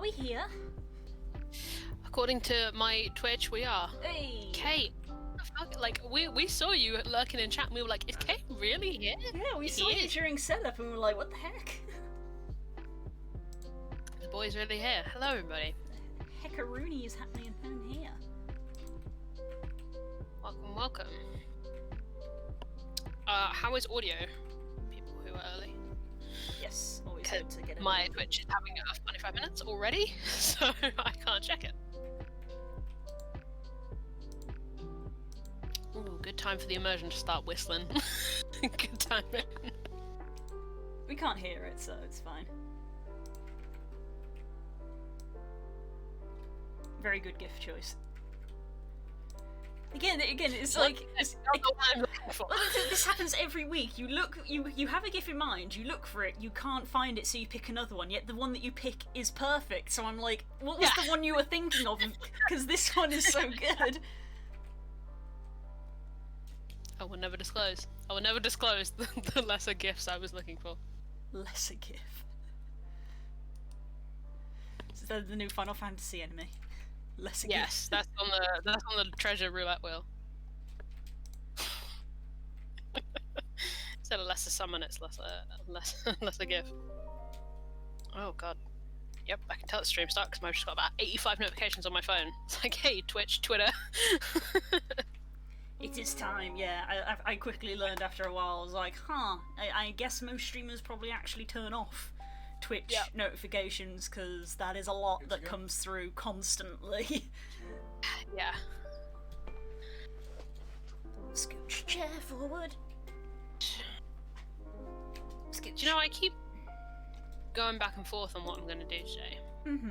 we here? According to my Twitch, we are. Hey! Kate, like we saw you lurking in chat and we were like, is Kate really here? Yeah, we saw you during setup and we were like, what the heck? The boy's really here. Hello, everybody. Heckaroony is happening down here. Welcome, welcome. How is audio? People who are early. Yes, always good to get it. My Twitch is having 25 minutes already, so I can't check it. Ooh, good time for the immersion to start whistling. Good timing. We can't hear it, so it's fine. Very good gift choice. Again, it's like this happens every week. You look, you have a GIF in mind, you look for it, you can't find it, so you pick another one. Yet the one that you pick is perfect. So I'm like, what was the one you were thinking of? Because this one is so good. I will never disclose. I will never disclose the lesser gifts I was looking for. Lesser gift. Is that the new Final Fantasy enemy? Lesser gift. Yes, that's on the treasure roulette wheel. Instead of lesser summon, it's lesser gift. Oh god. Yep, I can tell it's stream start because I've just got about 85 notifications on my phone. It's like, hey, Twitch, Twitter. It is time, yeah. I quickly learned after a while, I was like, I guess most streamers probably actually turn off Twitch notifications, because that is a lot that comes through constantly. Yeah. Scooch chair forward. Scooch. Do you know, I keep going back and forth on what I'm going to do today. Mm-hmm.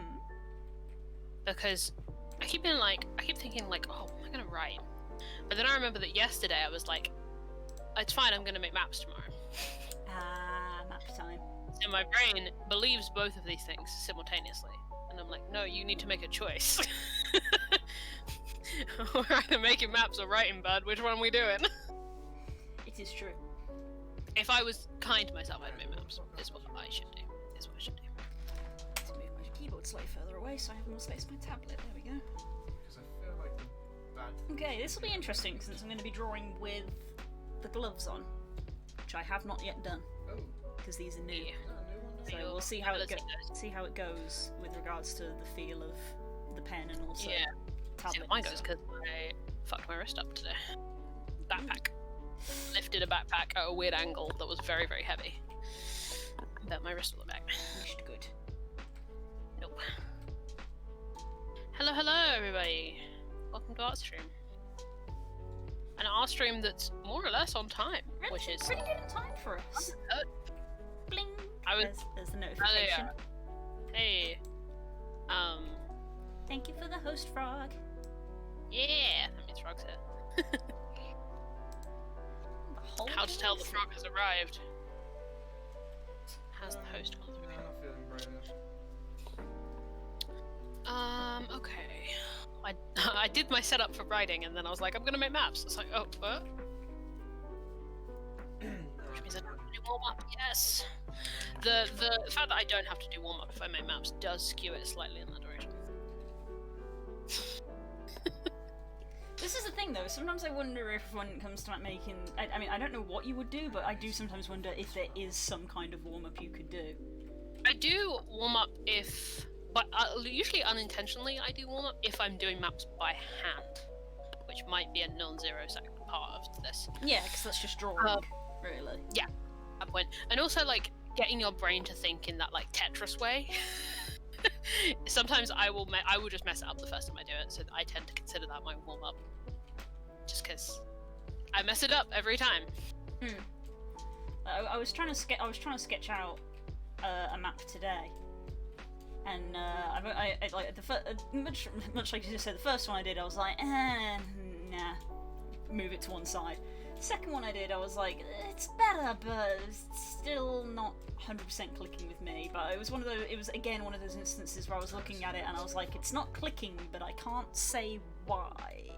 Because I keep thinking like, oh, what am I going to write? But then I remember that yesterday I was like, it's fine, I'm going to make maps tomorrow. Map time. So my brain believes both of these things simultaneously. And I'm like, no, you need to make a choice. We're either making maps or writing, bud. Which one are we doing? It is true. If I was kind to myself, I'd make maps. Is what I should do. Is what I should do. Let's move my keyboard slightly further away so I have more space on my tablet. There we go. Because I feel like the bad... Okay, this will be interesting since I'm going to be drawing with the gloves on, which I have not yet done. Oh. Because these are new. Yeah. So we'll see how it goes with regards to the feel of the pen and also tablet. See how mine goes because I fucked my wrist up today. Backpack. Lifted a backpack at a weird angle that was very, very heavy. Bent my wrist on the back. Wished good. Nope. Hello, everybody. Welcome to Art Stream. An art stream that's more or less on time, which is pretty good in time for us. Bling. There's the notification. Hey. Thank you for the host, Frog. Yeah, that means Frog's here. How to tell the frog has arrived. Has the host gone through? I'm not feeling brave. Okay. I did my setup for writing and then I was like, I'm gonna make maps. It's like, oh, what? Which means I don't have to do warm up. Yes. The fact that I don't have to do warm up if I make maps does skew it slightly in that direction. This is the thing though, sometimes I wonder if when it comes to making... I mean, I don't know what you would do, but I do sometimes wonder if there is some kind of warm-up you could do. I do warm up if... But usually unintentionally I do warm up if I'm doing maps by hand. Which might be a non-zero second part of this. Yeah, because that's just drawing, really. Yeah, that point. And also, like, getting your brain to think in that, like, Tetris way. Sometimes I will just mess it up the first time I do it, so I tend to consider that my warm-up. Just because I mess it up every time. I was trying to sketch out a map today, and I like much like you just said, the first one I did, I was like, nah, move it to one side. The second one I did, I was like, it's better, but it's still not 100% clicking with me. But it was again one of those instances where I was looking at it and I was like, it's not clicking, but I can't say why.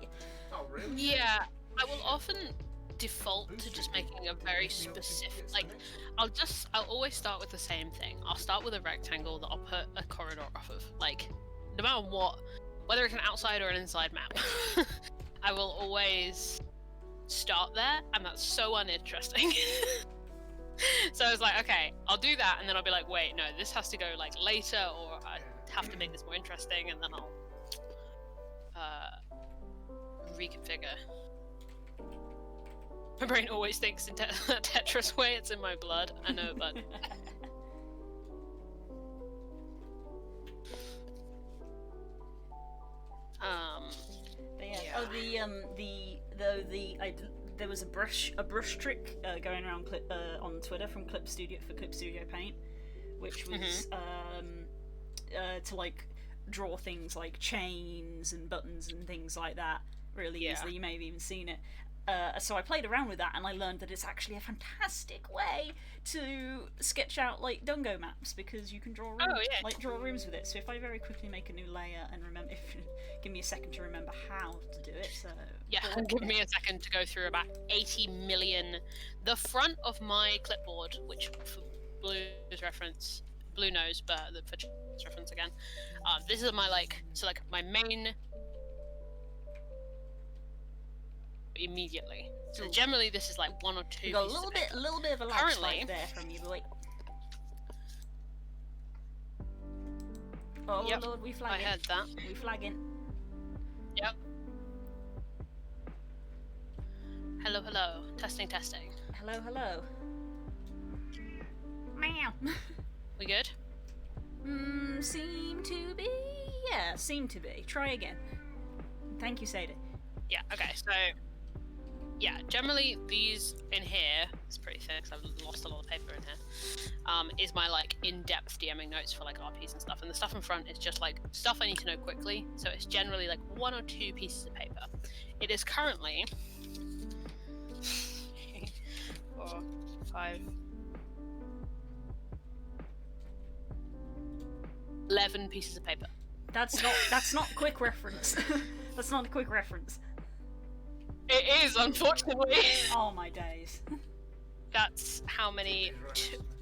Oh, really? Yeah, I will often default to just making a very specific, like, I'll always start with the same thing. I'll start with a rectangle that I'll put a corridor off of. Like, no matter what, whether it's an outside or an inside map, I will always start there, and that's so uninteresting. So I was like, okay, I'll do that, and then I'll be like, wait, no, this has to go like later, or I have to make this more interesting, and then I'll reconfigure. My brain always thinks in Tetris way. It's in my blood. I know, but But yeah. Yeah. Oh, there was a brush trick going around on Twitter from Clip Studio Paint, which was to like draw things like chains and buttons and things like that really easily. You may have even seen it. So I played around with that, and I learned that it's actually a fantastic way to sketch out like Dungo maps, because you can draw rooms, draw rooms with it. So if I very quickly make a new layer and remember, give me a second to remember how to do it. So yeah, give me a second to go through about 80 million. The front of my clipboard, which for Blue's reference, Blue knows, but for reference again, this is my my main. Immediately. So generally this is like 1 or 2 you got pieces a little bit of a lag spike there from you, boy. Oh Yep, Lord, we flagging. I heard that. We flagging. Yep. Hello, hello. Testing, testing. Hello, hello. Meow. We good? Seem to be. Yeah, seem to be. Try again. Thank you, Sadie. Yeah, okay, so yeah, generally these in here, it's pretty thick because I've lost a lot of paper in here, is my like in-depth DMing notes for like RPs and stuff, and the stuff in front is just like stuff I need to know quickly, so it's generally like 1 or 2 pieces of paper. It is currently 4, 5, 11 pieces of paper. That's not quick reference. That's not a quick reference. It is, unfortunately. Oh my days. That's how many?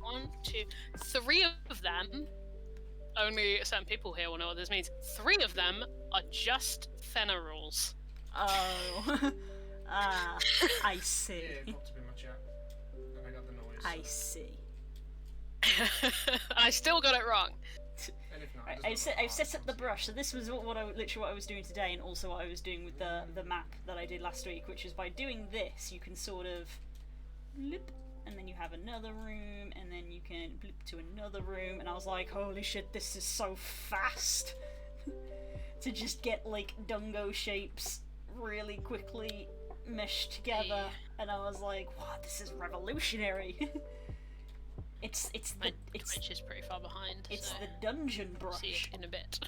1, 2, 3 of them. Only certain people here will know what this means. 3 of them are just Fenner rules. Oh. I see. Yeah, got to be my chat. And I got the noise. I see. I still got it wrong. And if not, I've set up the brush, so this was what I was doing today, and also what I was doing with the map that I did last week, which is by doing this, you can sort of blip, and then you have another room, and then you can blip to another room, and I was like, holy shit, this is so fast! To just get, like, Dungo shapes really quickly meshed together, and I was like, wow, this is revolutionary! Twitch is pretty far behind. It's so the dungeon brush. see it in a bit.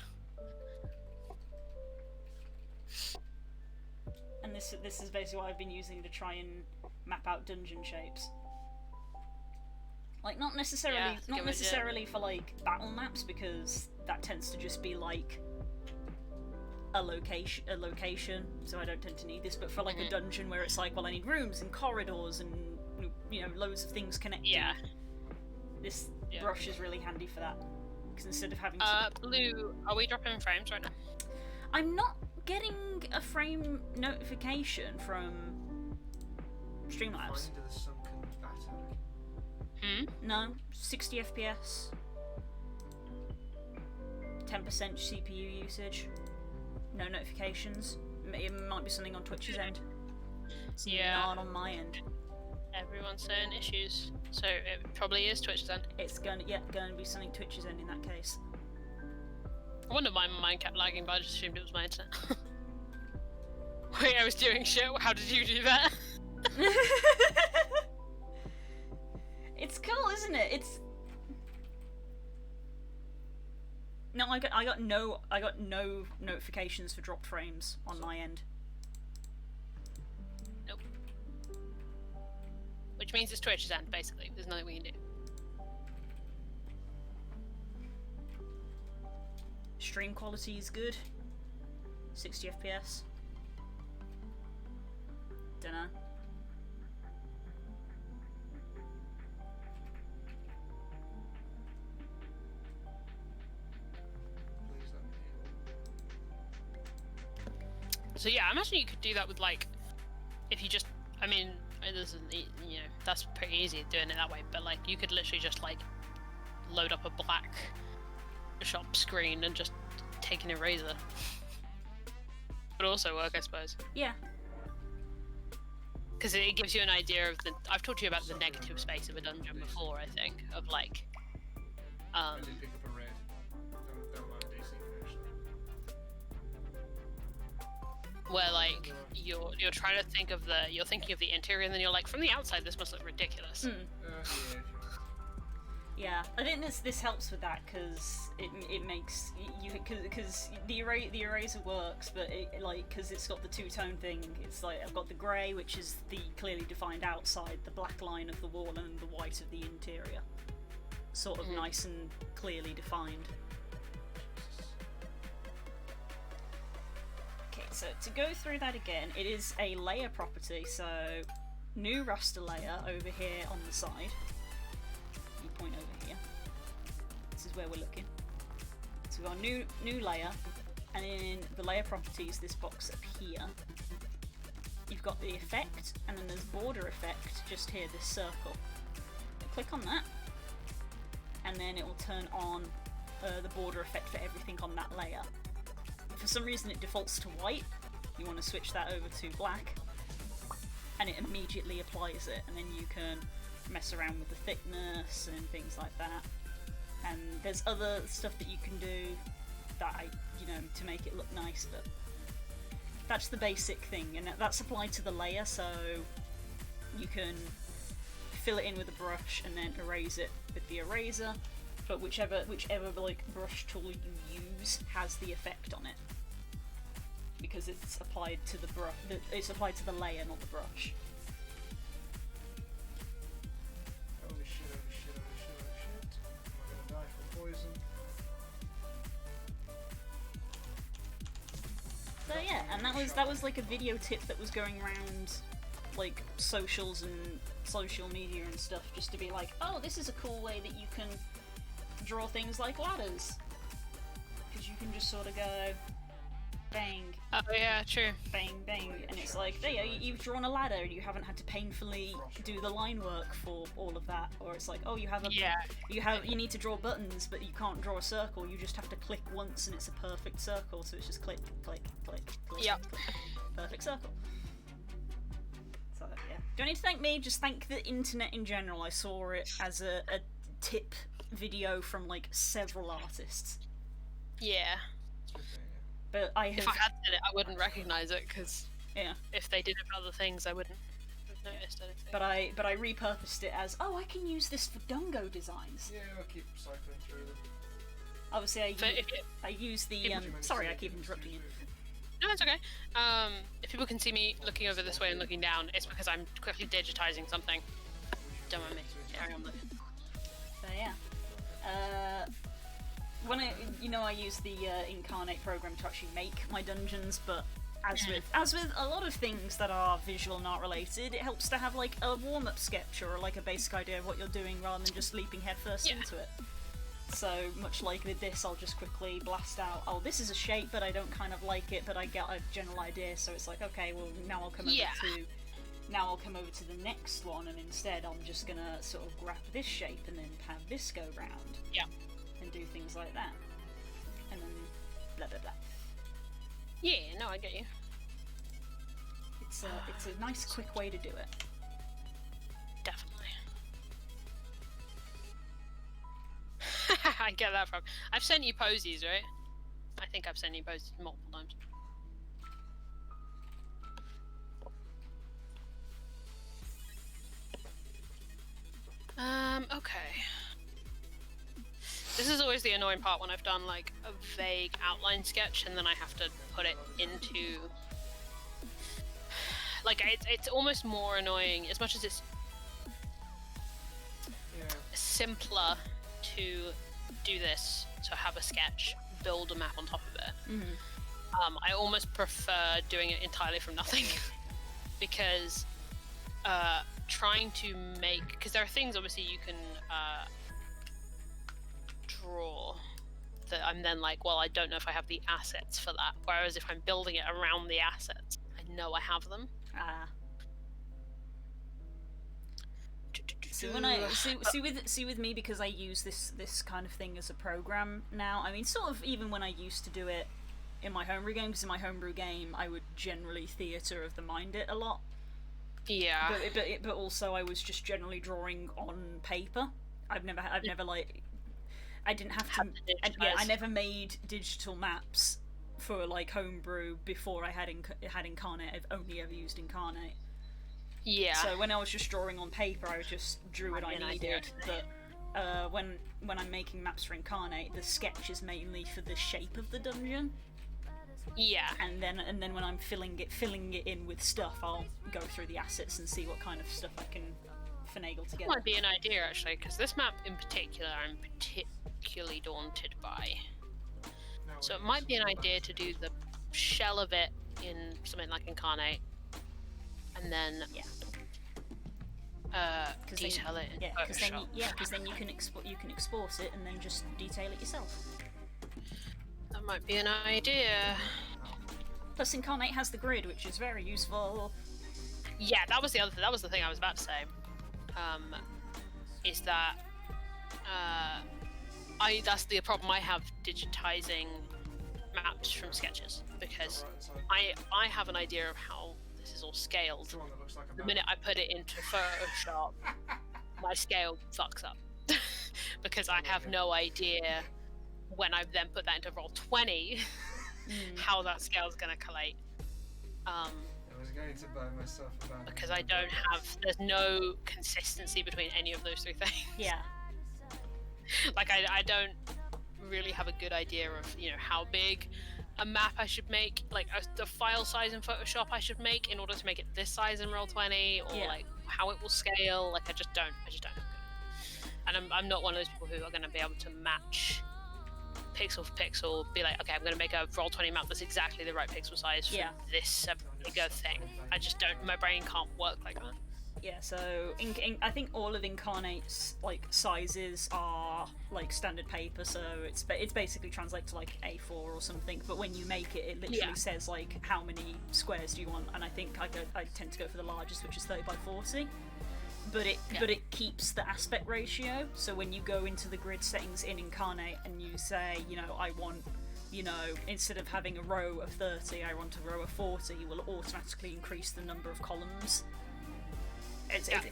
And this is basically what I've been using to try and map out dungeon shapes. Like not necessarily for like battle maps, because that tends to just be like a location, so I don't tend to need this, but for like a dungeon where it's like, well, I need rooms and corridors and loads of things connecting. Yeah. This brush is really handy for that, because instead of having to... Blue, are we dropping frames right now? I'm not getting a frame notification from Streamlabs. Find the sunken battery. No, 60 FPS, 10% CPU usage, no notifications. It might be something on Twitch's end. It's not on my end. Everyone's saying issues, so it probably is Twitch's end. It's going to be something Twitch's end in that case. I wonder why mine kept lagging, but I just assumed it was my internet. Wait, I was doing shit. How did you do that? It's cool, isn't it? It's no, I got no notifications for dropped frames on my end. Nope. Which means it's Twitch's end, basically. There's nothing we can do. Stream quality is good. 60 FPS. Dunno. So yeah, I imagine you could do that with like, if you just, I mean, it doesn't, you know, that's pretty easy doing it that way. But like, you could literally just like load up a black shop screen and just take an eraser. Would also work, I suppose. Yeah. Because it gives you an idea of the. I've talked to you about the negative space of a dungeon before. I think of like. I did pick up a red. Don't mind DC actually. Where like you're trying to think of you're thinking of the interior, and then you're like, from the outside this must look ridiculous. Hmm. Yeah. Yeah, I think this helps with that because it makes you because the eraser works, but it like because it's got the two-tone thing. It's like I've got the grey, which is the clearly defined outside, the black line of the wall, and the white of the interior, sort of nice and clearly defined. Okay, so to go through that again, it is a layer property. So new raster layer over here on the side. Point over here. This is where we're looking. So we've got a new layer, and in the layer properties, this box up here, you've got the effect, and then there's border effect just here, this circle. Click on that, and then it will turn on the border effect for everything on that layer. For some reason it defaults to white. You want to switch that over to black, and it immediately applies it, and then you can mess around with the thickness and things like that. And there's other stuff that you can do that to make it look nice, but that's the basic thing, and that's applied to the layer, so you can fill it in with a brush and then erase it with the eraser, but whichever like brush tool you use has the effect on it, because it's applied to the brush. It's applied to the layer, not the brush. Holy shit. Am I gonna die from poison? So yeah, and that was like a video tip that was going around like socials and social media and stuff, just to be like, oh, this is a cool way that you can draw things like ladders, because you can just sort of go bang. Oh yeah, true. Bang, bang, and it's like, there you've drawn a ladder, you haven't had to painfully do the line work for all of that. Or it's like, oh, you need to draw buttons, but you can't draw a circle, you just have to click once and it's a perfect circle, so it's just click, click, click, click, Yep. click. Perfect circle. So yeah. Don't need to thank me, just thank the internet in general. I saw it as a tip video from like several artists. Yeah. But If I had said it, I wouldn't recognise it, because yeah. if they did it for other things, I wouldn't have noticed anything. But I repurposed it as, oh, I can use this for Dungo designs. Yeah, I'll keep cycling through them. Obviously, I use the sorry, I keep interrupting you. No, it's okay. If people can see me looking over this way and looking down, it's because I'm quickly digitizing something. Don't mind me. Carry on looking. So yeah. When I use the Incarnate program to actually make my dungeons, but as with a lot of things that are visual and art related, it helps to have like a warm-up sketch or like a basic idea of what you're doing rather than just leaping headfirst into it. So much like with this, I'll just quickly blast out, oh, this is a shape, but I don't kind of like it, but I get a general idea, so it's like, okay, well, now I'll come over to the next one, and instead I'm just gonna sort of grab this shape and then have this go round. Yeah. And do things like that. And then blah blah blah. Yeah, no, I get you. It's a nice quick way to do it. Definitely. I get that from. I've sent you posies, right? I think I've sent you posies multiple times. Okay. This is always the annoying part when I've done like a vague outline sketch and then I have to put it into... Like, it's almost more annoying, as much as it's simpler to do this, so have a sketch, build a map on top of it. Mm-hmm. I almost prefer doing it entirely from nothing because trying to make... Because there are things, obviously, you can draw. that I'm then like, well, I don't know if I have the assets for that. Whereas if I'm building it around the assets, I know I have them. Ah. See, when I see with me, because I use this kind of thing as a program now. I mean, sort of even when I used to do it in my homebrew game, because in my homebrew game I would generally theatre of the mind it a lot. Yeah. But also I was just generally drawing on paper. I've never like, I didn't have to. I never made digital maps for like homebrew before I had Incarnate. I've only ever used Incarnate. Yeah. So when I was just drawing on paper, I just drew what I needed. But when I'm making maps for Incarnate, the sketch is mainly for the shape of the dungeon. Yeah. And then when I'm filling it in with stuff, I'll go through the assets and see what kind of stuff I can finagle together. That might be an idea actually, because this map in particular, I'm particularly daunted by. So it might be an idea to do the shell of it in something like Incarnate, and then detail it in Photoshop. Because then you can export it and then just detail it yourself. That might be an idea. Plus, Incarnate has the grid, which is very useful. Yeah, that was the other thing. That was the thing I was about to say. Is that that's the problem I have digitizing maps from sketches, because I have an idea of how this is all scaled. The minute I put it into Photoshop, my scale fucks up because I have no idea when I then put that into Roll20 how that scale is going to collate. I was going to buy myself a because I don't have, there's no consistency between any of those three things. Yeah. Like I don't really have a good idea of, you know, how big a map I should make, like the file size in Photoshop I should make in order to make it this size in Roll20, or like how it will scale. Like I just don't know. And I'm not one of those people who are going to be able to match pixel for pixel, be like, okay, I'm going to make a Roll20 map that's exactly the right pixel size for this bigger thing. I just don't, my brain can't work like that. Yeah, so I think all of Incarnate's like sizes are like standard paper, so it's basically translates to like A4 or something. But when you make it, it literally says like how many squares do you want, and I think I tend to go for the largest, which is 30 by 40. But it keeps the aspect ratio. So when you go into the grid settings in Incarnate and you say, you know, I want, you know, instead of having a row of 30, I want a row of 40, you will automatically increase the number of columns.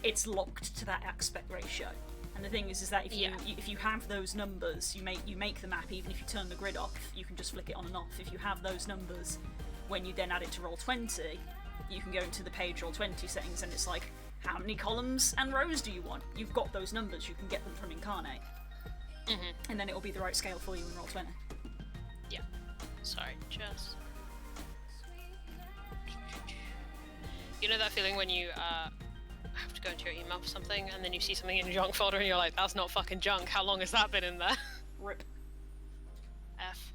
It's locked to that aspect ratio. And the thing is that if you have those numbers, you make the map, even if you turn the grid off, you can just flick it on and off. If you have those numbers, when you then add it to Roll20, you can go into the page Roll20 settings and it's like, how many columns and rows do you want? You've got those numbers, you can get them from Incarnate. And then it'll be the right scale for you in Roll20. Yeah. Sorry, just... You know that feeling when you have to go into your email for something and then you see something in your junk folder and you're like, that's not fucking junk, how long has that been in there? Rip. F.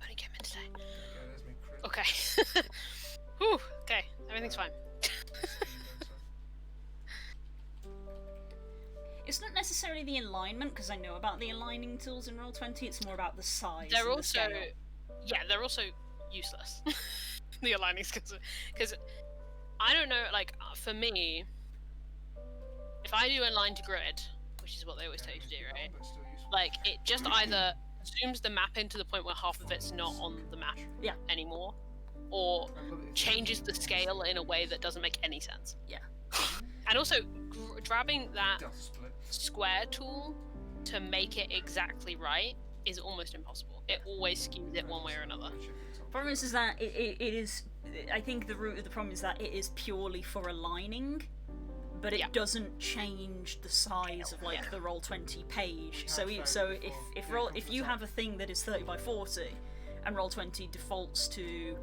Only came in today. Okay. Whew, okay, everything's fine. It's not necessarily the alignment, because I know about the aligning tools in Roll20, it's more about the size. They're and also, the scale. yeah, they're also useless. The aligning skills, because I don't know, like, for me, if I do align to grid, which is what they always tell you to do, right? Like, it just either zooms the map in to the point where half of it's not on the map anymore, or changes the scale in a way that doesn't make any sense. Yeah. And also, grabbing that square tool to make it exactly right is almost impossible. It always skews it one way or another. Problem is that it is, I think the root of the problem is that it is purely for aligning, but it doesn't change the size of like the Roll20 page. So if you have a thing that is 30 by 40 and Roll20 defaults to,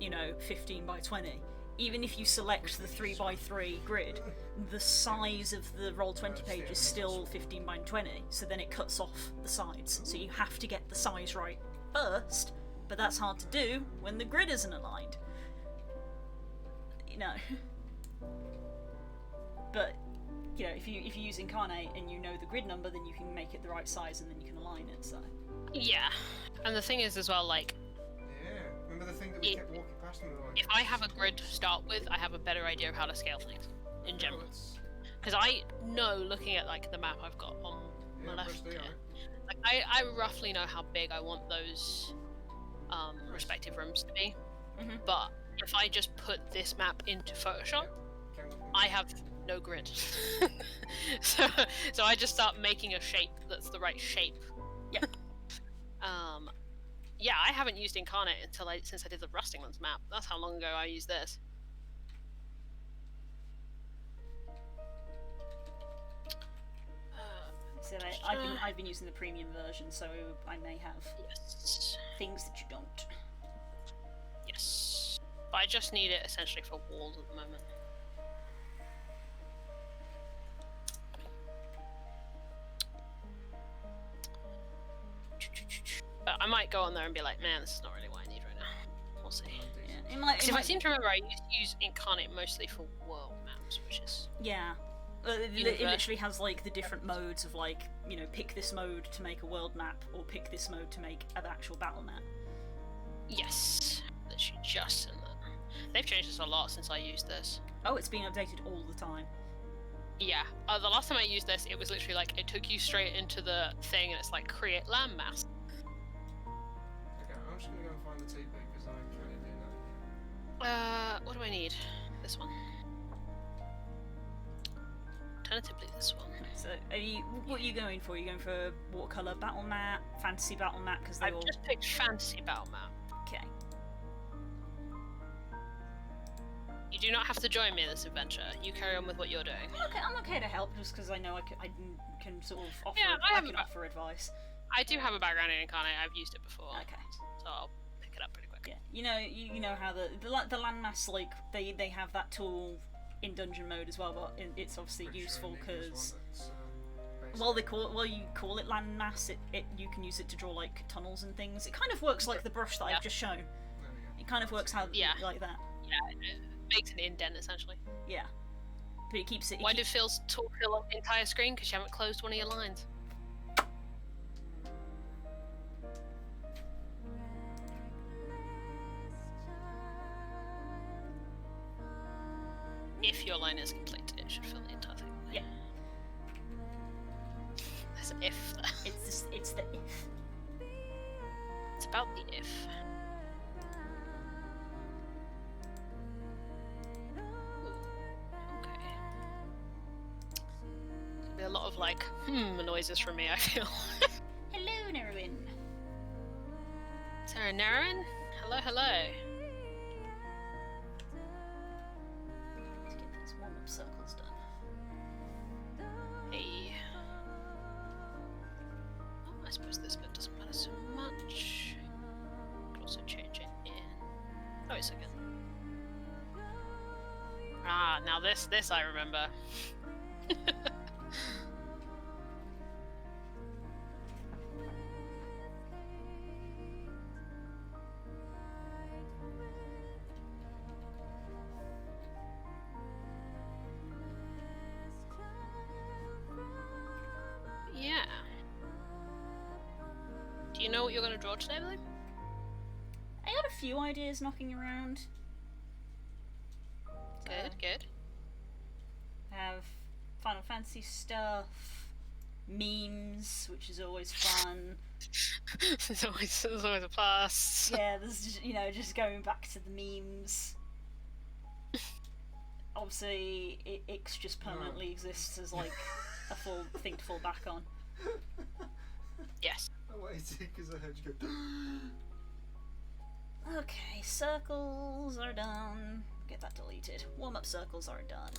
you know, 15 by 20, even if you select the 3x3 grid, the size of the Roll20 page is still 15x20, so then it cuts off the sides. So you have to get the size right first, but that's hard to do when the grid isn't aligned. You know. But, you know, if you use Incarnate and you know the grid number, then you can make it the right size and then you can align it, so... Yeah. And the thing is as well, like... Yeah. Remember the thing that we kept walking past and we were like... If I have a grid to start with, I have a better idea of how to scale things, in general. Because I know, looking at, like, the map I've got on my left here, like, I roughly know how big I want those respective rooms to be. Mhm. But if I just put this map into Photoshop, I have no grid. so I just start making a shape that's the right shape. Yeah. Yeah, I haven't used Incarnate since I did the Rustinglands map. That's how long ago I used this. So I've been using the premium version, so I may have things that you don't. Yes. But I just need it essentially for walls at the moment. But I might go on there and be like, man, this is not really what I need right now. We'll see. Yeah, Because if I seem to remember, I used to use Incarnate mostly for world maps, which is... Yeah. It literally has, like, the different modes of, like, you know, pick this mode to make a world map, or pick this mode to make an actual battle map. Yes. Literally just in that. They've changed this a lot since I used this. Oh, it's been updated all the time. Yeah. The last time I used this, it was literally like, it took you straight into the thing, and it's like, create landmass. Okay, I'm just gonna go and find the TP because I'm kind of doing that. What do I need? This one. Alternatively, this one. So, what are you going for? Are you going for a watercolor battle map, fantasy battle map? Because I've just picked fantasy battle map. Okay. You do not have to join me in this adventure. You carry on with what you're doing. Okay, I'm okay to help just because I know I can sort of offer. Yeah, I can offer advice. I do have a background in Incarnate. I've used it before. Okay. So I'll pick it up pretty quick. Yeah, you know how the landmass, like they have that tool in dungeon mode as well, but it's obviously Pretty useful sure Nick because was one that's, you call it landmass, you can use it to draw like tunnels and things. It kind of works like the brush that I've just shown. There we go. It kind of works like that. Yeah, it makes an indent essentially. Yeah, but it keeps it. Why do Phil's talk fill up the entire screen? Because you haven't closed one of your lines. If your line is complete, it should fill the entire thing. Yeah. There's an if there. It's the if. It's about the if. Ooh. Okay. There'll be a lot of like, noises from me, I feel. Hello, Nerwin. Sarah Naren? Hello, hello. Let's get these warm-up circles done. Hey. Oh, I suppose this bit doesn't matter so much. Could also change it in. Oh, wait a second. Ah, now this I remember. Yeah. Do you know what you're going to draw today, Billy? I got a few ideas knocking around. Good. I have Final Fantasy stuff, memes, which is always fun. there's always a plus. Yeah, there's just, just going back to the memes. Obviously, Ix just permanently exists as like a full thing to fall back on. Yes. I waited because I heard you go. Okay, circles are done. Get that deleted. Warm-up circles are done.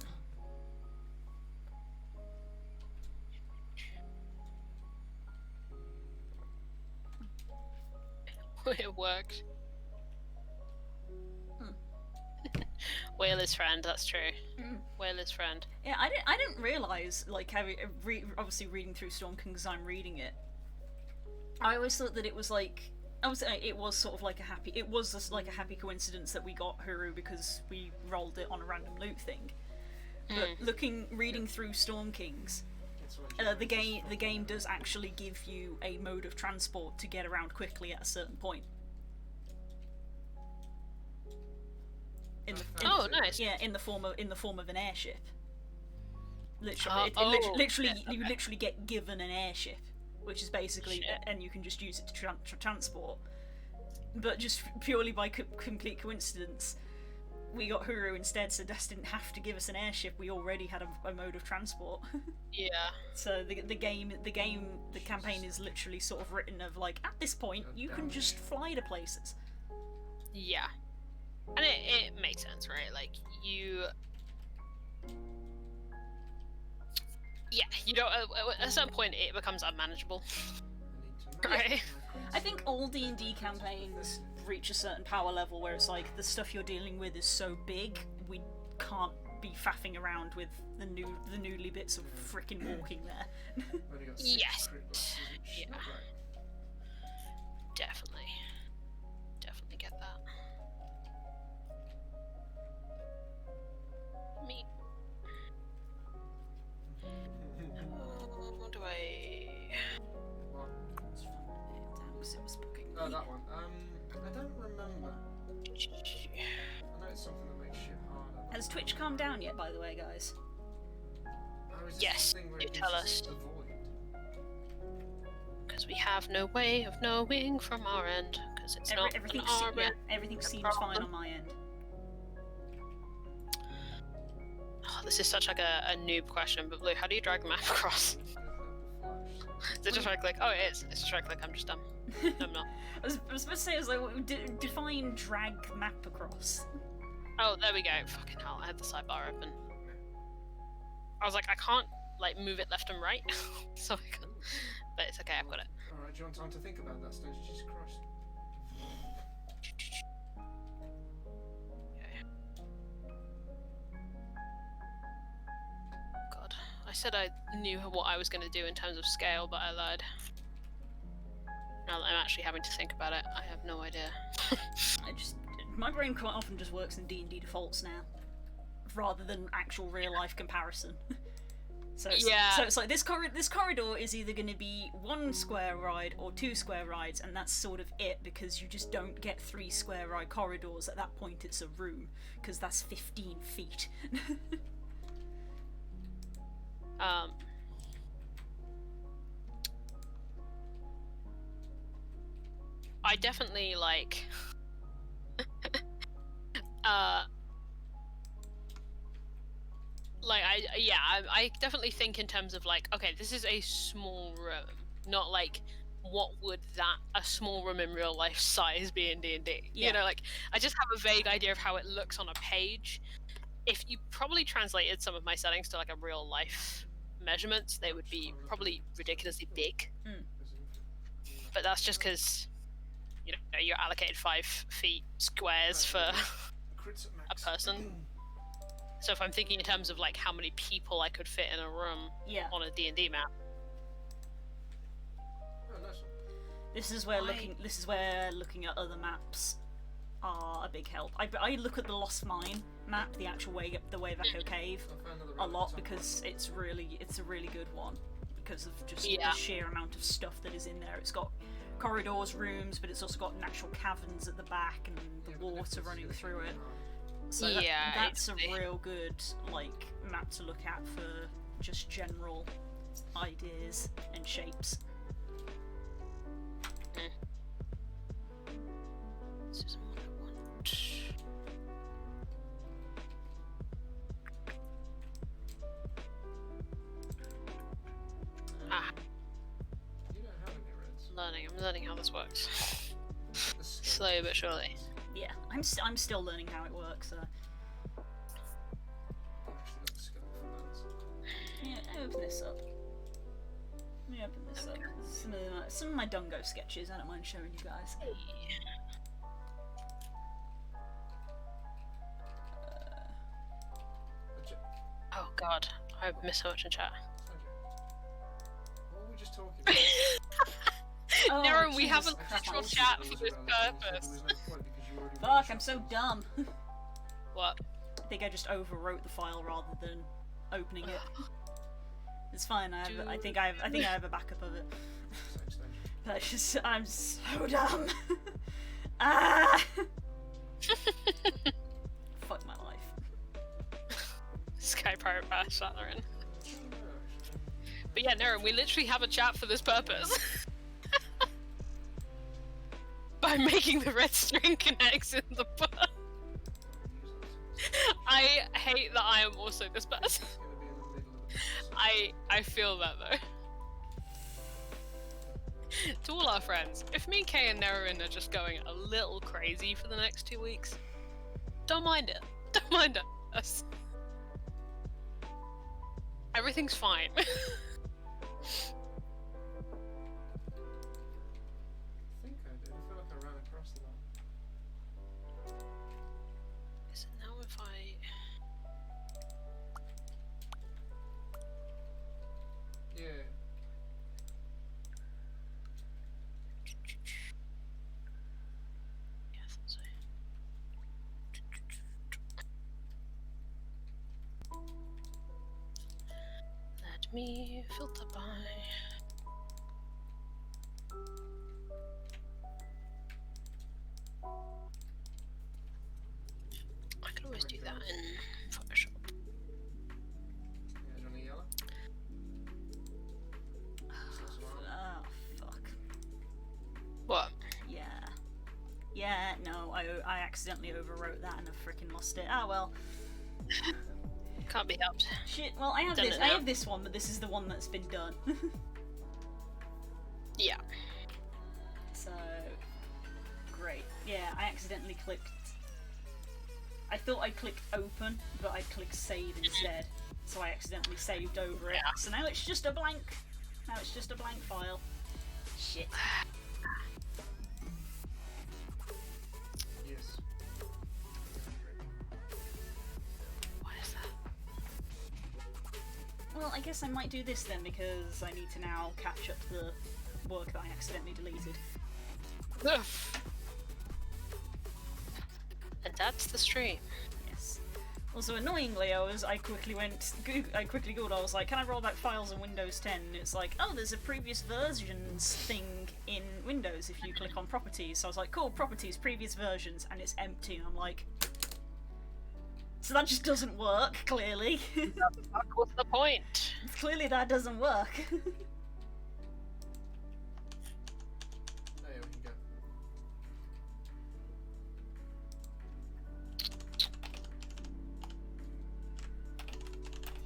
It worked. Whaler's friend, that's true. Mm. Whaler's friend. Yeah, I didn't realize, like, obviously reading through Storm King as I'm reading it, I always thought that it was like, it was sort of like it was just like a happy coincidence that we got Huru because we rolled it on a random loot thing. But reading through Storm Kings, the game does actually give you a mode of transport to get around quickly at a certain point. Nice. Yeah, in the form of an airship. Literally, you literally get given an airship, which is basically, and you can just use it to transport. But just purely by complete coincidence, we got Huru instead, so Des didn't have to give us an airship. We already had a mode of transport. Yeah. So the campaign is literally sort of written of like, at this point, you can just fly to places. Yeah. And it makes sense, right? Like, you don't. At a certain point, it becomes unmanageable. Right? I think all D&D campaigns reach a certain power level where it's like the stuff you're dealing with is so big, we can't be faffing around with the noodly bits of frickin' walking there. Yes. Yeah. Definitely get that. Me. What do I? It was bugging Oh, me. that one. I don't remember. I know it's something that makes shit harder. Has Twitch calmed down yet, by the way, guys? Oh, is this Yes, the thing where you it tell gives us. the void? Because we have no way of knowing from our end. Because it's not Everything, an our end. everything seems problem. fine on my end. Oh, this is such like a noob question, but Blue, how do you drag the map across? Is it just right click? Oh, it is. It's just right click. I'm just dumb. No, I'm not. I was supposed to say, I was like, define drag map across. Oh, there we go. Fucking hell, I had the sidebar open. I was like, I can't like move it left and right, so I can. But it's okay. I've got it. All right, do you want time to think about that stage? Jesus Christ. God, I said I knew what I was going to do in terms of scale, but I lied. Now that I'm actually having to think about it, I have no idea. My brain quite often just works in D&D defaults now, rather than actual real life comparison. So it's like this corridor is either going to be 1 square ride or 2 square rides, and that's sort of it, because you just don't get 3 square ride corridors. At that point, it's a room, because that's 15 feet. I definitely like. I definitely think in terms of like, okay, this is a small room, not like what would a small room in real life size be in D&D? Yeah. You know, like I just have a vague idea of how it looks on a page. If you probably translated some of my settings to like a real life measurements, they would be probably ridiculously big. But that's just because you're allocated 5 feet squares for a person. So if I'm thinking in terms of like how many people I could fit in a room on a D&D map. Oh, nice one. This is where looking at other maps are a big help. I look at the Lost Mine map, the actual the Waybaco Cave, a lot, because it's a really good one because of just the sheer amount of stuff that is in there. It's got corridors, rooms, but it's also got natural caverns at the back and the water running through it. So that's a real good map to look at for just general ideas and shapes. This is what I want. You don't have any reds. I'm learning how this works. Slowly but surely. Yeah, I'm still learning how it works. Yeah, open this up. Let me open this up. Some of my Dungo sketches. I don't mind showing you guys. missed so much in chat. Okay. What were we just talking about? Oh, Naren, we have a Jesus Christ. literal chat for this purpose. Fuck, I'm so dumb. What? I think I just overwrote the file rather than opening it. It's fine. I think I have a backup of it. But it's just, I'm so dumb. Ah. Fuck my life. Sky Pirate Bash that they're in. But yeah, Naren, we literally have a chat for this purpose. By making the red string connects in the book. I hate that I am also this person. I feel that though. To all our friends, if me, Kay, and Naren are just going a little crazy for the next 2 weeks, don't mind it. Don't mind us. Everything's fine. I think I did. I feel like I ran across that. So now if I... Yeah. Yes, let's see. Let me filter by... I could always do that in Photoshop. Yeah, Johnny Yellow. Oh, fuck. What? Yeah. Yeah, no, I accidentally overwrote that and I freaking lost it. Ah, well. Can't be helped. Shit, well, I have Done this. it I now. have this one, but this is the one that's been done. Yeah. So, great. Yeah, I accidentally clicked. I thought I clicked open, but I clicked save instead. So I accidentally saved over it. Yeah. So now it's just a blank. Now it's just a blank file. Shit. Yes. What is that? Well, I guess I might do this then because I need to now catch up the work that I accidentally deleted. Ugh. And that's the stream. Yes. Also, annoyingly, I quickly googled. I was like, "Can I roll back files in Windows 10?" And it's like, "Oh, there's a previous versions thing in Windows if you click on properties." So I was like, "Cool, properties, previous versions," and it's empty. And I'm like, so that just doesn't work. Clearly, What's the point? clearly that doesn't work. There we can go.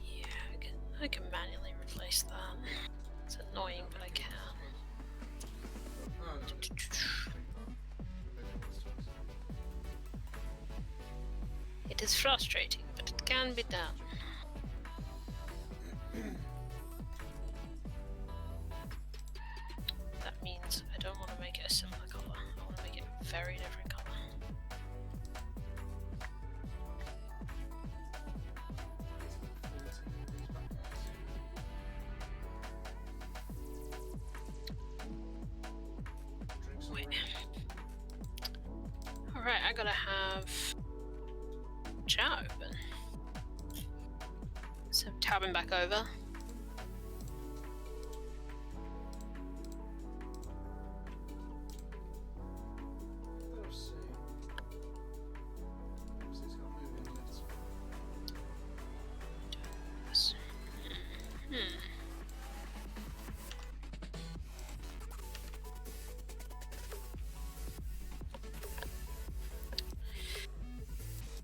Yeah, I can manually replace that. It's annoying, but I can. Oh, no, just click that. It is frustrating, but it can be done. That means I don't want to make it a similar colour. I want to make it a very different colour. Wait. Alright, I gotta have chat open. So tabbing back over. Let's see. Obviously it's got moving lids. Yes.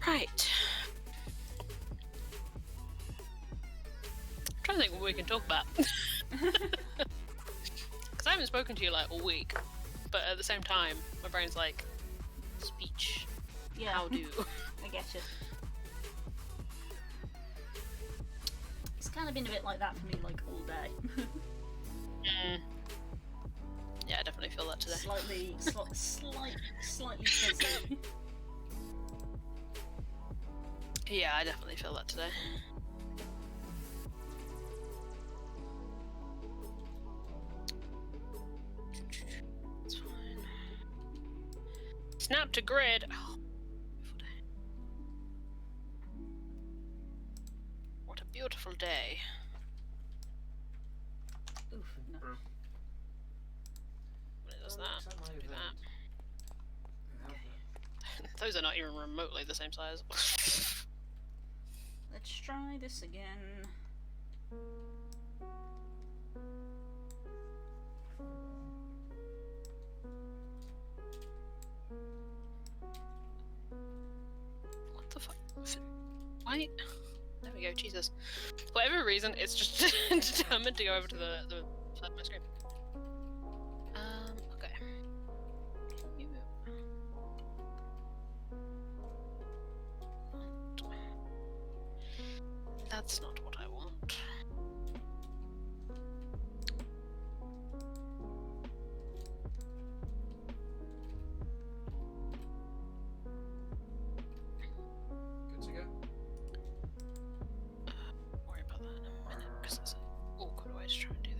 Right. I'm trying to think what we can talk about. Because I haven't spoken to you like all week, but at the same time, my brain's like, speech. Yeah, How do? I get you. It's kind of been a bit like that for me, like all day. Yeah, I definitely feel that today. Slightly fuzzy. Yeah, I definitely feel that today. Snap to grid. Oh, beautiful day. What a beautiful day. Oof, no. Bro. When it does Oh, that, accept my do event. that. Have it. Those are not even remotely the same size. Let's try this again. What the fuck? Why? There we go, Jesus. For whatever reason, it's just determined to go over to the side of my screen. Okay. You... That's not what I want. Good to go. Worry about that in a minute, because it's an awkward way to try and do that.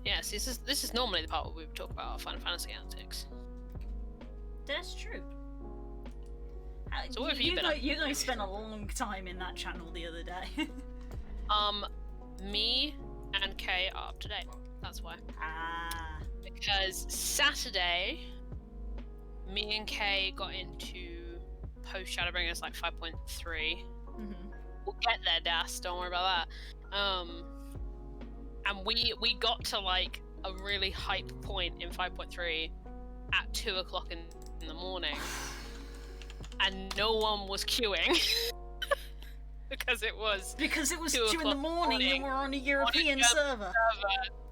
Yes, this is normally the part where we would talk about our Final Fantasy antics. That's true. So what have you been up to? You guys spent a long time in that channel the other day. Me and Kay are up to date. That's why. Ah. Because Saturday, me and Kay got into post Shadowbringers like 5.3. Mhm. We'll get there, Das. Don't worry about that. And we got to like a really hype point in 5.3 at 2 o'clock in the morning, and no one was queuing because it was 2 in the morning and we're on a European server.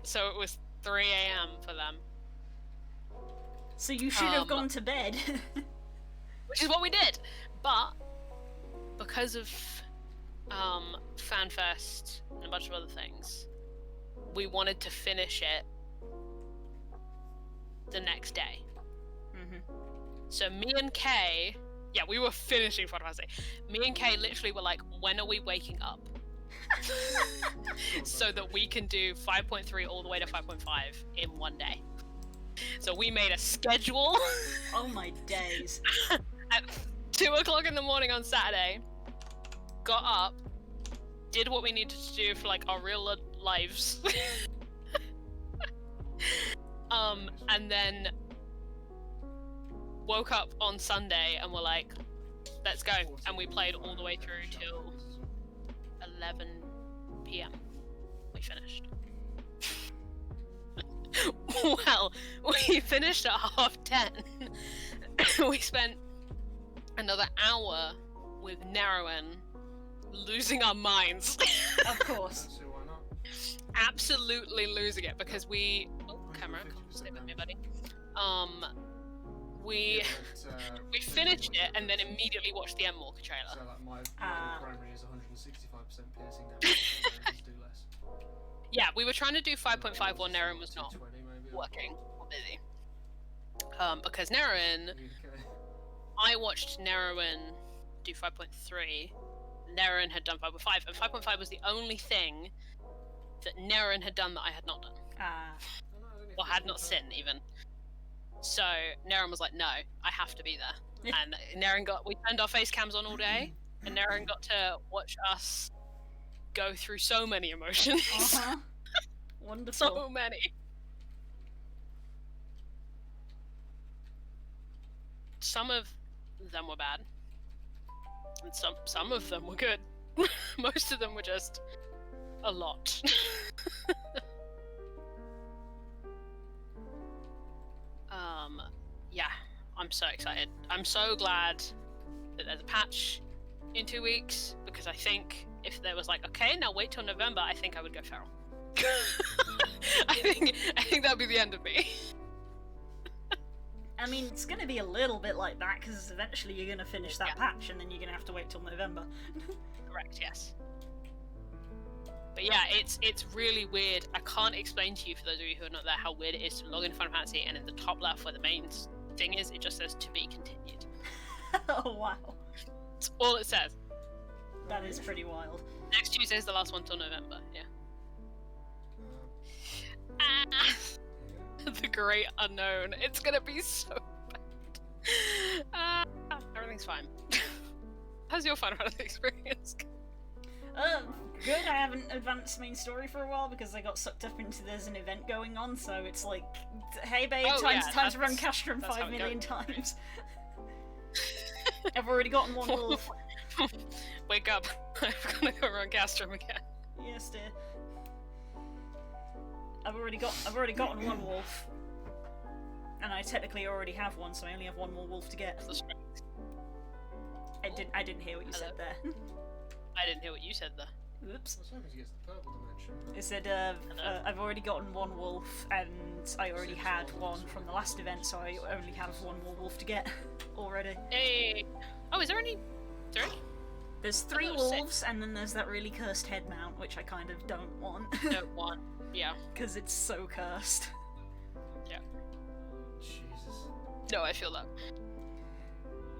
So it was 3 a.m. for them. So you should have gone to bed. Which is what we did, but because of FanFest and a bunch of other things, we wanted to finish it the next day. Mhm. So me and Kay, yeah, we were finishing Final Fantasy. Me and Kay literally were like, when are we waking up? So that we can do 5.3 all the way to 5.5 in one day. So we made a schedule. Oh my days. At 2 o'clock in the morning on Saturday, got up, did what we needed to do for like our real lives, and then woke up on Sunday and were like, let's go, and we played all the way through till 11 p.m. We finished. Well, we finished at 10:30. We spent another hour with Narrowan losing our minds. Of course. So why not? Absolutely losing it because we... Oh, camera, come stay with me, buddy. We finished it and then immediately watched the M-Walker trailer. So like my primary is 165% piercing damage. So I just do less. Yeah, we were trying to do 5.5 while Narrowan was not 220 maybe. working or busy. Because Narrowan... Okay. I watched Narrowan do 5.3. Narrowan had done 5.5, and 5.5 was the only thing that Narrowan had done that I had not done. Ah. Or had not seen, even. So Narrowan was like, no, I have to be there. And Narrowan we turned our face cams on all day, and Narrowan got to watch us go through so many emotions. Uh-huh. Wonderful. So many. Some of them were bad. And some of them were good. Most of them were just a lot. Yeah, I'm so excited. I'm so glad that there's a patch in 2 weeks, because I think if there was like, okay, now wait till November, I think I would go feral. I think that would be the end of me. I mean, it's gonna be a little bit like that, because eventually you're gonna finish that patch, and then you're gonna have to wait till November. Correct, yes. But yeah, it's really weird. I can't explain to you, for those of you who are not there, how weird it is to log into Final Fantasy, and in the top left where the main thing is, it just says to be continued. Oh wow. That's all it says. That is pretty wild. Next Tuesday is the last one till November, yeah. The great unknown. It's gonna be so bad. Everything's fine. How's your Final Fantasy experience? Good. I haven't advanced main story for a while because I got sucked up into there's an event going on, so it's like, hey babe, Oh, time yeah, to run Castrum that's how 5 it million goes. times. I've already gotten one wolf. Wake up. I'm gonna go run Castrum again. Yes, dear. I've already gotten one wolf. And I technically already have one, so I only have one more wolf to get. That's right. I didn't hear what you said there. I didn't hear what you said there. Oops. What's happening? He gets the purple dimension. It said, I've already gotten one wolf, and I already had one from the last event, so I only have one more wolf to get already. Hey. Oh, is there any? Three? There's 3 there's wolves, 6. and then there's that really cursed head mount, which I kind of don't want. No, one. Yeah. Because it's so cursed. Yeah. Jesus. No, I feel that.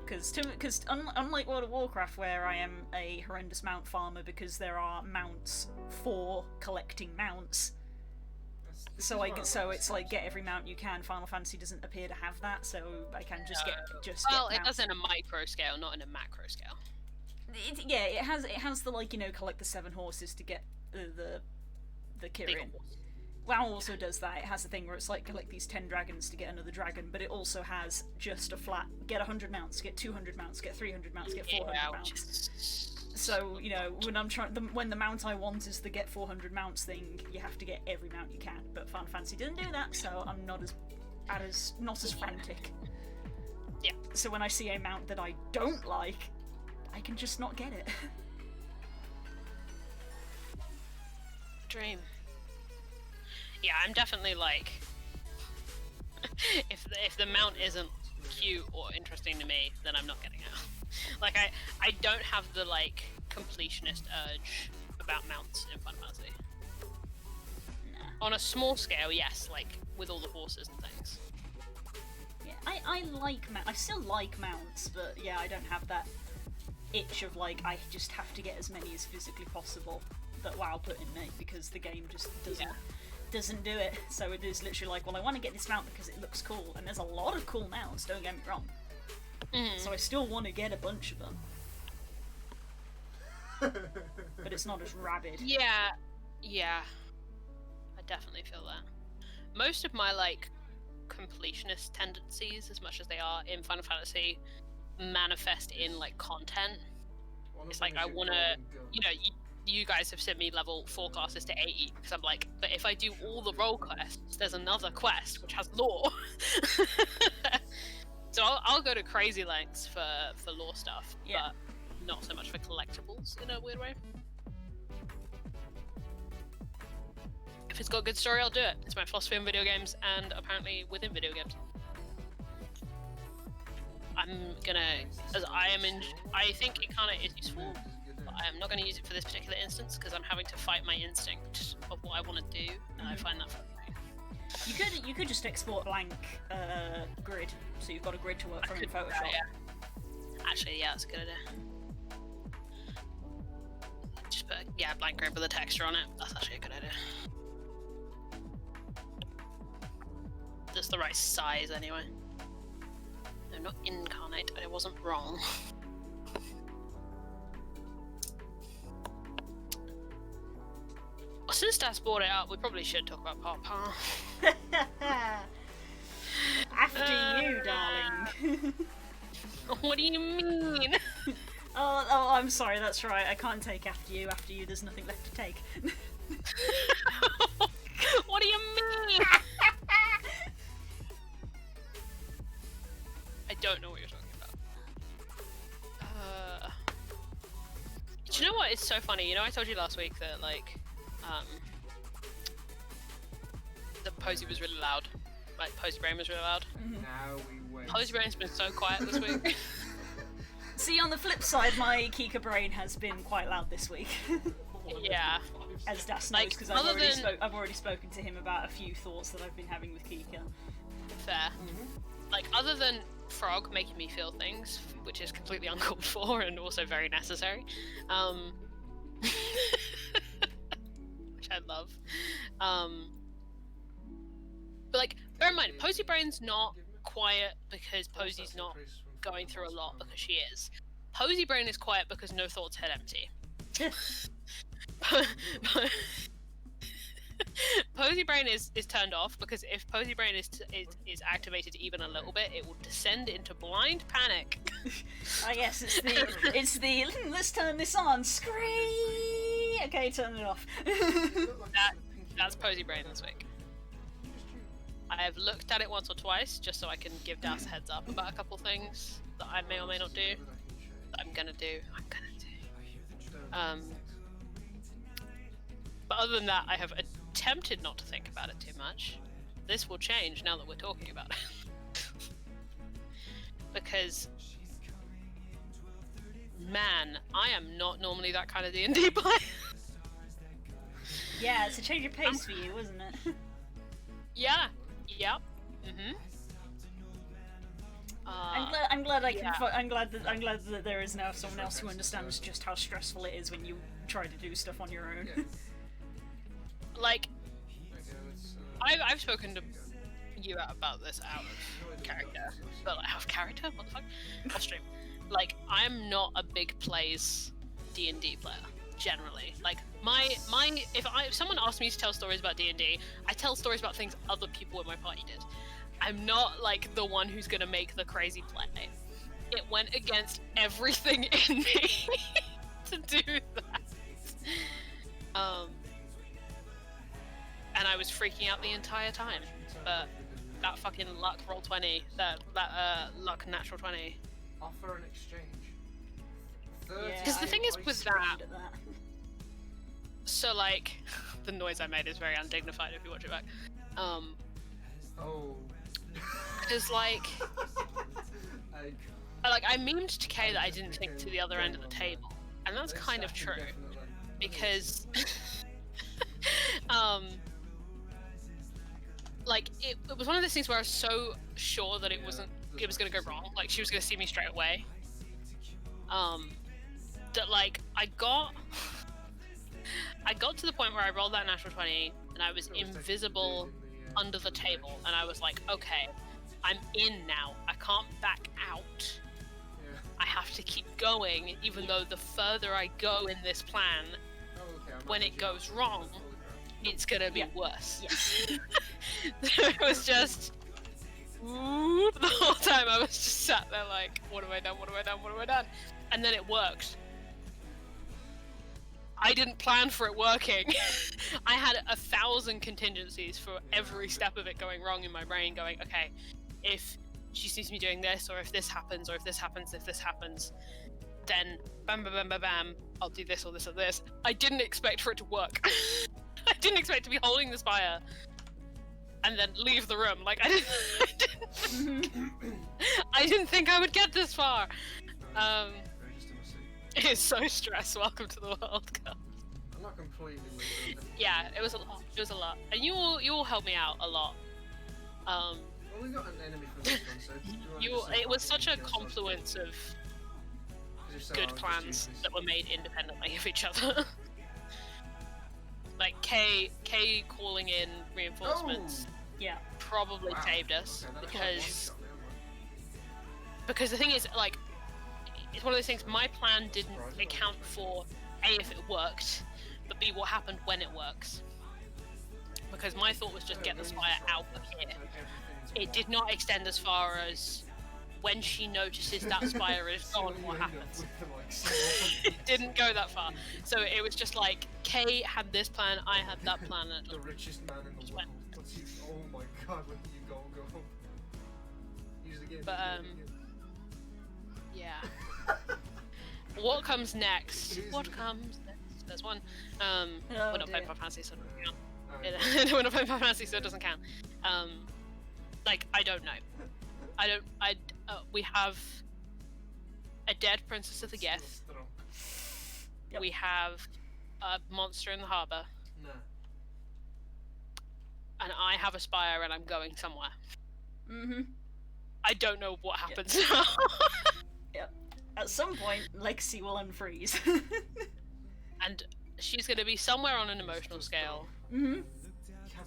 Because unlike World of Warcraft, where I am a horrendous mount farmer because there are mounts for collecting mounts, so it's like get every mount you can. Final Fantasy doesn't appear to have that, so I can just get Well, it mounts. does in a micro scale, not in a macro scale. It has the, like, collect the 7 horses to get the Kirin. WoW also does that. It has a thing where it's like collect these 10 dragons to get another dragon, but it also has just a flat get 100 mounts, get 200 mounts, get 300 mounts, get 400 mounts. So, when the mount I want is the get 400 mounts thing, you have to get every mount you can. But Final Fantasy didn't do that, so I'm not as frantic. Yeah. So when I see a mount that I don't like, I can just not get it. Dream. Yeah, I'm definitely like, if the mount isn't cute or interesting to me, then I'm not getting it. Like I don't have the like completionist urge about mounts in Final Fantasy. Nah. On a small scale, yes, like with all the horses and things. Yeah, I still like mounts, but yeah, I don't have that itch of like I just have to get as many as physically possible that WoW put in me, because the game just doesn't do it. So it is literally like, well, I want to get this mount because it looks cool, and there's a lot of cool mounts, don't get me wrong. So I still want to get a bunch of them. But it's not as rabid. Yeah, I definitely feel that. Most of my like completionist tendencies, as much as they are in Final Fantasy, manifest in like content. It's like I want to, you guys have sent me level 4 classes to 80 because I'm like, but if I do all the role quests, there's another quest which has lore. So I'll go to crazy lengths for lore stuff, but not so much for collectibles in a weird way. If it's got a good story, I'll do it. It's my philosophy in video games, and apparently within video games. I'm gonna, as I think it kind of is useful, but I'm not gonna use it for this particular instance because I'm having to fight my instinct of what I want to do, and I find that fascinating. You could just export blank grid, so you've got a grid to work from in Photoshop. Actually, yeah, that's a good idea. Just put blank grid with a texture on it. That's actually a good idea. Just the right size, anyway. No, not incarnate, but it wasn't wrong. Well, since Dad's brought it up, we probably should talk about Papa. After you, darling. What do you mean? Oh, I'm sorry, that's right. I can't take after you. After you, there's nothing left to take. What do you mean? I don't know what you're talking about. Do you know what? It's so funny. You know, I told you last week that like, the Posy was really loud. Like Posy Brain was really loud. Now we wait. Posy Brain's been so quiet this week. See, on the flip side, my Kika brain has been quite loud this week. Yeah. As Das knows, Like, because other I've already spoken to him about a few thoughts that I've been having with Kika. Fair. Like, other than Frog making me feel things, which is completely uncalled for and also very necessary, which I love. But like, in mind, Posy Brain's not quiet because Posy's not going through a lot, because she is. Posy Brain is quiet because no thoughts head empty. Posy Brain is turned off because if Posy Brain is activated even a little bit, it will descend into blind panic. I guess it's the let's turn this on. Scream. Okay, turn it off. That's Posy Brain this week. I have looked at it once or twice just so I can give Das a heads up about a couple things that I may or may not do. That I'm gonna do. But other than that, I have attempted not to think about it too much. This will change now that we're talking about it. Because, man, I am not normally that kind of D&D player. Yeah, it's a change of pace for you, isn't it? Yeah. Yep. Mhm. I'm glad I can. I'm glad that there is now someone else who understands just how stressful it is when you try to do stuff on your own. Yeah. Like, I've spoken to you about this out of character, but like, out of character? What the fuck? Off stream. Like, I'm not a big plays D&D player generally. Like, if someone asked me to tell stories about D&D, I tell stories about things other people in my party did. I'm not like the one who's gonna make the crazy play. It went against everything in me to do that. And I was freaking out the entire time. But that fucking luck roll 20, that luck natural 20. Offer an exchange. Because the thing is with that, so like, the noise I made is very undignified if you watch it back. Oh. Because like I memed to Kay that I didn't think to the other end of the table, and that's kind of true, because like it was one of those things where I was so sure that it was gonna go wrong, like she was gonna see me straight away, that like I got to the point where I rolled that natural 20 and I was invisible under the table, and I was like, okay, I'm in now, I can't back out. I have to keep going, even though the further I go in this plan, when it goes wrong, it's gonna be worse. Yes. It was just whoop, the whole time I was just sat there like, what have I done, what have I done, what have I done? And then it worked. I didn't plan for it working. I had 1,000 contingencies for every step of it going wrong in my brain, going, okay, if she sees me doing this, or if this happens, or if this happens, then bam, bam, bam, bam, bam, I'll do this or this or this. I didn't expect for it to work. I didn't expect to be holding the spire and then leave the room. Like, I didn't think I would get this far. It's so stressful. Welcome to the world, girl. I'm not completely with it. Yeah, it was a lot. It was a lot. And you all helped me out a lot. Well, we got an enemy for this one, so it was such a confluence of good plans that were made independently of each other. Like Kay calling in reinforcements, probably saved us, because the thing is, like, it's one of those things. My plan didn't account for A, if it worked, but B, what happened when it works. Because my thought was just get the spire out of here. It did not extend as far as when she notices that spire is gone, what happens. It didn't go that far. So it was just like, Kay had this plan, I had that plan, and the richest man in the world. Oh my god, when you go. Use it again. But yeah. What comes next? What comes next? There's one. We're not playing Final Fantasy, so it doesn't count. We're not playing Final Fantasy, so it doesn't count. Like, I don't know. We have a dead Princess of the Geth. Yep. We have a monster in the harbour. No. And I have a spire and I'm going somewhere. Mm-hmm. I don't know what happens now. Yep. At some point, Lexi will unfreeze. And she's going to be somewhere on an emotional scale. Mm-hmm.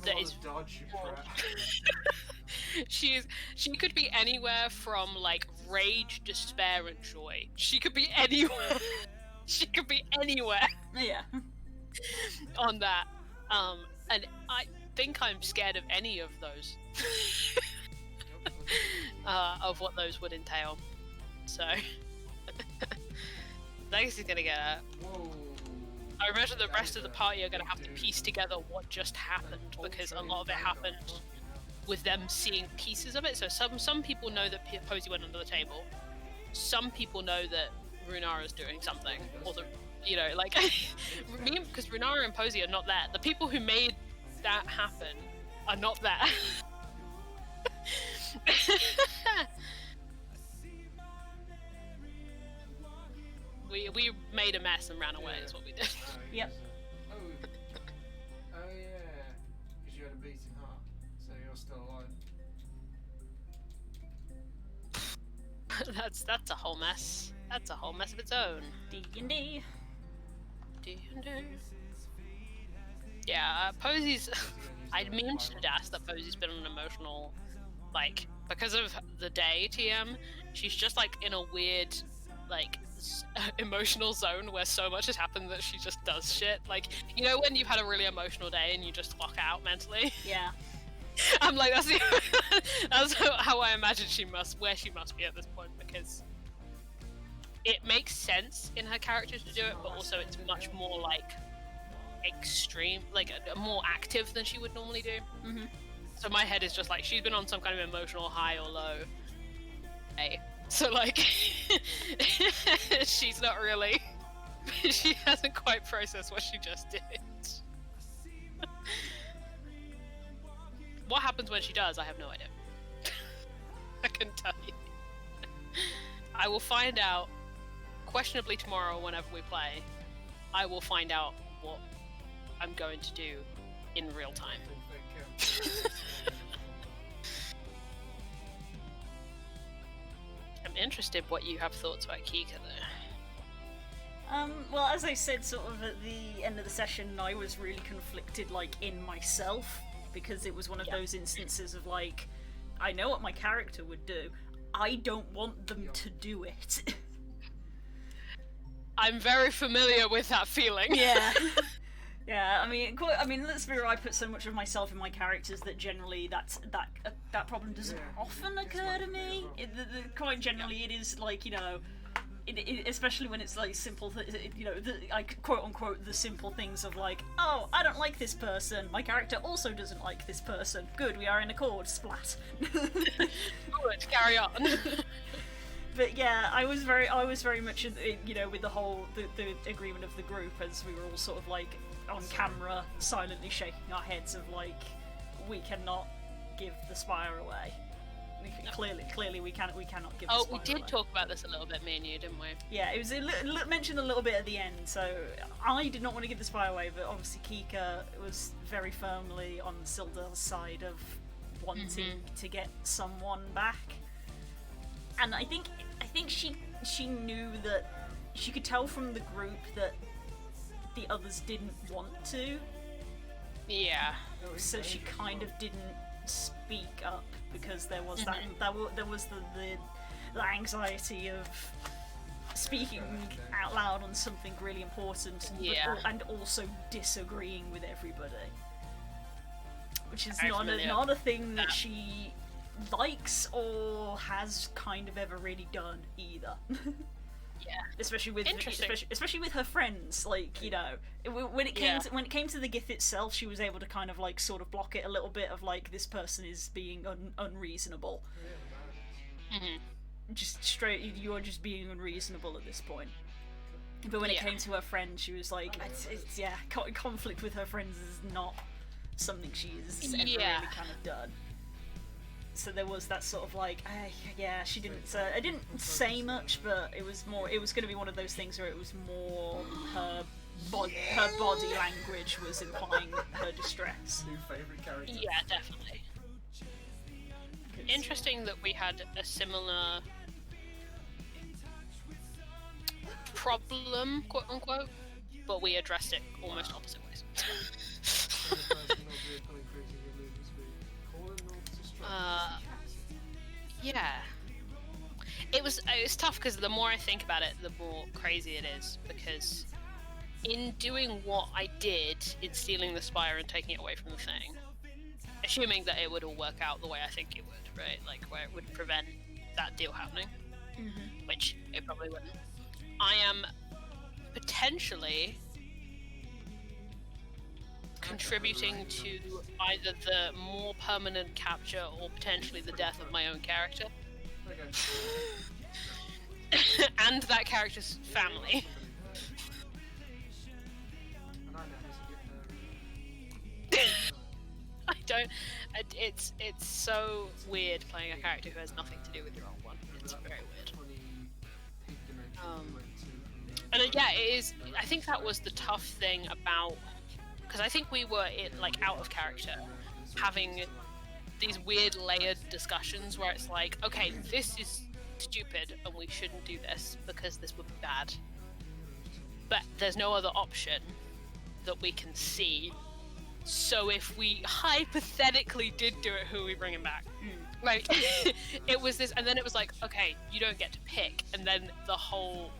That is She could be anywhere from like rage, despair, and joy. She could be anywhere. She could be anywhere Yeah. on that. And I think I'm scared of any of those. Of what those would entail. So Legacy's gonna get it. Whoa. I imagine the rest of the party are gonna have to piece together what just happened, because a lot of it happened with them seeing pieces of it. So some people know that Posey went under the table. Some people know that Runara's doing something, or like me, because Runara and Posey are not there. The people who made that happen are not there. We made a mess and ran away. Is what we did. Yep. Oh yeah. Because you had a beating heart, so you're still alive. That's a whole mess. That's a whole mess of its own. D&D. D&D. Yeah, Posey's. I mentioned to Das that Posey's been on an emotional, like, because of the day TM. She's just like in a weird, like, emotional zone where so much has happened that she just does shit. Like, you know when you've had a really emotional day and you just clock out mentally? Yeah. I'm like, that's how I imagine she must be at this point, because it makes sense in her character to do it, but also it's much more like extreme, like more active than she would normally do. Mm-hmm. So my head is just like, she's been on some kind of emotional high or low. Hey. So like, she's not really, she hasn't quite processed what she just did. What happens when she does, I have no idea. I can tell you. I will find out, questionably tomorrow whenever we play. I will find out what I'm going to do in real time. I'm interested what you have thoughts about Kika there. Well, as I said sort of at the end of the session, I was really conflicted, like, in myself, because it was one of those instances of, like, I know what my character would do, I don't want them to do it. I'm very familiar with that feeling. Yeah. Yeah, I mean, let's be real, I put so much of myself in my characters that generally that problem doesn't often occur to me. Quite generally, it is like, you know, especially when it's like simple, you know, like quote unquote the simple things of like, oh, I don't like this person. My character also doesn't like this person. Good, we are in accord. Splat. Good, carry on. But yeah, I was very much, you know, with the whole the agreement of the group, as we were all sort of like on camera, silently shaking our heads of like, we cannot give the spire away. Clearly, we cannot give. Oh, the spire we did away. talk about this a little bit, me and you, didn't we? Yeah, it was mentioned a little bit at the end. So I did not want to give the spire away, but obviously Kika was very firmly on Sildar's side of wanting to get someone back. And I think she knew that, she could tell from the group that the others didn't want to. Yeah. So she kind of didn't speak up, because there was there was the anxiety of speaking out loud on something really important, and also disagreeing with everybody, which is not a thing that she likes or has kind of ever really done either. Yeah. Especially with her friends, like, you know, when it came to the GIF itself, she was able to kind of like sort of block it a little bit of like, this person is being unreasonable. Just straight, you are just being unreasonable at this point. But when it came to her friend, she was like, conflict with her friends is not something she's ever really kind of done. So there was that sort of like, she didn't. I didn't say much, but it was going to be one of those things where it was more her body language was implying her distress. New favourite character. Yeah, definitely. Interesting that we had a similar problem, quote unquote, but we addressed it almost opposite ways. Yeah. It was tough because the more I think about it, the more crazy it is. Because in doing what I did in stealing the spire and taking it away from the thing, assuming that it would all work out the way I think it would, right? Like where it would prevent that deal happening, which it probably wouldn't. I am potentially contributing to either the more permanent capture or potentially the death of my own character. And that character's family. I don't. It's so weird playing a character who has nothing to do with your own one. It's very weird. And yeah, it is. I think that was the tough thing about, because I think we were like out of character, having these weird layered discussions where it's like, okay, this is stupid and we shouldn't do this because this would be bad. But there's no other option that we can see. So if we hypothetically did do it, who are we bringing back? Like, it was this, and then it was like, okay, you don't get to pick, and then the whole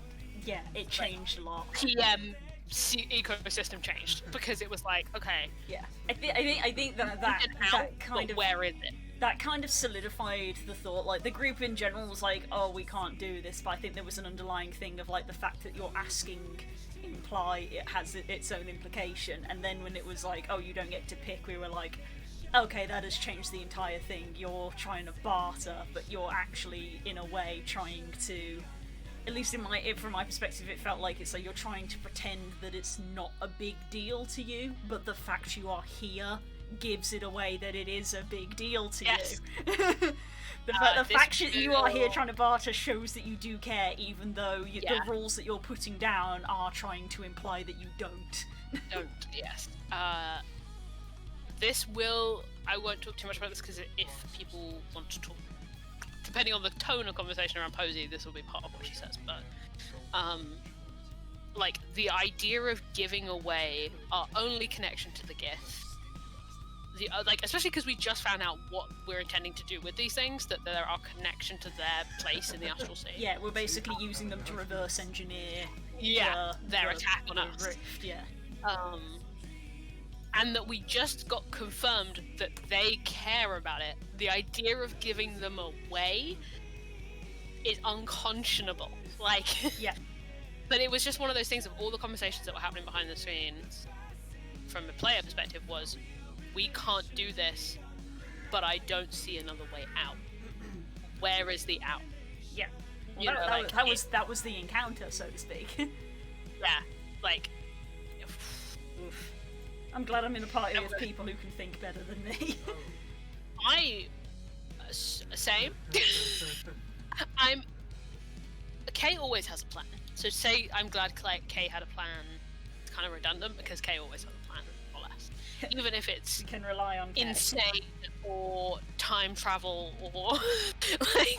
it changed a lot. PM ecosystem changed because it was like, okay, I think that kind of, where is it? That kind of solidified the thought. Like the group in general was like, oh, we can't do this, but I think there was an underlying thing of like the fact that you're asking imply it has its own implication, and then when it was like, oh, you don't get to pick, we were like, okay, that has changed the entire thing. You're trying to barter, but you're actually in a way trying to, at least from my perspective, it felt like it's like you're trying to pretend that it's not a big deal to you, but the fact you are here gives it away that it is a big deal to you. The fact that you are here trying to barter shows that you do care, even though the rules that you're putting down are trying to imply that you don't. Yes. I won't talk too much about this because if people want to talk, depending on the tone of conversation around Posey, this will be part of what she says, but like the idea of giving away our only connection to the gift, like especially because we just found out what we're intending to do with these things, that they're our connection to their place in the astral sea. Yeah, we're basically using them to reverse engineer their attack on us. Rift, and that we just got confirmed that they care about it. The idea of giving them away is unconscionable. Like, but it was just one of those things of all the conversations that were happening behind the scenes from a player perspective was, we can't do this, but I don't see another way out. Where is the out? Yeah. Well, that was the encounter, so to speak. Like, oof. I'm glad I'm in a party of people who can think better than me. Same. Kay always has a plan. So to say I'm glad Kay had a plan, it's kind of redundant because Kay always has a plan, more or less. Even if it's you can rely on insane or time travel or like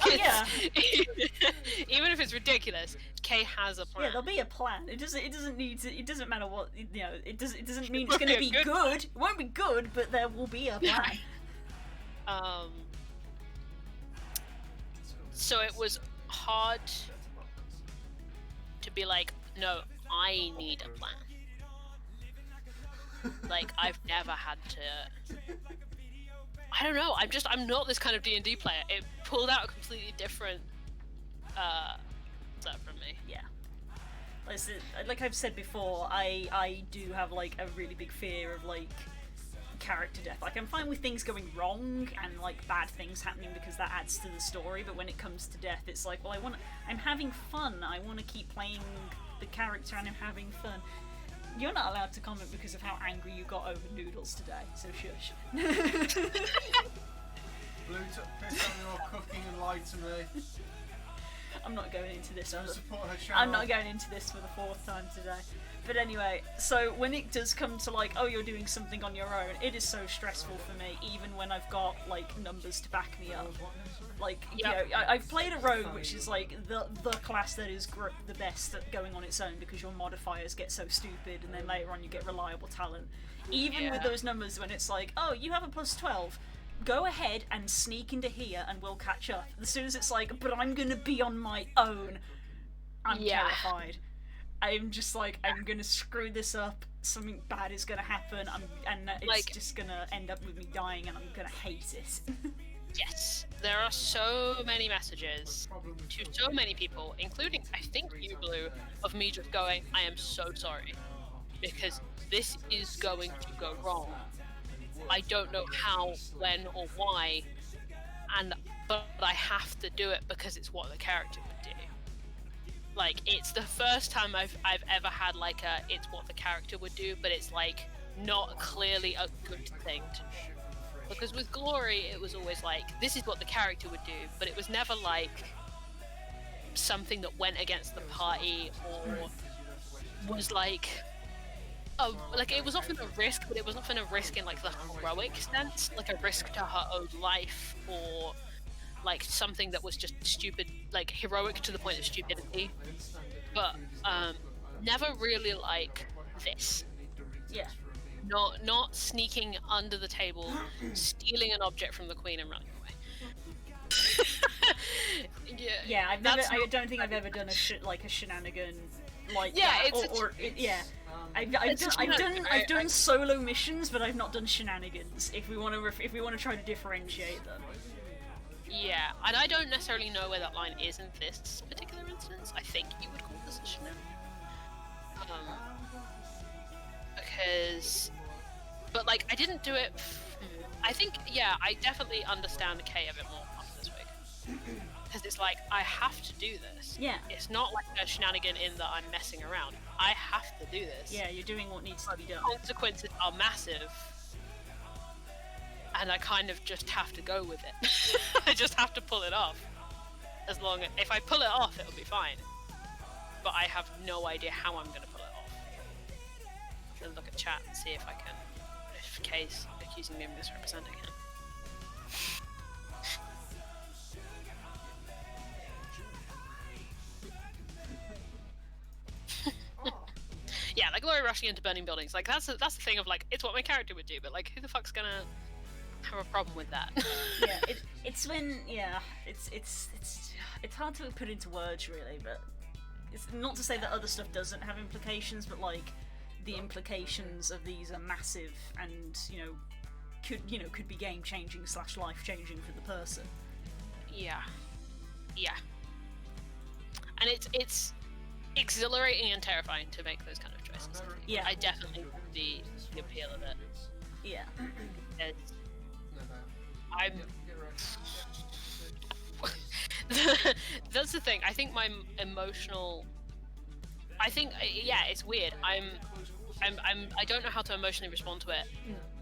even if it's ridiculous, Kay has a plan. Yeah, there'll be a plan. It doesn't need to. It doesn't matter what It doesn't mean it's going to be good. It won't be good, but there will be a plan. So it was hard to be like, no, I need a plan. Like, I've never had to. I don't know. I'm not this kind of D&D player. It pulled out a completely different stuff from me. Yeah. Like I've said before, I do have like a really big fear of like character death. Like, I'm fine with things going wrong and like bad things happening because that adds to the story, but when it comes to death, it's like, well, I'm having fun. I want to keep playing the character and I'm having fun. You're not allowed to comment because of how angry you got over noodles today, so shush. Blue took piss on your cooking and lied to me. I'm not going into this. I'm not going into this for the fourth time today. But anyway, so when it does come to like, oh, you're doing something on your own, it is so stressful for me, even when I've got like numbers to back me up. Like, I've played a rogue, which is like the class that is the best at going on its own because your modifiers get so stupid, and then later on you get reliable talent. Even with those numbers, when it's like, oh, you have a +12, go ahead and sneak into here and we'll catch up. As soon as it's like, but I'm gonna be on my own, I'm terrified. I'm just like, I'm gonna screw this up, something bad is gonna happen, and it's Like- just gonna end up with me dying and I'm gonna hate it. Yes, there are so many messages to so many people, including, I think, you, Blue, of me just going, I am so sorry, because this is going to go wrong. I don't know how, when, or why, but I have to do it because it's what the character would do. Like, it's the first time I've ever had like it's what the character would do, but it's like not clearly a good thing to do. Because with Glory, it was always like, this is what the character would do, but it was never like something that went against the party or was like, it was often a risk, but it was often a risk in like the heroic sense, like a risk to her own life, or like something that was just stupid, like heroic to the point of stupidity, but never really like this. Yeah. Not sneaking under the table, stealing an object from the queen and running away. Yeah, I don't think I've ever done a shenanigan like Yeah, that. I've done solo missions, but I've not done shenanigans. If we want to try to differentiate them. Yeah, and I don't necessarily know where that line is in this particular instance. I think you would call this a shenanigan. But like, I didn't do it. I think, yeah, I definitely understand Kay a bit more after this week. Because it's like, I have to do this. Yeah. It's not like a shenanigan in that I'm messing around. I have to do this. Yeah, you're doing what needs to be done. Consequences are massive. And I kind of just have to go with it. I just have to pull it off. If I pull it off, it'll be fine. But I have no idea how I'm going to pull it off. I'm going to look at chat and see if I can. If Kay's accusing me of misrepresenting him. Yeah, like Glory rushing into burning buildings. Like that's the thing of like, it's what my character would do, but like, who the fuck's gonna have a problem with that? Yeah, it's when it's hard to put into words really, but it's not to say that other stuff doesn't have implications, but like the implications of these are massive and could be game changing / life changing for the person. Yeah. And it's exhilarating and terrifying to make those kind of choices. Yeah. I definitely see the appeal of it. Yeah. That's the thing. I think my emotional. It's weird. I don't know how to emotionally respond to it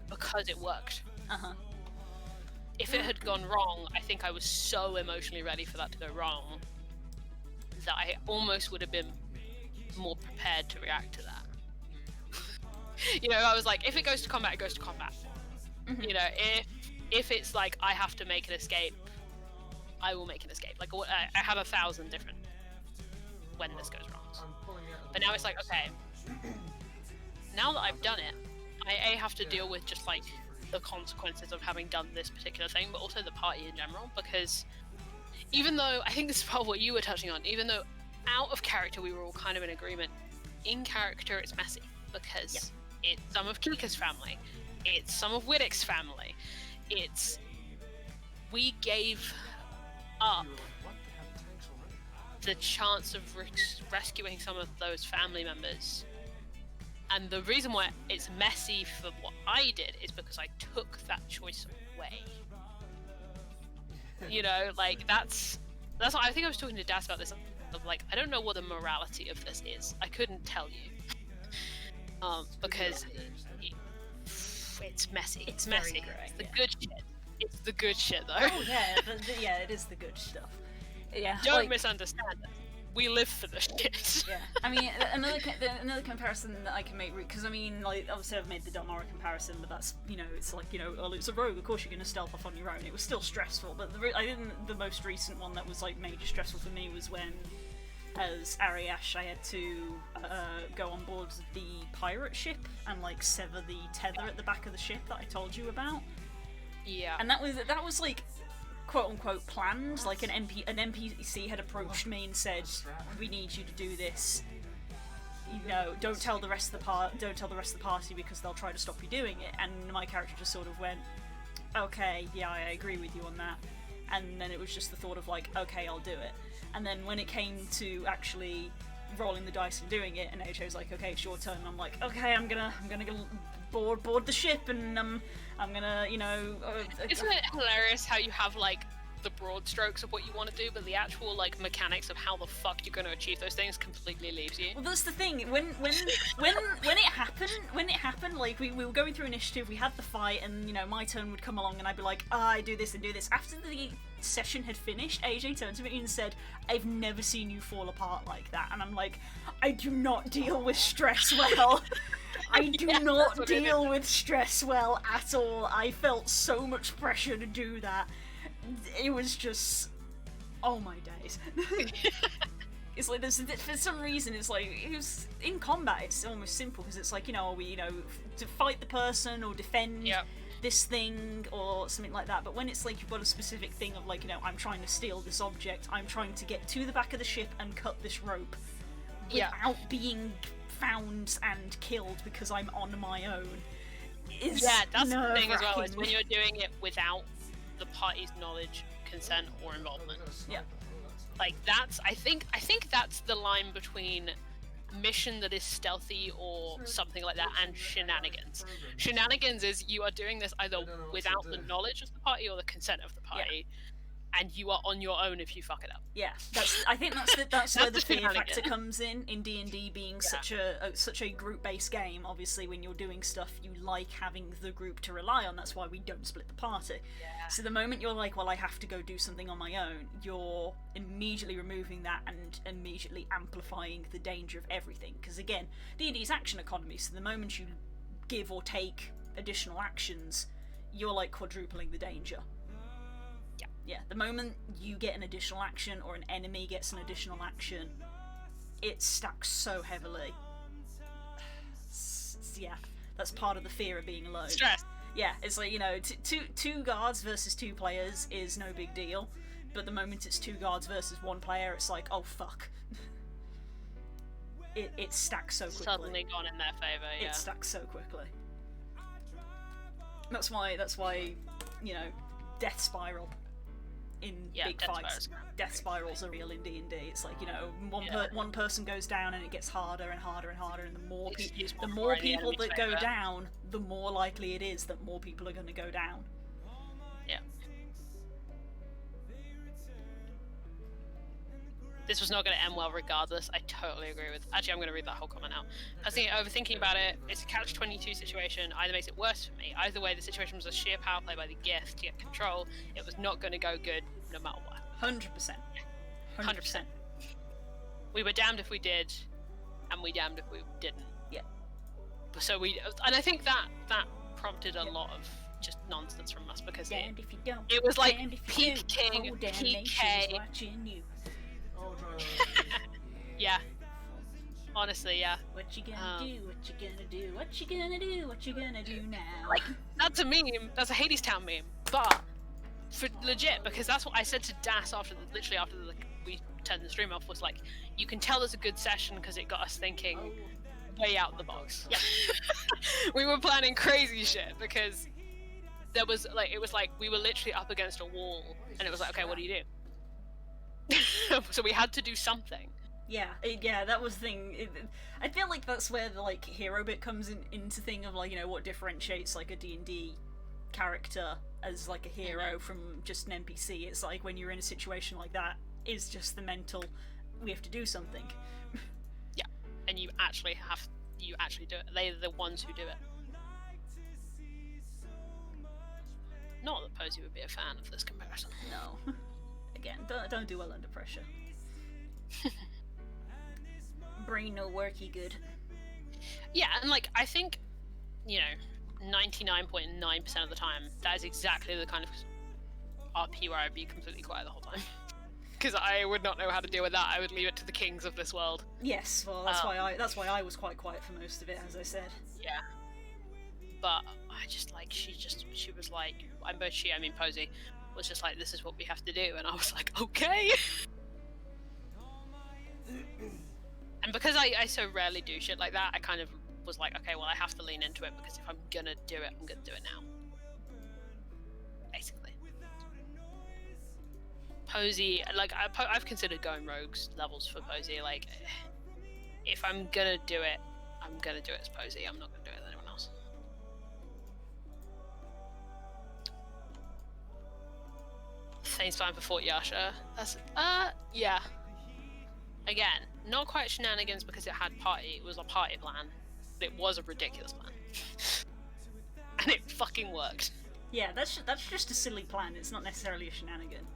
because it worked. If it had gone wrong, I think I was so emotionally ready for that to go wrong that I almost would have been more prepared to react to that. I was like, if it goes to combat, it goes to combat. If it's like I have to make an escape, I will make an escape. Like I have 1,000 different when this goes wrong. But now it's like, okay, now that I've done it, I have to deal with just like the consequences of having done this particular thing, but also the party in general, because even though, I think this is probably what you were touching on, even though out of character we were all kind of in agreement, in character it's messy, because it's some of Kika's family, it's some of Widdick's family, we gave up the chance of rescuing some of those family members. And the reason why it's messy for what I did is because I took that choice away. Like that's what I think I was talking to Das about this. Of like, I don't know what the morality of this is. I couldn't tell you. Because it's messy. It's messy. Gray, it's the good shit. It's the good shit though. Oh yeah, it is the good stuff. Yeah. Don't misunderstand it. We live for the shit. Yeah. I mean, another comparison that I can make, because I mean, like, obviously I've made the Delmara comparison, but that's, it's like, oh, it's a rogue, of course you're gonna stealth off on your own. It was still stressful, but I think the most recent one that was like major stressful for me was when, as Ariash, I had to go on board the pirate ship and like sever the tether at the back of the ship that I told you about. Yeah. And that was like, quote unquote, planned. Like an NPC had approached me and said, "We need you to do this. You know, don't tell the rest of the party because they'll try to stop you doing it." And my character just sort of went, "Okay, yeah, I agree with you on that." And then it was just the thought of like, "Okay, I'll do it." And then when it came to actually rolling the dice and doing it, and AJ was like, "Okay, it's your turn," and I'm like, "Okay, I'm gonna go board the ship, and I'm gonna, you know." Isn't it hilarious how you have like the broad strokes of what you want to do, but the actual like mechanics of how the fuck you're going to achieve those things completely leaves you? Well, that's the thing. When it happened, like we were going through initiative, we had the fight, and you know my turn would come along, and I'd be like, I do this and do this. After the session had finished, AJ turned to me and said, "I've never seen you fall apart like that," and I'm like, I do not deal with stress well. I do not deal with stress well at all. I felt so much pressure to do that. It was just, oh my days. It's like for some reason it's like it was in combat. It's almost simple because it's like, you know, are we, you know, to fight the person or defend this thing or something like that. But when it's like you've got a specific thing of like, you know, I'm trying to steal this object, I'm trying to get to the back of the ship and cut this rope without being found and killed because I'm on my own. That's the thing as well, is when you're doing it without the party's knowledge, consent, or involvement. Yeah. Like that's, I think that's the line between mission that is stealthy or something like that and shenanigans. Shenanigans is you are doing this either without the knowledge of the party or the consent of the party, and you are on your own if you fuck it up. Yeah, I think that's where the fear factor comes in D&D being such a group-based game. Obviously, when you're doing stuff, you like having the group to rely on. That's why we don't split the party. Yeah. So the moment you're like, well, I have to go do something on my own, you're immediately removing that and immediately amplifying the danger of everything. Because again, D&D's action economy, so the moment you give or take additional actions, you're like quadrupling the danger. Yeah, the moment you get an additional action or an enemy gets an additional action, it stacks so heavily. Yeah, that's part of the fear of being alone. Stress. Yeah, it's like, you know, two guards versus 2 players is no big deal, but the moment it's 2 guards versus 1 player, it's like, oh fuck. It stacks so quickly. Suddenly gone in their favour, yeah. It stacks so quickly. That's why, you know, Death Spiral in big fights. Death spirals are real in D&D. It's like, you know, one person goes down and it gets harder and harder and harder, and the more people that go down, the more likely it is that more people are going to go down. Yeah. This was not going to end well regardless. I totally agree with... Actually, I'm going to read that whole comment out. I was overthinking about it. It's a catch-22 situation. Either makes it worse for me. Either way, the situation was a sheer power play by the gift to get control. It was not going to go good no matter what. 100%. 100%. We were damned if we did, and we damned if we didn't. Yeah. So and I think that prompted a lot of just nonsense from us, because it was like peak king, peak K. Yeah. Honestly, yeah. What you gonna do? What you gonna do? What you gonna do? What you gonna do now? Like, that's a meme. That's a Hades Town meme. But for legit, because that's what I said to Das literally after we turned the stream off, was like, you can tell there's a good session because it got us thinking way out the box. Yeah. We were planning crazy shit because there was like, it was like we were literally up against a wall, and it was like, okay, what do you do? So we had to do something. Yeah, that was the thing. I feel like that's where the like hero bit comes into thing of like, you know, what differentiates like a D&D character as like a hero from just an NPC. It's like when you're in a situation like that, is just the mental, we have to do something. Yeah, and you actually do it. They're the ones who do it. Not that Posey would be a fan of this comparison. No. Again, don't do well under pressure. Brain no worky good. Yeah, and like, I think, you know, 99.9% of the time, that is exactly the kind of RP where I'd be completely quiet the whole time. Because I would not know how to deal with that. I would leave it to the kings of this world. Yes, well, that's why I was quite quiet for most of it, as I said. Yeah. but I just like she was like, I mean Posey was just like, this is what we have to do, and I was like, okay. And because I so rarely do shit like that, I kind of was like, okay, well I have to lean into it, because if I'm gonna do it, I'm gonna do it now. Basically. Posey, like I've considered going rogues levels for Posey. Like, if I'm gonna do it, I'm gonna do it as Posey. I'm not gonna do it as anyone else. Thanks time for Fort Yasha. That's yeah. Again, not quite shenanigans because it was a party plan. But it was a ridiculous plan. And it fucking worked. Yeah, that's just a silly plan. It's not necessarily a shenanigan.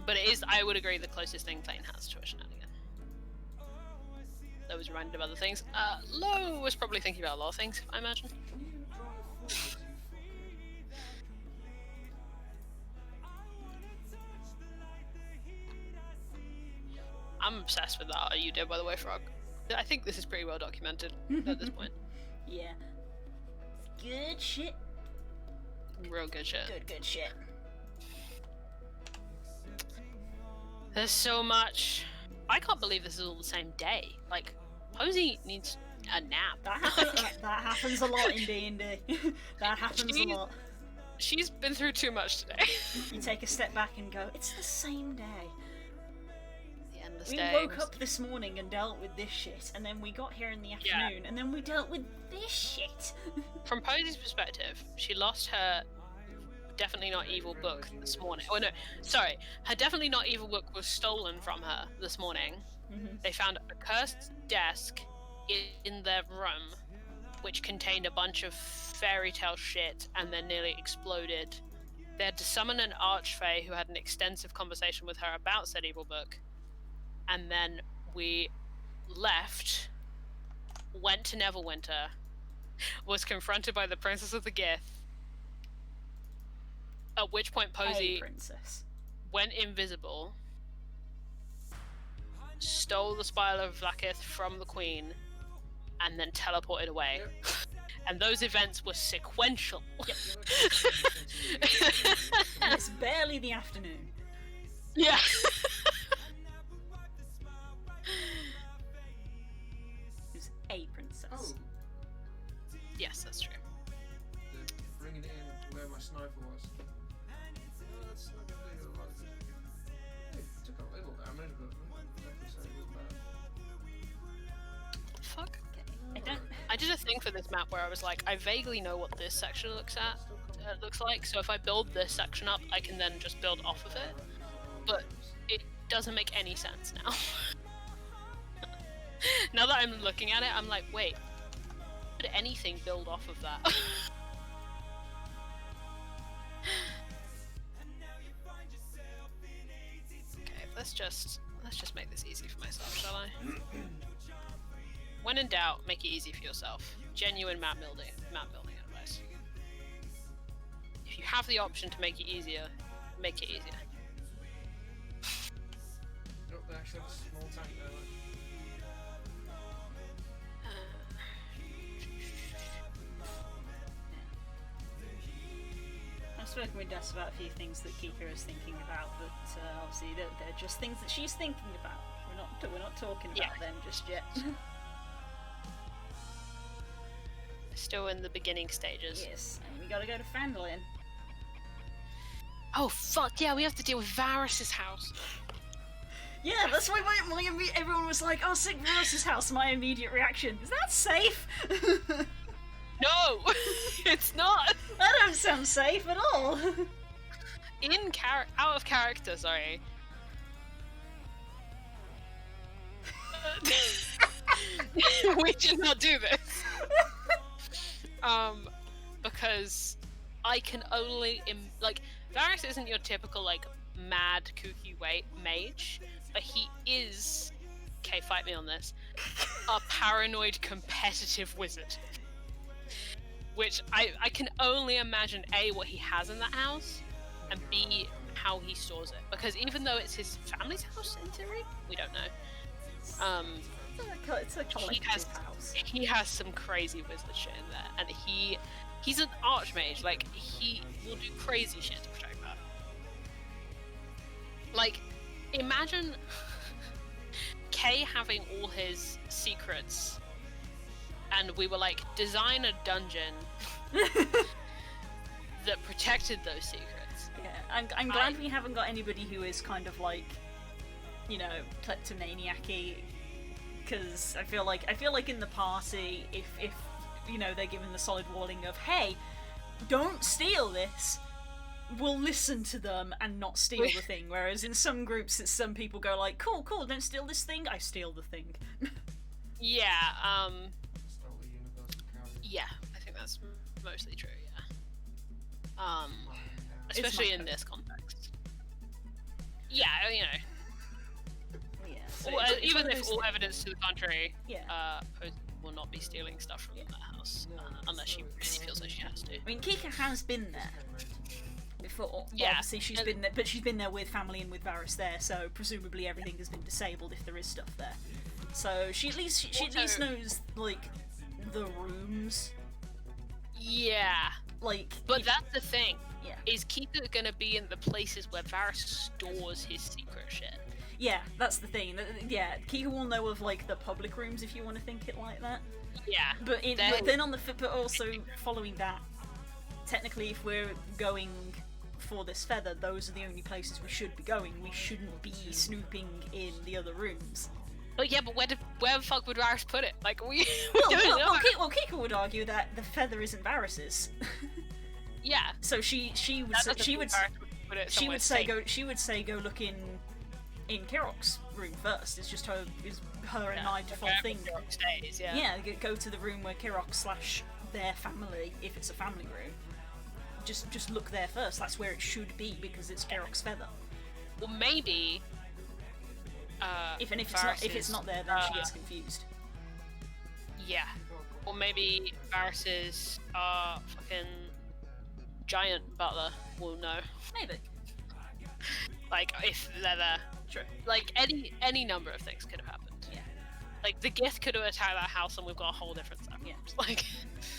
But it is, I would agree, the closest thing Clayton has to a shenanigan. I was reminded of other things. Lo was probably thinking about a lot of things, I imagine. I'm obsessed with that you did, by the way, Frog. I think this is pretty well documented at this point. Yeah. Good shit. Real good shit. Good shit. There's so much. I can't believe this is all the same day. Like, Posey needs a nap. That happens a lot in D&D. That happens a lot. She's been through too much today. You take a step back and go, it's the same day. The endless We day. woke up this morning and dealt with this shit, and then we got here in the afternoon, and then we dealt with this shit. From Posey's perspective, she lost her Definitely Not Evil book this morning. Oh no, sorry. Her Definitely Not Evil book was stolen from her this morning. Mm-hmm. They found a cursed desk in their room, which contained a bunch of fairy tale shit, and then nearly exploded. They had to summon an archfey who had an extensive conversation with her about said evil book. And then we left, went to Neverwinter, was confronted by the Princess of the Gith, at which point Posey went invisible, stole the Spire of Vlaakith from the Queen, and then teleported away. Yep. And those events were sequential. Yep. And it's barely the afternoon. Yeah. It was a princess. Oh, Yes, that's true. they're bringing it in where my sniper was. No, that's not gonna do a lot of it. Hey, took a little damage, but not to say it was bad. Fuck. I don't. I did a thing for this map where I was like, I vaguely know what this section looks like, so if I build this section up, I can then just build off of it. But it doesn't make any sense now. Now that I'm looking at it, I'm like, wait, could anything build off of that? Okay, let's just make this easy for myself, shall I? When in doubt, make it easy for yourself. Genuine map building advice. If you have the option to make it easier, make it easier. Oh, they actually have a small tank there. Like. I've spoken with Des about a few things that Kika is thinking about, but obviously they're just things that she's thinking about. We're not talking about them just yet. Still in the beginning stages. Yes, and we gotta go to Fandolin. Oh fuck yeah, we have to deal with Varys's house. Yeah, that's why everyone was like, "Oh, sick Varys's house." My immediate reaction is that safe? No, it's not. That don't sound safe at all. Out of character, sorry. We did not do this. Because I can only Varys isn't your typical like mad kooky mage, but he is, okay, fight me on this, a paranoid competitive wizard. Which I can only imagine A, what he has in that house, and B, how he stores it. Because even though it's his family's house in theory, we don't know. It's a collective house. He has some crazy wizard shit in there, and he's an archmage. Like, he will do crazy shit to protect that. Like, imagine Kay having all his secrets, and we were like, design a dungeon that protected those secrets. Yeah, I'm glad we haven't got anybody who is kind of like, you know, kleptomaniac-y, because I feel like in the party, if you know, they're given the solid warning of, hey, don't steal this, we'll listen to them and not steal the thing. Whereas in some groups, it's some people go like, cool, don't steal this thing, I steal the thing. Yeah, Stole the universal carrier. yeah, I think that's mostly true, yeah. Yeah. Especially my in code. this context. Yeah, you know, Yeah, so even one of if those all things. evidence to the contrary, Yeah. Posey will not be stealing stuff from that house, unless she really feels like she has to. I mean, Kika has been there before. Yeah, Obviously, she's and- been there, but she's been there with family and with Varys there, so presumably everything has been disabled if there is stuff there. So she at least Also- knows like the rooms, Yeah, like. but that's the thing. Yeah. Is Keeper gonna be in the places where Varys stores his secret shit? Yeah, that's the thing. Yeah, Kika will know of like the public rooms if you want to think it like that. Yeah. But Then- then on the but also following that, technically, if we're going for this feather, those are the only places we should be going. We shouldn't be snooping in the other rooms. But yeah, but where the fuck would Varys put it? Like, we Well, don't know. Kika would argue that the feather isn't Varys's. Yeah. So she would That doesn't mean Varys would put it she somewhere would say safe. go look in Kirok's room first. It's just her and Yeah, my default wherever thing. Kirok stays, yeah. Yeah, go to the room where Kirok / their family, if it's a family room. Just look there first. That's where it should be because it's Kirok's feather. Well, maybe. If it's Varys's, not there, then she gets confused. Yeah. Or maybe Varys's fucking giant butler will know. Maybe. Like, if they're there. True. Like, any number of things could have happened. Yeah. Like, the Gith could have attacked that house and we've got a whole different stuff. Yeah. Like,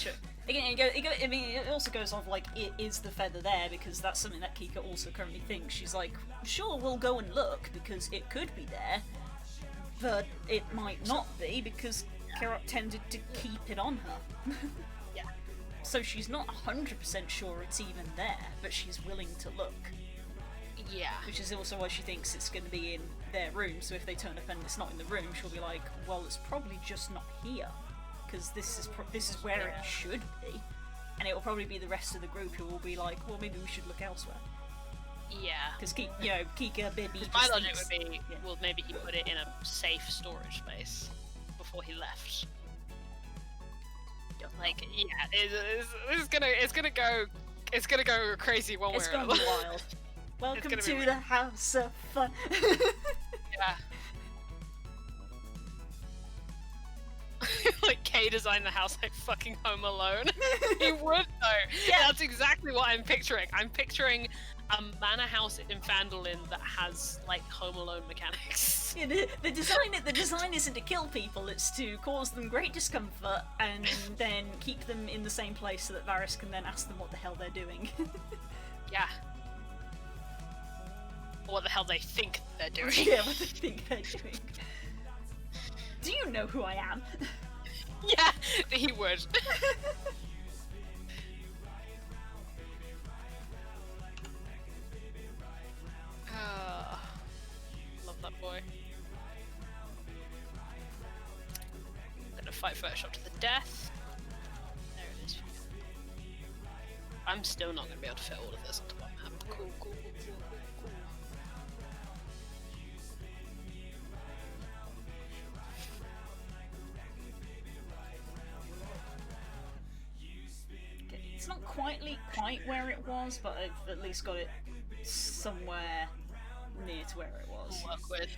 True. Again, I mean, it also goes off like, is the feather there? Because that's something that Kika also currently thinks. She's like, sure, we'll go and look because it could be there, but it might not be because Kirok tended to keep it on her. yeah. So she's not 100% sure it's even there, but she's willing to look. Yeah. Which is also why she thinks it's going to be in their room. So if they turn up and it's not in the room, she'll be like, well, it's probably just not here. Because this is where it should be, and it will probably be the rest of the group who will be like, well, maybe we should look elsewhere. Yeah. Because Kika, Bibby. My logic would be, yeah. well, maybe he put it in a safe storage space before he left. Like, yeah, it's gonna go crazy one It's way or gonna be another. wild. Welcome gonna be to weird. the house of fun. Yeah. Like, Kay designed the house like fucking Home Alone. He would though. Yeah. That's exactly what I'm picturing. I'm picturing a manor house in Fandolin that has like Home Alone mechanics. Yeah, the design isn't to kill people; it's to cause them great discomfort and then keep them in the same place so that Varys can then ask them what the hell they're doing. Yeah. Or what the hell they think they're doing. Yeah, what they think they're doing. Do you know who I am? Yeah, he would. Love that boy. I'm gonna fight Photoshop to the death. There it is. I'm still not gonna be able to fit all of this onto my map. Cool. It's not quite where it was, but I've at least got it somewhere near to where it was. We'll work with.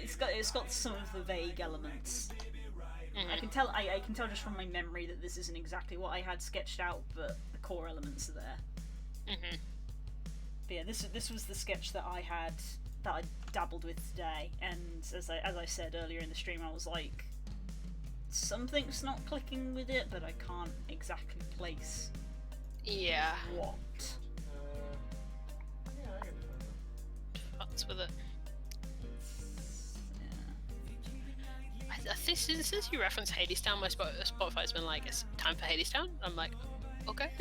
It's got some of the vague elements. Mhm. I can tell just from my memory that this isn't exactly what I had sketched out, but the core elements are there. Mhm. But yeah, this was the sketch that I had that I dabbled with today, and as I said earlier in the stream, I was like, something's not clicking with it, but I can't exactly place Yeah. what. Yeah, I can defend that. Fucks with it. Yeah. I think since you referenced Hadestown, my Spotify's been like, it's time for Hadestown. I'm like, okay.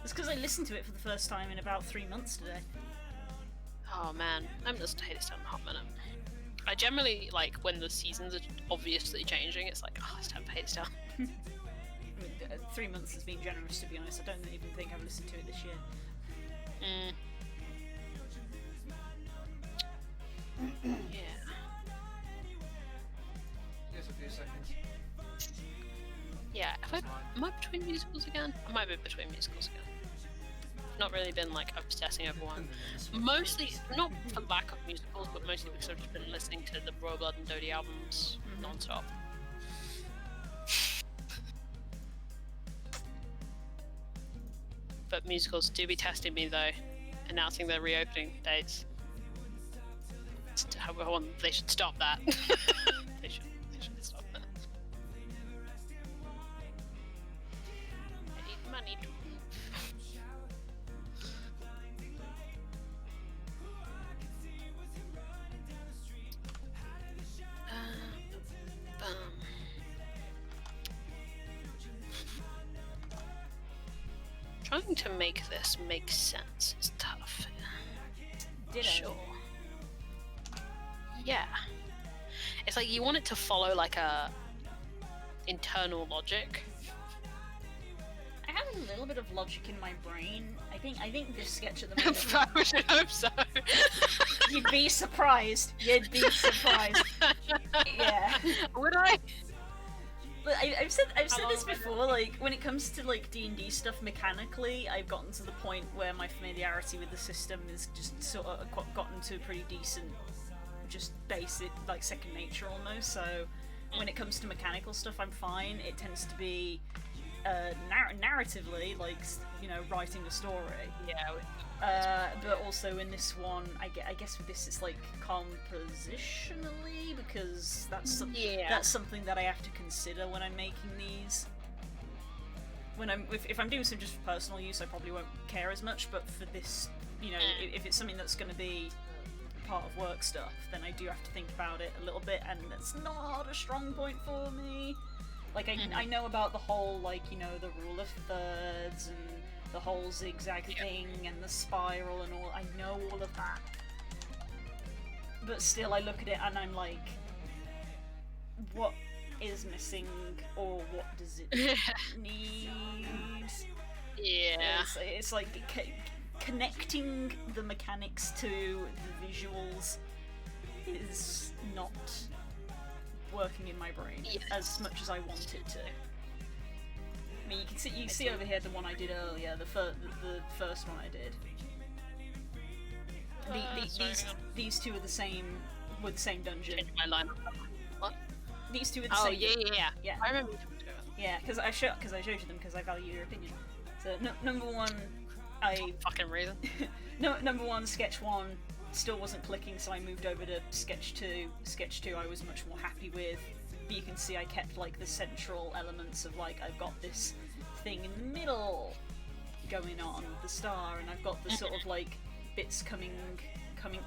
It's because I listened to it for the first time in about 3 months today. Oh man, I haven't listened to Hadestown in a hot minute. I generally like when the seasons are obviously changing. It's like, oh, it's time for Hadestown. I mean, 3 months has been generous, to be honest. I don't even think I've listened to it this year. Yeah. Here's a few seconds. Yeah. Am I between musicals again? I might be between musicals again. Not really been like obsessing over one. Mostly not for lack of musicals, but mostly because I've just been listening to the Royal Blood and Dodie albums non-stop. But musicals do be testing me though, announcing their reopening dates. They should stop that. They should stop that. I need money to trying to make this make sense is tough. Ditto. Sure. Yeah. It's like you want it to follow like a internal logic. I have a little bit of logic in my brain. I think this sketch at the moment. I wish I hope so. You'd be surprised. You'd be surprised. Yeah. Would I? But I've said this before. Like when it comes to like D&D stuff mechanically, I've gotten to the point where my familiarity with the system is just sort of gotten to a pretty decent, just basic, like second nature almost. So when it comes to mechanical stuff, I'm fine. It tends to be narratively, like, you know, writing a story. Yeah. But also in this one, I guess with this it's like compositionally, because that's something that I have to consider when I'm making these. If I'm doing some just for personal use, I probably won't care as much. But for this, you know, if it's something that's going to be part of work stuff, then I do have to think about it a little bit, and that's not a strong point for me. Like I know about the whole, like, you know, the rule of thirds and the whole zigzag thing and the spiral and all. I know all of that, but still, I look at it and I'm like, what is missing, or what does it need? Yeah. It's like connecting the mechanics to the visuals is not working in my brain as much as I want it to. I mean, you see over here the one I did earlier, the first one I did. These two are the same, with the same dungeon. Change my line. What? These two are the Oh same. yeah. I remember. Yeah, because I showed you them because I value your opinion. So number one, Fucking reason. Number one, sketch one still wasn't clicking, so I moved over to sketch two. Sketch two I was much more happy with, but you can see I kept like the central elements of, like, I've got this thing in the middle going on, the star, and I've got the sort of like bits coming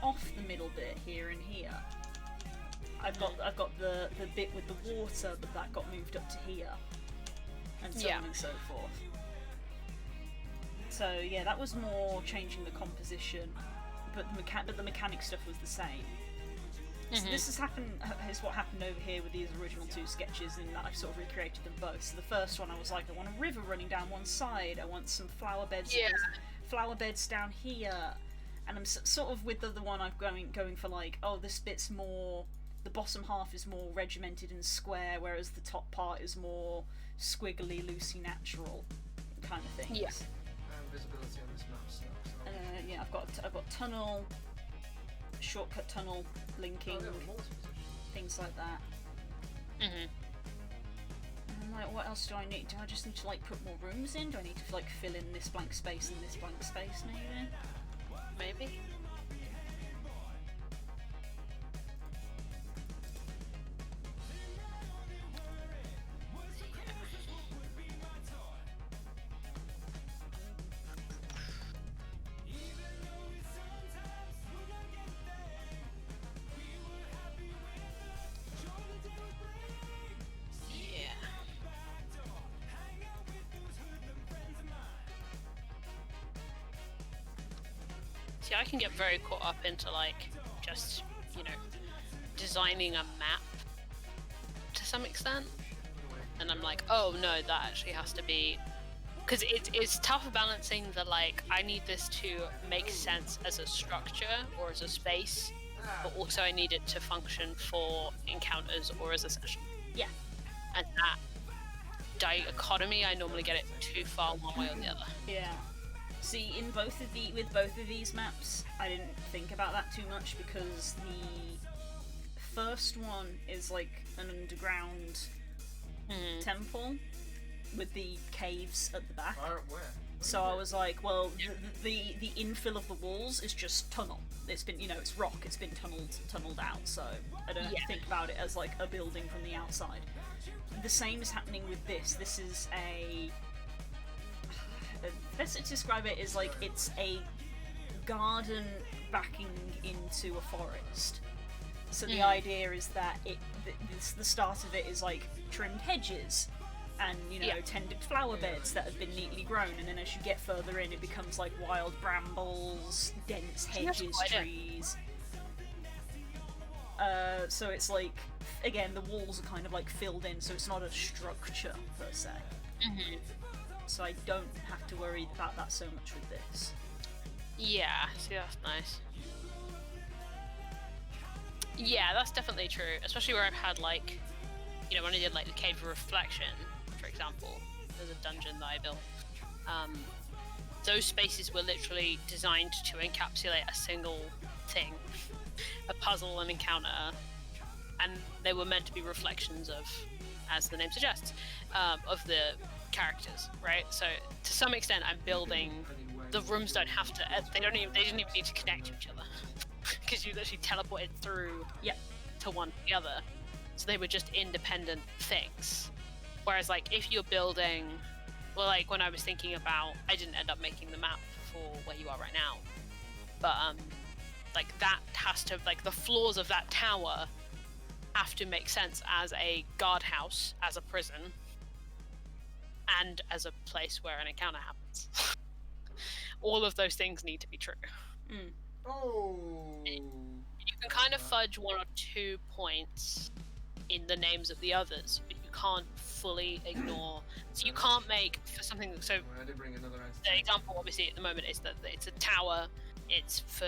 off the middle bit here and here. I've got the bit with the water, but that got moved up to here, and so on and so forth. So yeah, that was more changing the composition, but the mechanic stuff was the same. So this is what happened over here with these original two sketches, in that I've sort of recreated them both. So the first one I was like, I want a river running down one side, I want some flower beds down here, and I'm sort of with the other one I'm going for, like, oh, this bit's more, the bottom half is more regimented and square, whereas the top part is more squiggly, loosey, natural kind of things. Yeah. Visibility on this map stuff. So. Yeah, I've got tunnel, shortcut tunnel, linking, things like that. And I'm like, what else do I need? Do I just need to, like, put more rooms in? Do I need to, like, fill in this blank space and this blank space, maybe? Maybe. See, I can get very caught up into like just, you know, designing a map to some extent, and I'm like, oh no, that actually has to be, because it's tough balancing the like, I need this to make sense as a structure or as a space, but also I need it to function for encounters or as a session. Yeah. And that dichotomy, I normally get it too far one way or the other. Yeah. See, with both of these maps, I didn't think about that too much because the first one is like an underground temple with the caves at the back. Where? So I was like, well, the infill of the walls is just tunnel. It's been, you know, it's rock. It's been tunneled out. So I don't have to think about it as like a building from the outside. The same is happening with this. This is the best way to describe it is like it's a garden backing into a forest. So the idea is that the start of it is like trimmed hedges and, you know, tended flower beds that have been neatly grown, and then as you get further in, it becomes like wild brambles, dense hedges, trees. So it's like, again, the walls are kind of like filled in, so it's not a structure per se. So I don't have to worry about that so much with this. Yeah, see, that's nice. Yeah, that's definitely true, especially where I've had like, you know, when I did like the Cave of Reflection, for example, there's a dungeon that I built. Those spaces were literally designed to encapsulate a single thing, a puzzle, an encounter, and they were meant to be reflections of, as the name suggests, of the characters, right? So to some extent, I'm building. The rooms don't have to. They didn't even need to connect to each other, because you literally teleported through to one to the other. So they were just independent things. Whereas, like, if you're building, well, like when I was thinking about, I didn't end up making the map for where you are right now, but like that has to, like, the floors of that tower have to make sense as a guardhouse, as a prison, and as a place where an encounter happens. All of those things need to be true. You can kind of fudge 1 or 2 points in the names of the others, but you can't fully ignore. So you can't make for something. So the example, obviously, at the moment is that it's a tower. It's for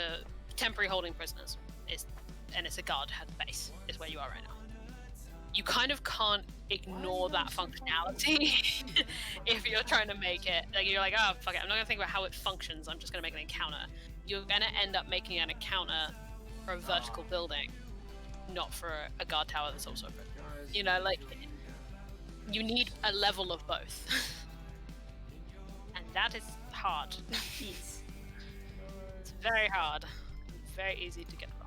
temporary holding prisoners. And it's a guard base. Is where you are right now. You kind of can't ignore that functionality if you're trying to make it. Like, you're like, oh fuck it, I'm not gonna think about how it functions. I'm just gonna make an encounter. You're gonna end up making an encounter for a vertical building, not for a guard tower that's also a prison. You know, like, you need a level of both. And that is hard. It's very hard. Very easy to get wrong.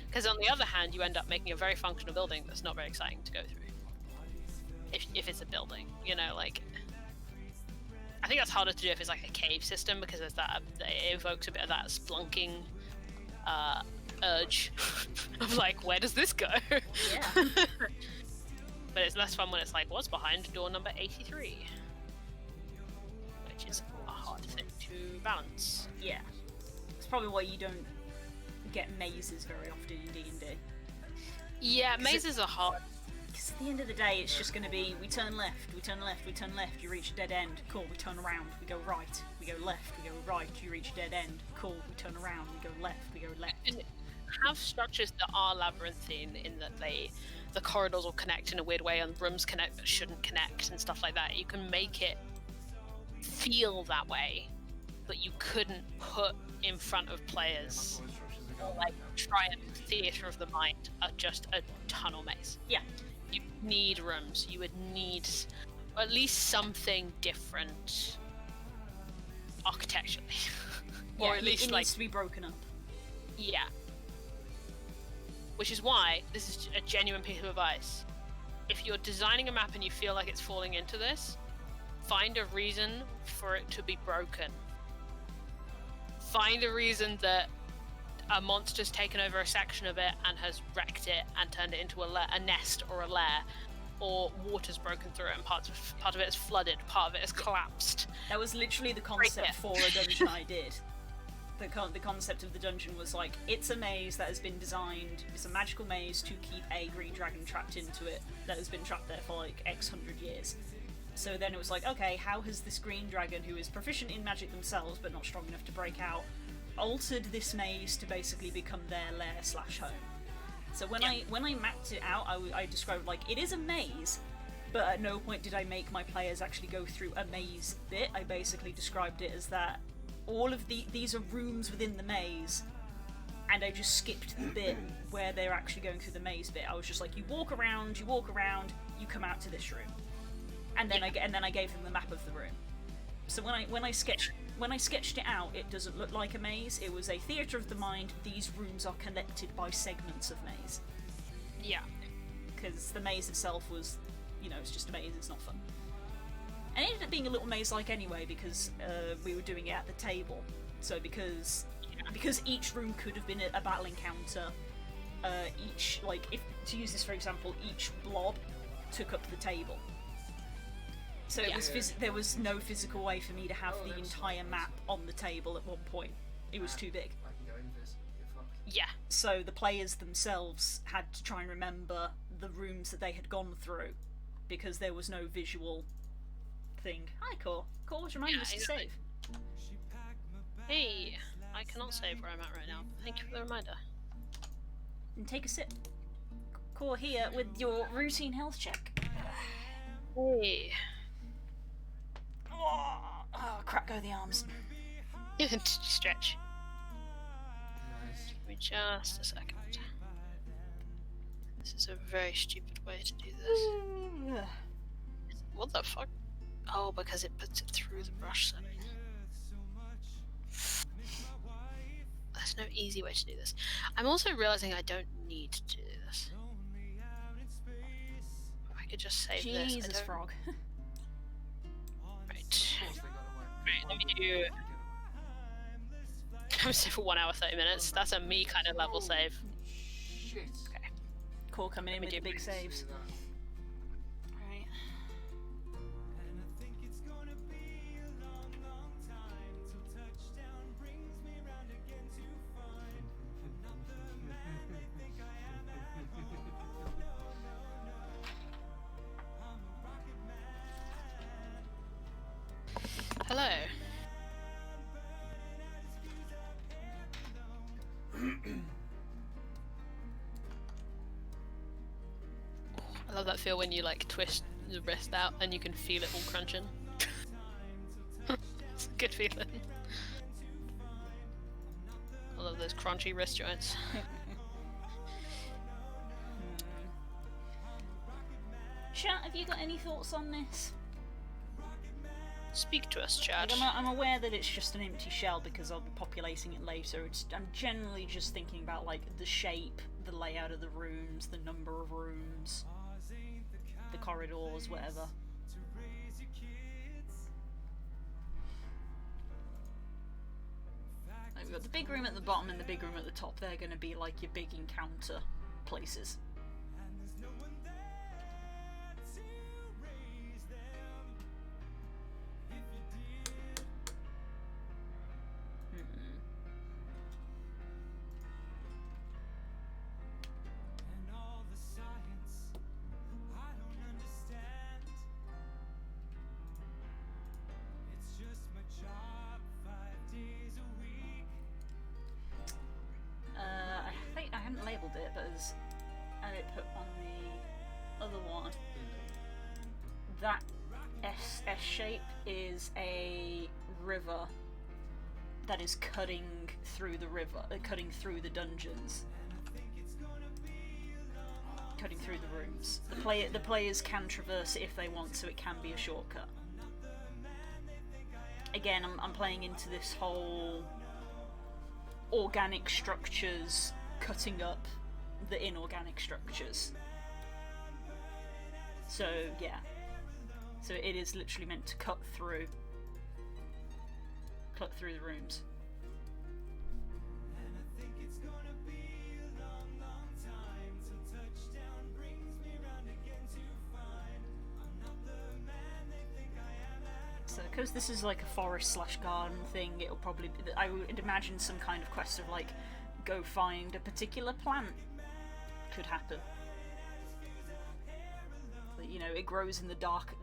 Because on the other hand, you end up making a very functional building that's not very exciting to go through. If it's a building, you know, like, I think that's harder to do if it's like a cave system, because there's that, it evokes a bit of that splunking urge of like, where does this go? Yeah. But it's less fun when it's like, what's behind door number 83? Which is a hard thing to balance. Yeah. It's probably why you don't get mazes very often in D&D. Yeah, mazes are hard. Because at the end of the day, it's just going to be, we turn left, we turn left, we turn left, you reach a dead end. Cool, we turn around, we go right, we go left, we go right, you reach a dead end. Cool, we turn around, we go left, we go left. And have structures that are labyrinthine in that the corridors will connect in a weird way and rooms connect that shouldn't connect and stuff like that. You can make it feel that way, but you couldn't put in front of players like try and theatre of the mind just a tunnel maze. Yeah. You need rooms. You would need at least something different architecturally. Or at least it like needs to be broken up. Yeah. Which is why this is a genuine piece of advice. If you're designing a map and you feel like it's falling into this, find a reason for it to be broken. Find a reason that a monster's taken over a section of it and has wrecked it and turned it into a nest or a lair, or water's broken through it and part of it is flooded, part of it is collapsed. That was literally the concept for a dungeon I did. the concept of the dungeon was like, it's a maze that has been designed, it's a magical maze to keep a green dragon trapped into it that has been trapped there for like X hundred years. So then it was like, okay, how has this green dragon, who is proficient in magic themselves but not strong enough to break out, altered this maze to basically become their lair/home? So when I mapped it out, I described like, it is a maze, but at no point did I make my players actually go through a maze bit. I basically described it as that all of these are rooms within the maze, and I just skipped the bit where they're actually going through the maze bit. I was just like, you walk around, you come out to this room, and then I gave them the map of the room. So when I sketched it out, it doesn't look like a maze. It was a theatre of the mind. These rooms are connected by segments of maze. Yeah. Because the maze itself was, it's just a maze. It's not fun. And it ended up being a little maze-like anyway, because we were doing it at the table. So because each room could have been a battle encounter, to use this for example, each blob took up the table. So there was no physical way for me to have the entire map on the table at one point. It was too big. I can go into this. Get fucked. Yeah. So the players themselves had to try and remember the rooms that they had gone through, because there was no visual thing. Hi, Core. Core was reminding us to save. Hey, I cannot save where I'm at right now. Thank you for the reminder. And take a sip. Core here with your routine health check. Hey. Oh, crap go the arms. Stretch. Nice. Give me just a second. This is a very stupid way to do this. What the fuck? Oh, because it puts it through the brush setting. There's no easy way to do this. I'm also realizing I don't need to do this. I could just save this. Jesus, frog. Right. Of course they got away. Right, let me do... I'm safe for 1 hour 30 minutes. That's a me kind of level save. Shit. Okay. Core coming in with the big See saves. that. Right. Hello. I love that feel when you like twist the wrist out and you can feel it all crunching. It's a good feeling. I love those crunchy wrist joints. Chat, have you got any thoughts on this? Speak to us, Chad. Like, I'm aware that it's just an empty shell because I'll be populating it later. I'm generally just thinking about like the shape, the layout of the rooms, the number of rooms, the corridors, whatever. Like, we've got the big room at the bottom and the big room at the top. They're going to be like your big encounter places. I haven't labelled it, but as I put on the other one, that S shape is a river that is cutting through the river, cutting through the dungeons, cutting through the rooms. The players can traverse it if they want, so it can be a shortcut. Again, I'm playing into this whole organic structures cutting up the inorganic structures. So yeah, so it is literally meant to cut through the rooms. So, because this is like a forest/garden thing, it'll probably be, I would imagine some kind of quest of like, go find a particular plant could happen. But, you know, it grows in the dark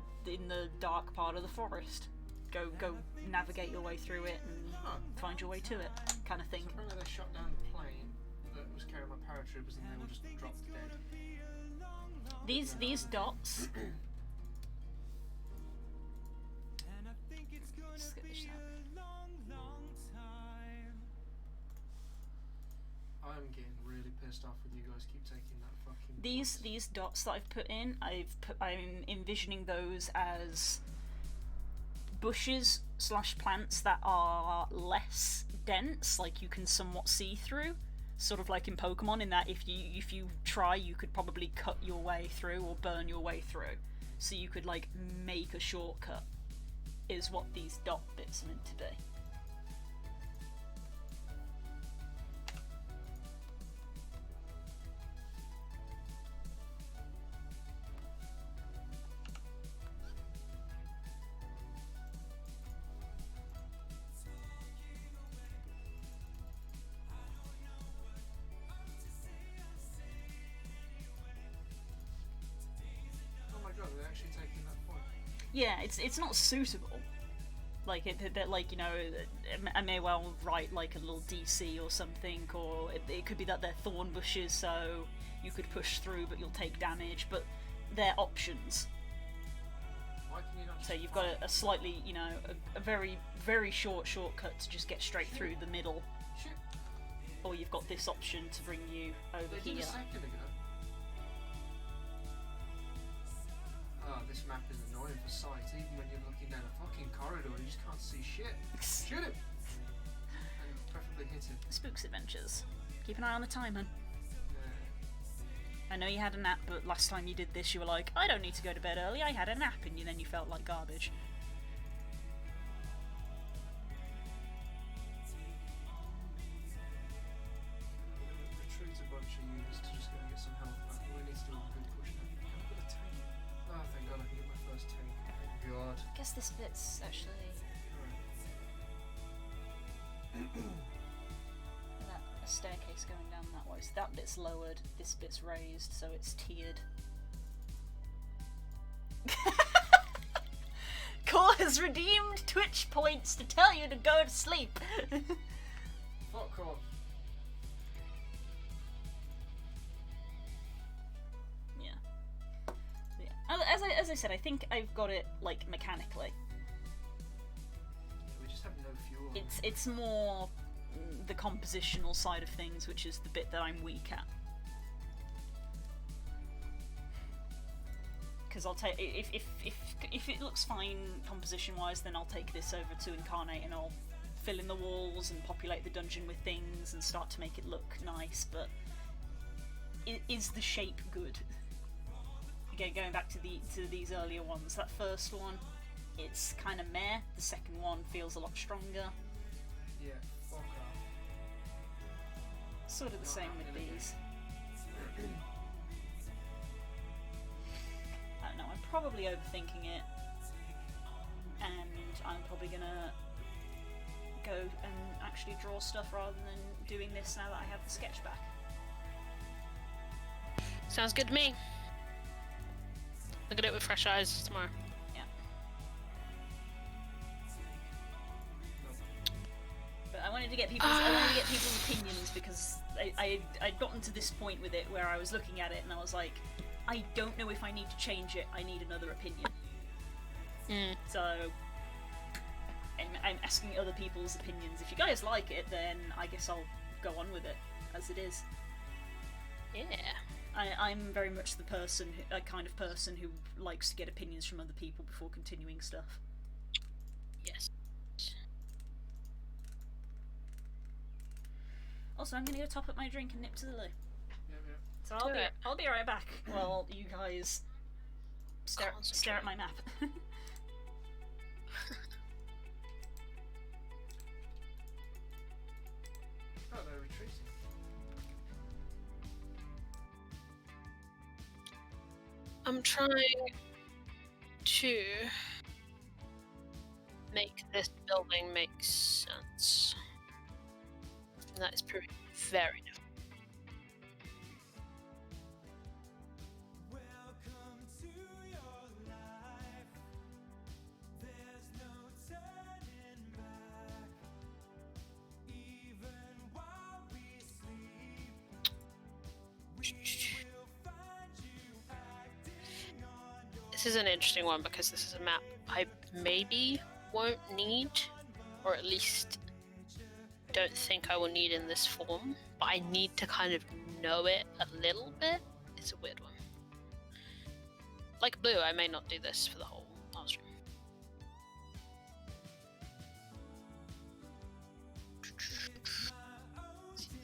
part of the forest. Go navigate your way through it and find your way to it, kind of thing. So apparently they shot down the plane that was carrying my paratroopers and they were just dropped dead. These dots. Skittish that. I'm getting really pissed off with you guys. Keep taking that fucking. These dots that I've put in, I'm envisioning those as bushes/plants that are less dense, like you can somewhat see through, sort of like in Pokemon, in that if you try, you could probably cut your way through or burn your way through. So you could like make a shortcut, is what these dot bits are meant to be. Oh my god, they're actually taking that point. Yeah, it's not suitable. Like that, like, you know, I may well write like a little DC or something, or it could be that they're thorn bushes, so you could push through, but you'll take damage. But they're options. Why can you not? So you've got a slightly, you know, a very very shortcut to just get straight through the middle, Shit. or you've got this option to bring you over They did here. a second ago. Oh, this map is annoying for sight, even when you're looking down a fucking corridor, you just can't see shit. Shoot him! And preferably hit him. Spooks Adventures. Keep an eye on the timer. Yeah. I know you had a nap, but last time you did this, you were like, I don't need to go to bed early, I had a nap, and then you felt like garbage. Retreat a bunch of units to just go and get some health back. We need to do a good push now. I've got a tank. Oh, thank god I can get my first tank. Thank god. I guess this bit's actually a staircase going down that way. So that bit's lowered, this bit's raised, so it's tiered. Core has redeemed Twitch points to tell you to go to sleep. Fuck off. Yeah. So yeah. As I said, I think I've got it like mechanically. We just have no fuel. It's more the compositional side of things, which is the bit that I'm weak at. Because I'll take if it looks fine composition wise, then I'll take this over to Incarnate and I'll fill in the walls and populate the dungeon with things and start to make it look nice. But is the shape good? Again, going back to these earlier ones, that first one, it's kind of meh. The second one feels a lot stronger. Yeah, fuck off. Sort of the same with these. I don't know, I'm probably overthinking it, and I'm probably gonna go and actually draw stuff rather than doing this now that I have the sketch back. Sounds good to me. Look at it with fresh eyes tomorrow. Yeah. But I wanted to get people's opinions, because I'd gotten to this point with it where I was looking at it and I was like, I don't know if I need to change it, I need another opinion. So I'm asking other people's opinions. If you guys like it, then I guess I'll go on with it as it is. Yeah. I'm very much the kind of person who likes to get opinions from other people before continuing stuff. Yes. Also, I'm gonna go top up my drink and nip to the loo. Yep. So Do it. I'll be right back while you guys stare at my map. Oh, they're retreating. I'm trying to make this building make sense. And that is proving very difficult. This is an interesting one because this is a map I maybe won't need, or at least don't think I will need in this form, but I need to kind of know it a little bit. It's a weird one. Like Blue, I may not do this for the whole last stream.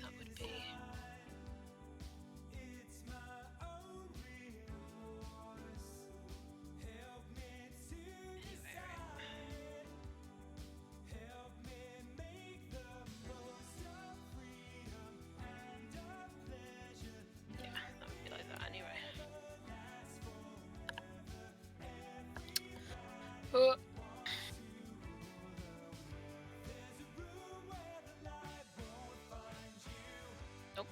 That would be... Oh. Nope.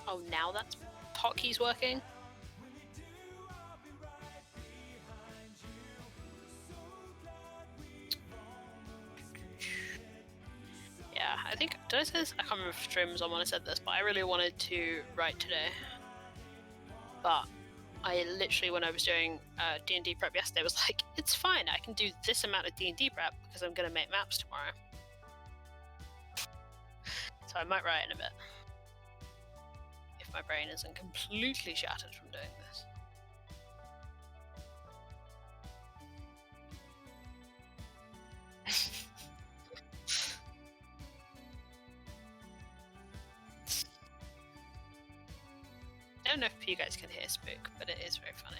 Oh, now that's hotkey's working. Yeah, I think, did I say this? I can't remember if stream was on when I said this, but I really wanted to write today. But I literally, when I was doing D&D prep yesterday, was like, it's fine, I can do this amount of D&D prep because I'm going to make maps tomorrow. So I might write in a bit. If my brain isn't completely shattered from doing this. I don't know if you guys can hear Spook, but it is very funny.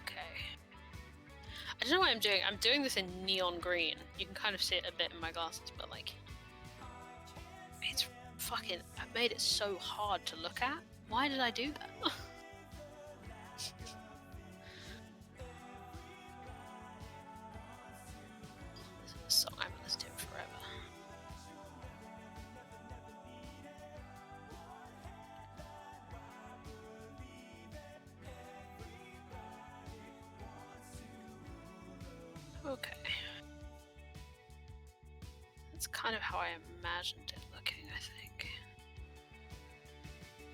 Okay. I don't know what I'm doing. I'm doing this in neon green. You can kind of see it a bit in my glasses, but like... It's fucking... I made it so hard to look at. Why did I do that? Song I'm listening to forever. Okay. That's kind of how I imagined it looking, I think.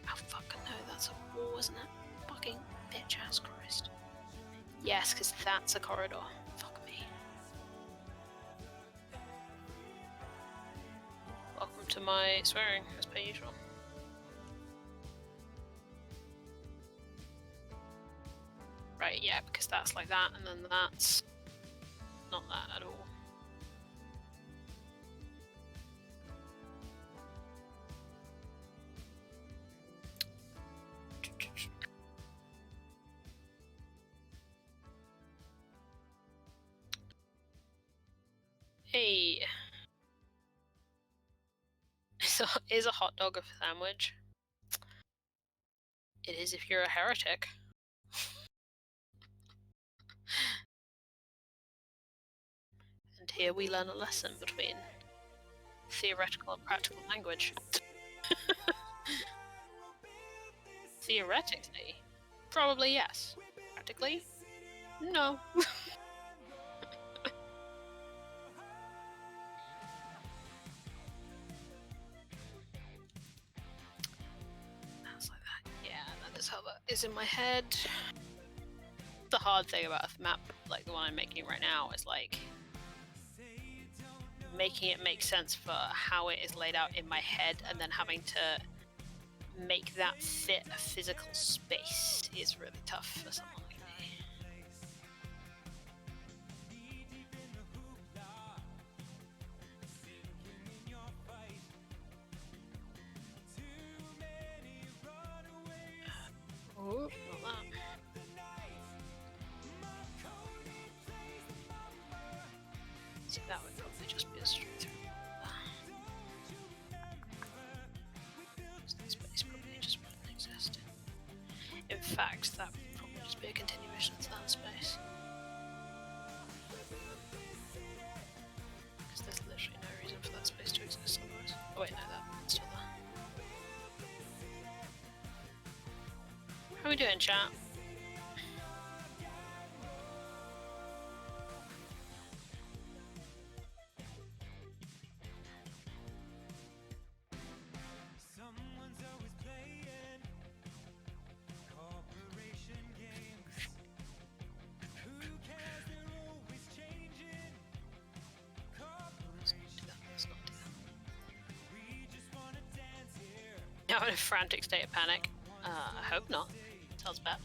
Oh fucking no, that's a wall, isn't it? Fucking bitch ass Christ. Yes, because that's a corridor. Fuck me. Welcome to my swearing, as per usual. Right, yeah, because that's like that, and then that's not that at all. Hey. Is a hot dog a sandwich? It is if you're a heretic. And here we learn a lesson between theoretical and practical language. Theoretically, probably yes. Practically, no. That's like that. Yeah, that is how that is in my head. The hard thing about a map like the one I'm making right now is like making it make sense for how it is laid out in my head, and then having to make that fit a physical space is really tough for someone like me. Oh, not that. See, that would probably just be a straight through. we doing, chat? Now in a frantic state of panic. I hope not. Sounds bad.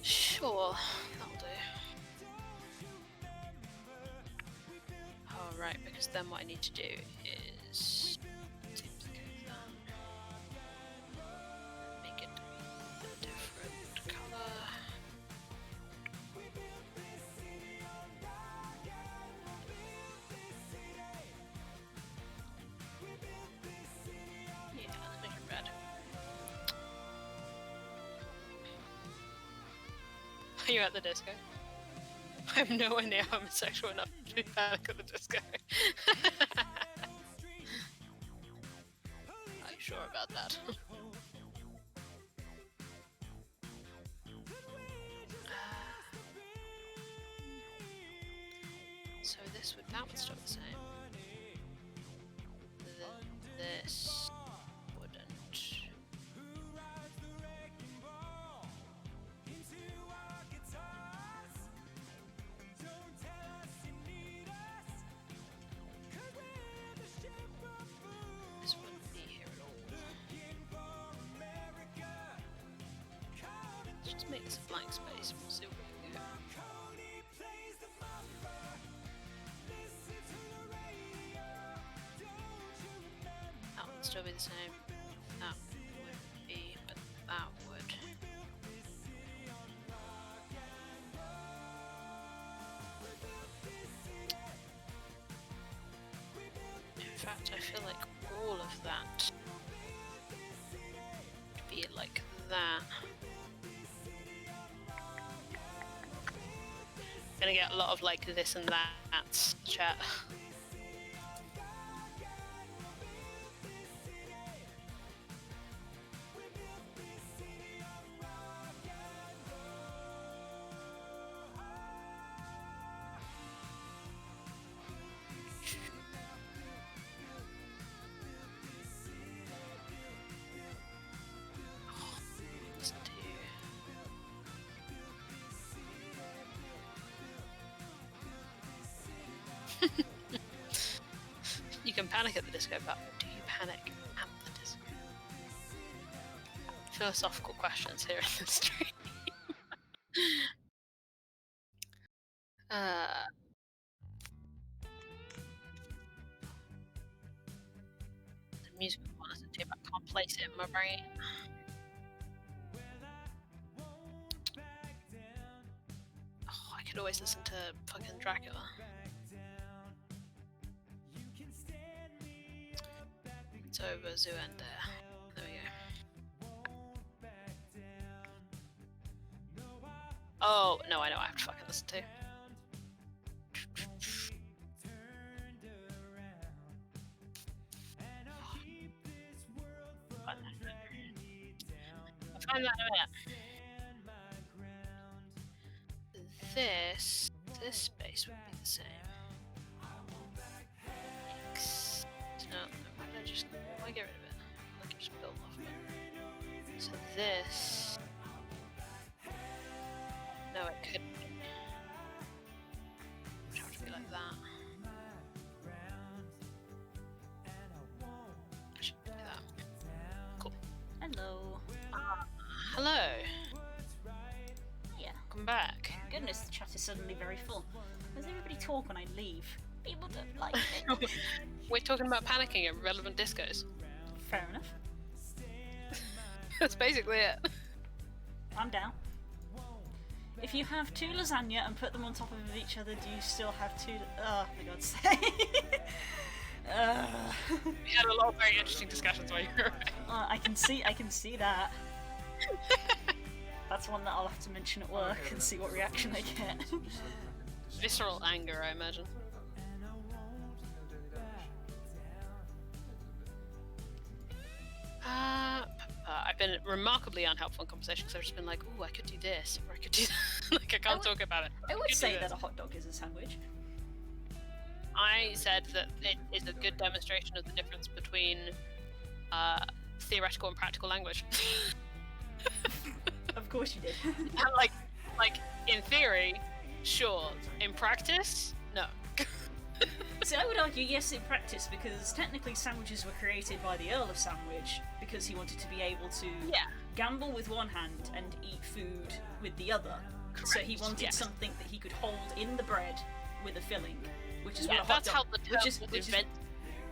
Sure, that'll do. Alright, because then what I need to do is duplicate that. Make it a different colour. Yeah, let's make it red. Are you at the disco? I'm nowhere near homosexual enough to be Panic at the Disco. Are you sure about that? So that would still the same. This wouldn't. This wouldn't be here at all. Let's just make this a blank space. We'll see what we can do. That would still be the same. That would be, but that would. In fact, I feel like all of that would be like that. Gonna get a lot of like this and that chat. You can panic at the disco, but do you panic at the disco? Philosophical questions here in the stream. The music I want to listen to, but I can't place it in my brain. Oh, I could always listen to fucking Dracula. It's over Zoolander. There we go. Oh, no, I know I have to fucking listen to. I'll find that in a minute. This space would be the same. No, why did I just... Why get rid of it? I can just build off of it. So this... No, it couldn't. It would have to be like that. I should do that. Cool. Hello. Hello. Yeah. Welcome back. Goodness, the chat is suddenly very full. Does everybody talk when I leave? People don't like it. We're talking about panicking at relevant discos. Fair enough. That's basically it. I'm down. If you have two lasagna and put them on top of each other, do you still have two? Oh, for God's sake. We had a lot of very interesting discussions while you were away. I can see that. That's one that I'll have to mention at work and see what reaction I get. visceral anger, I imagine. I've been remarkably unhelpful in conversation because I've just been like, "Ooh, I could do this, or I could do that." Like, I can't talk about it. I would could say do that this. a hot dog is a sandwich. I said that it is a good demonstration of the difference between theoretical and practical language. Of course you did. And like in theory, sure. In practice, no. See, I would argue yes in practice, because technically sandwiches were created by the Earl of Sandwich because he wanted to be able to gamble with one hand and eat food with the other. Correct. So he wanted yes. something that he could hold in the bread with a filling, which is what a hot that's dog. how the term was invented.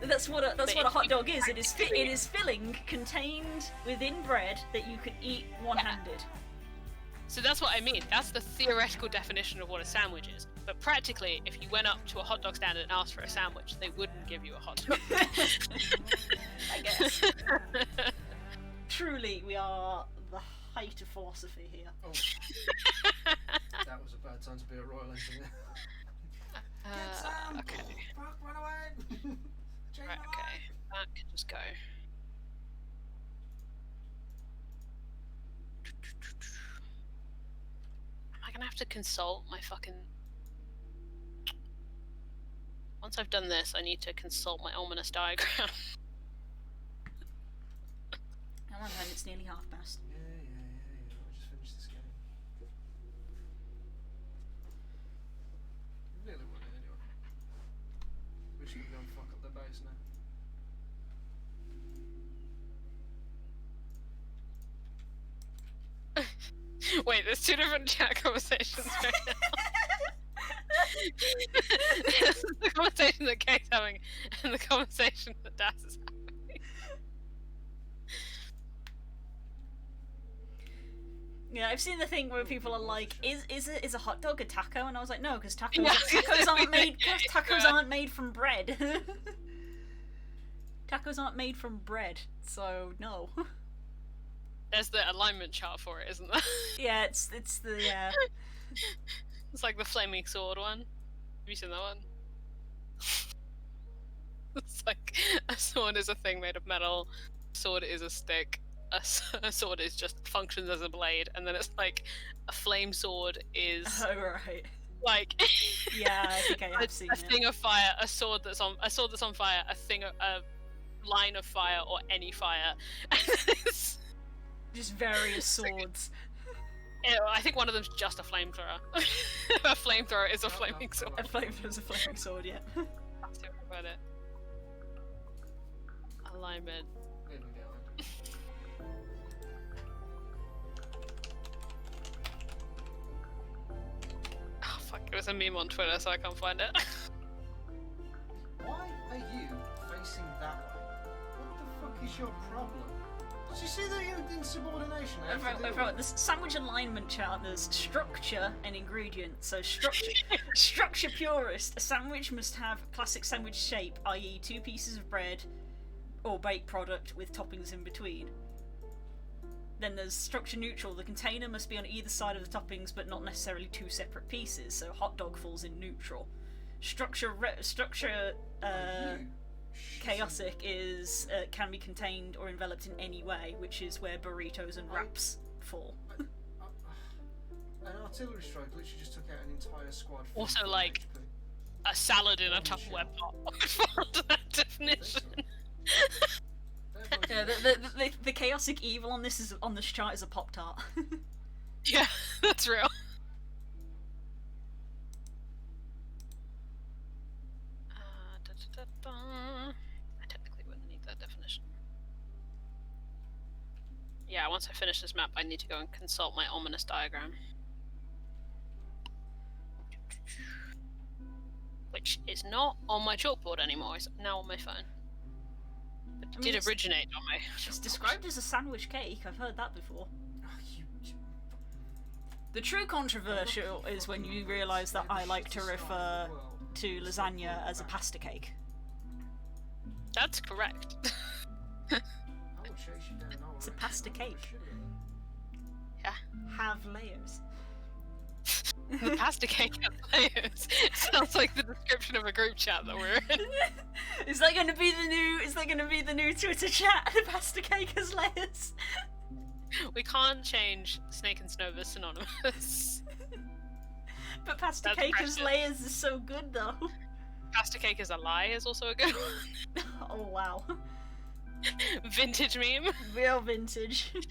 That's what a hot dog is. It is practically- it is filling contained within bread that you can eat one-handed. So that's what I mean. That's the theoretical definition of what a sandwich is. But practically, if you went up to a hot dog stand and asked for a sandwich, they wouldn't give you a hot dog. I guess. Truly, we are the height of philosophy here. Oh. That was a bad time to be a royal engineer. Get some! Okay. Fuck, run away! Change Right, my okay. mind! That can just go. Am I gonna have to consult my fucking... Once I've done this, I need to consult my ominous diagram. Come on, then, it's nearly half past. Yeah. I'll just finish this game. Nearly won it anyway. We should go and fuck up the base now. Wait, there's two different chat conversations right now. This is the conversation that Kate's having and the conversation that Das is having. Yeah, I've seen the thing where people are like, "Is a hot dog a taco?" And I was like, "No, because tacos Yeah. tacos aren't made from bread. Tacos aren't made from bread, so no." There's the alignment chart for it, isn't there? Yeah, it's the It's like the flaming sword one. Have you seen that one? It's like a sword is a thing made of metal, a sword is a stick, a sword is just functions as a blade, and then it's like a flame sword is Oh right. like Yeah, I think I have seen a it. thing of fire, a sword that's on fire, a line of fire or any fire. It's- Just various swords. I think one of them's just a flamethrower. A flamethrower is a flaming sword. A flamethrower's a flaming sword, yeah. That's it about it. Alignment. Nearly behind. Oh fuck, it was a meme on Twitter, so I can't find it. Why are you facing that way? What the fuck is your problem? Did you see that you're in subordination? I have to deal with The sandwich alignment chart, there's structure and ingredients. So structure purist, a sandwich must have classic sandwich shape, i.e. 2 pieces of bread or baked product with toppings in between. Then there's structure neutral, the container must be on either side of the toppings but not necessarily 2 separate pieces, so hot dog falls in neutral. Structure you. chaotic is can be contained or enveloped in any way, which is where burritos and wraps fall. An artillery strike literally just took out an entire squad. from Also, full like, HP. A salad in a Holy Tupperware shit. pot would fall under that definition. Yeah, the chaotic evil on this chart is a Pop-Tart. Yeah, that's real. I technically wouldn't need that definition. Yeah, once I finish this map, I need to go and consult my ominous diagram. Which is not on my chalkboard anymore, it's now on my phone. But it I mean, did it's- originate on my It's chalkboard. described as a sandwich cake, I've heard that before. Oh, The true controversial is when you realise that I like to refer to lasagna as a pasta cake. That's correct. It's a pasta cake. Yeah. Have layers. The pasta cake has layers. Sounds like the description of a group chat that we're in. Is that going to be the new? Is that going to be the new Twitter chat? The pasta cake has layers. We can't change Snake and Snow as synonymous. But pasta That's cake has precious. layers is so good though. Pasta cake is a lie is also a good one. Oh wow, Vintage meme. real vintage. It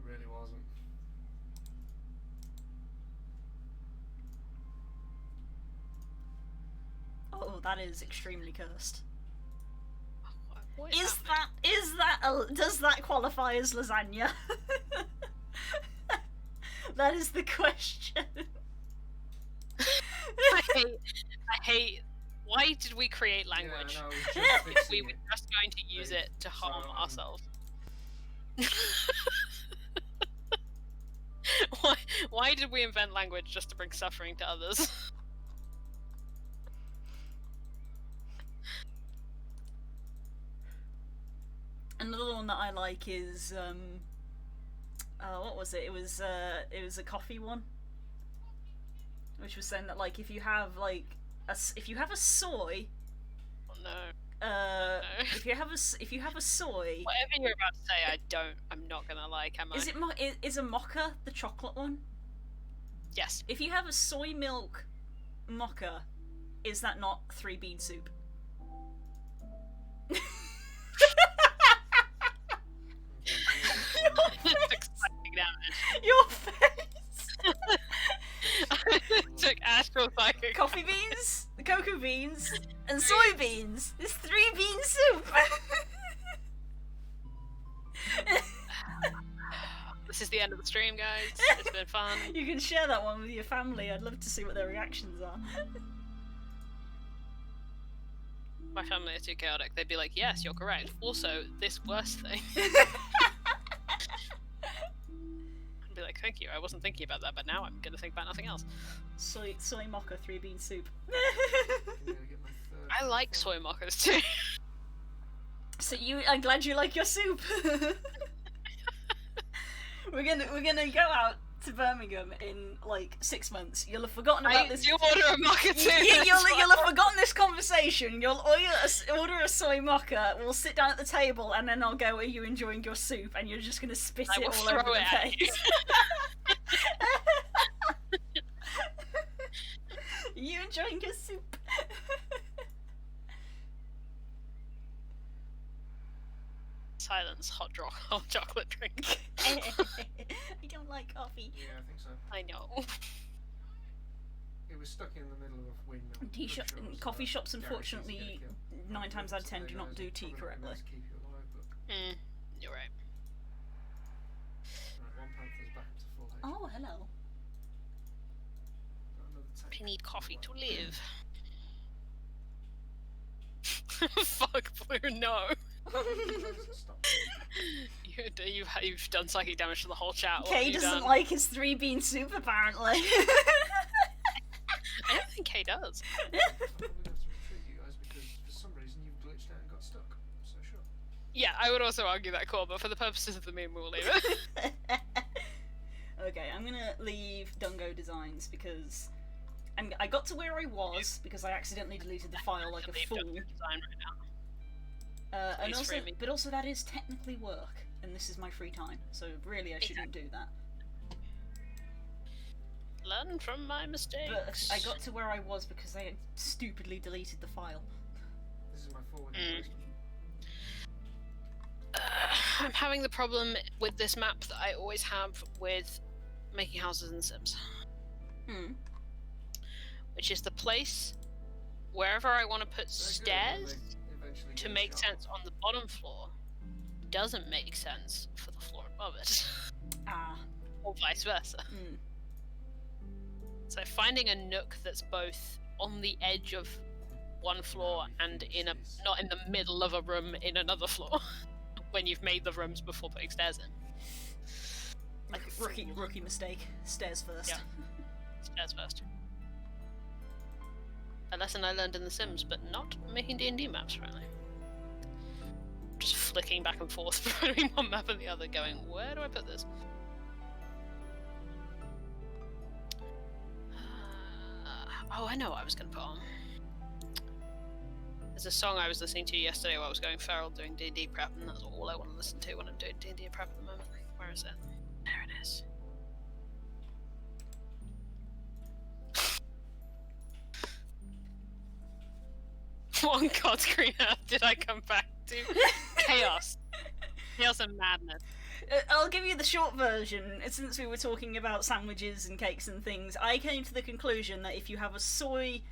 really wasn't. Oh, that is extremely cursed. What Is happening? does that qualify as lasagna? That is the question. I hate. Why did we create language? Yeah, no, we should fix We it. were just going to use it to harm So, ourselves. Why did we invent language just to bring suffering to others? Another one that I like is what was it? It was a coffee one, which was saying that like if you have like if you have a soy, Oh, no. if you have a soy, Whatever you're about to say, I'm not gonna like, am I? is a mocha the chocolate one? Yes. If you have a soy milk mocha, is that not 3-bean soup? It's exciting damage. Your face. Took actual psychic. Coffee beans, the cocoa beans, and soybeans. It's 3-bean soup. This is the end of the stream, guys. It's been fun. You can share that one with your family. I'd love to see what their reactions are. My family are too chaotic. They'd be like, yes, you're correct. Also, this worst thing. I'd be like, thank you. I wasn't thinking about that, but now I'm gonna think about nothing else. soy mocha 3-bean soup. I'm gonna get my third I like soy mochas too. So I'm glad you like your soup. We're gonna go out to Birmingham in like 6 months. You'll have forgotten about this. You order a mocha too. You'll have forgotten this conversation. You'll order a soy mocha. We'll sit down at the table, and then I'll go, "Are you enjoying your soup?" And you're just gonna spit I it will all throw over the it at you. place. You enjoying your soup? Silence, hot chocolate drink. I don't like coffee. Yeah, I think so. I know. It was stuck in the middle of a windmill. Tea shop, Pretty sure it was, coffee shops, Gary's unfortunately, easy to kill. 9 times out of 10 So do they not guys do are tea probably correctly. nice to keep you alive, but You're right. right, one panther's back up to full HP. Oh, hello. Got another tank. I need coffee to live. Fuck, Blue, no. Stop. You've done psychic damage to the whole chat. What have Kay you doesn't done? like his 3-bean soup, apparently. I don't think Kay does. I'm probably going to have to retreat you guys because for some reason you've glitched out and got stuck. So sure. Yeah, I would also argue that core, but for the purposes of the meme, we'll leave it. Okay, I'm gonna leave Dungo Designs because I got to where I was because I accidentally deleted the file like a Leave fool. Dungeon Design right now. And Please also, free me. but also that is technically work, and this is my free time, so really I shouldn't do that. Learn from my mistakes. But I got to where I was because I had stupidly deleted the file. This is my forward Mm. I'm having the problem with this map that I always have with making houses in Sims, Hmm. which is the place wherever I want to put stairs to make sense on the bottom floor doesn't make sense for the floor above it, Ah. or vice versa. Hmm. So finding a nook that's both on the edge of one floor and not in the middle of a room in another floor when you've made the rooms before putting stairs in. Like a fool. Rookie mistake. Stairs first. Yeah. Stairs first. A lesson I learned in The Sims, but not making D&D maps, apparently. Just flicking back and forth between one map and the other, going, where do I put this? Oh, I know what I was gonna put on. There's a song I was listening to yesterday while I was going feral doing D&D prep, and that's all I want to listen to when I'm doing D&D prep at the moment. Where is it? There it is. What on God's green earth did I come back to? Chaos. Chaos and madness. I'll give you the short version. Since we were talking about sandwiches and cakes and things, I came to the conclusion that if you have a soy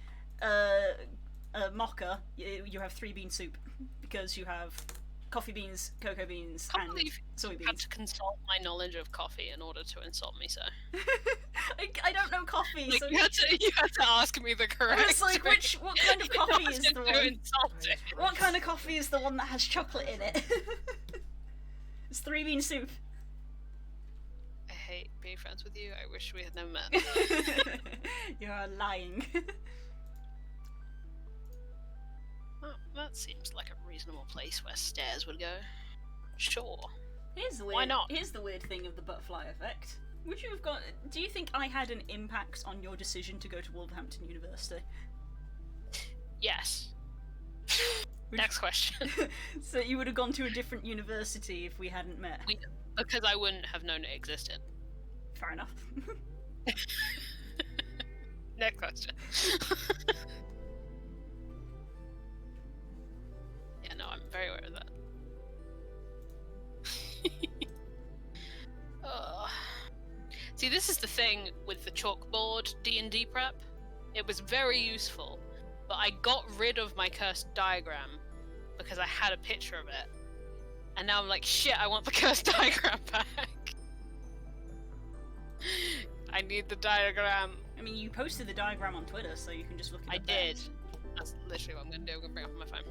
mocha, you have 3-bean soup, because you have coffee beans, cocoa beans, I can't and believe you soybeans. had to consult my knowledge of coffee in order to insult me, so. I don't know coffee, Like, so you had to ask me the correct. it's like, what kind of coffee is the one? Insulting. What kind of coffee is the one that has chocolate in it? It's 3-bean soup. I hate being friends with you. I wish we had never met. You're lying. Well, that seems like a reasonable place where stairs would go. Sure. Here's the weird, Why not? Here's the weird thing of the butterfly effect. Would you have got? Do you think I had an impact on your decision to go to Wolverhampton University? Yes. Next question. So you would have gone to a different university if we hadn't met. Because I wouldn't have known it existed. Fair enough. Next question. Yeah, no, I'm very aware of that. See, this is the thing with the chalkboard D&D prep. It was very useful, but I got rid of my cursed diagram because I had a picture of it. And now I'm like, shit, I want the cursed diagram back. I need the diagram. I mean, you posted the diagram on Twitter, so you can just look at it. I did. That's literally what I'm gonna do. I'm gonna bring it up on my phone.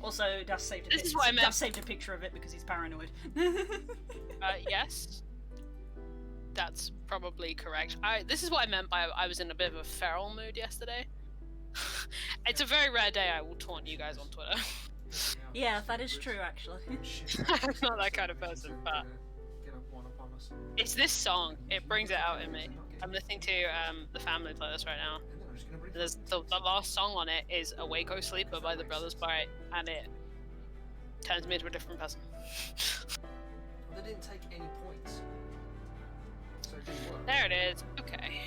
Also, Das saved a This is what I meant. Das saved a picture of it because he's paranoid. Yes. That's probably correct. This is what I meant by I was in a bit of a feral mood yesterday. It's a very rare day I will taunt you guys on Twitter. Yeah, that is true, actually. I'm not that kind of person, but it's this song. It brings it out in me. I'm listening to the Family playlist right now. There's the last song on it is "A Waco Sleeper" by the Brothers Bite, and it turns me into a different person. They didn't take any points. So it didn't work. There it is. Okay.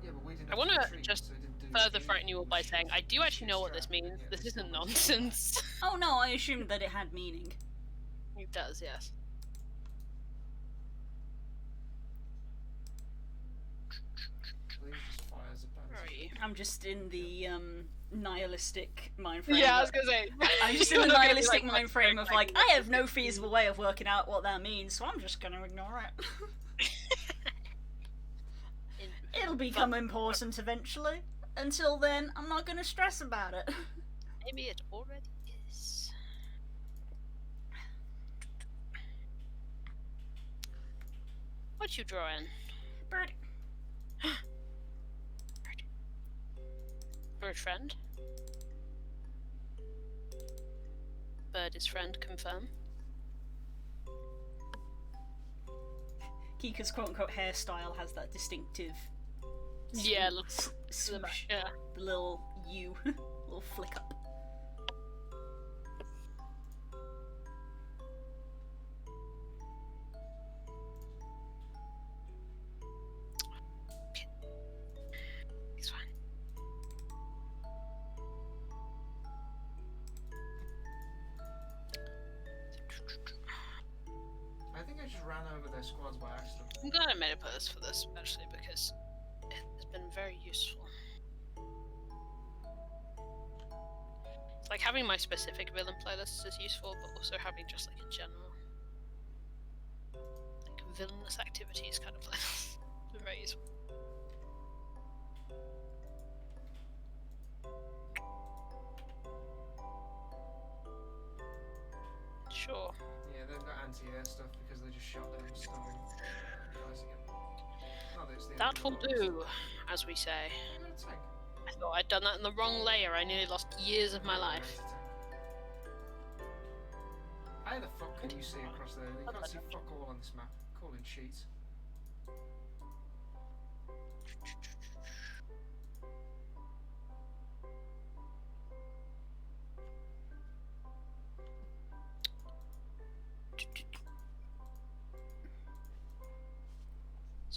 Yeah, but we didn't I want have to treat, just so it didn't do further anything. frighten you all by saying I do actually know what this means. This isn't nonsense. Oh no, I assumed that it had meaning. It does, yes. Please just fire as a Where are you? I'm just in the nihilistic mind frame. Yeah, I was gonna say. I'm just in the nihilistic mind frame of like, I have no feasible way of working out what that means, so I'm just gonna ignore it. It'll become important eventually. Until then, I'm not gonna stress about it. Maybe it already is. What you drawing? Bird. Bird friend. Bird is friend, confirm. Kika's quote-unquote hairstyle has that distinctive Yeah, swoosh. yeah. The little U, little flick up. It's fine. I think I just ran over their squads by accident. I'm glad I made a post for this actually because it has been very useful. It's like having my specific villain playlists is useful, but also having just like a general like villainous activities kind of playlist. It's very useful. Sure. Yeah, they've got anti-air stuff because they just shot them stunning. That will do, as we say. I thought I'd done that in the wrong layer. I nearly lost years of my life. How the fuck can you see across there? You can't see fuck all on this map. Calling sheets.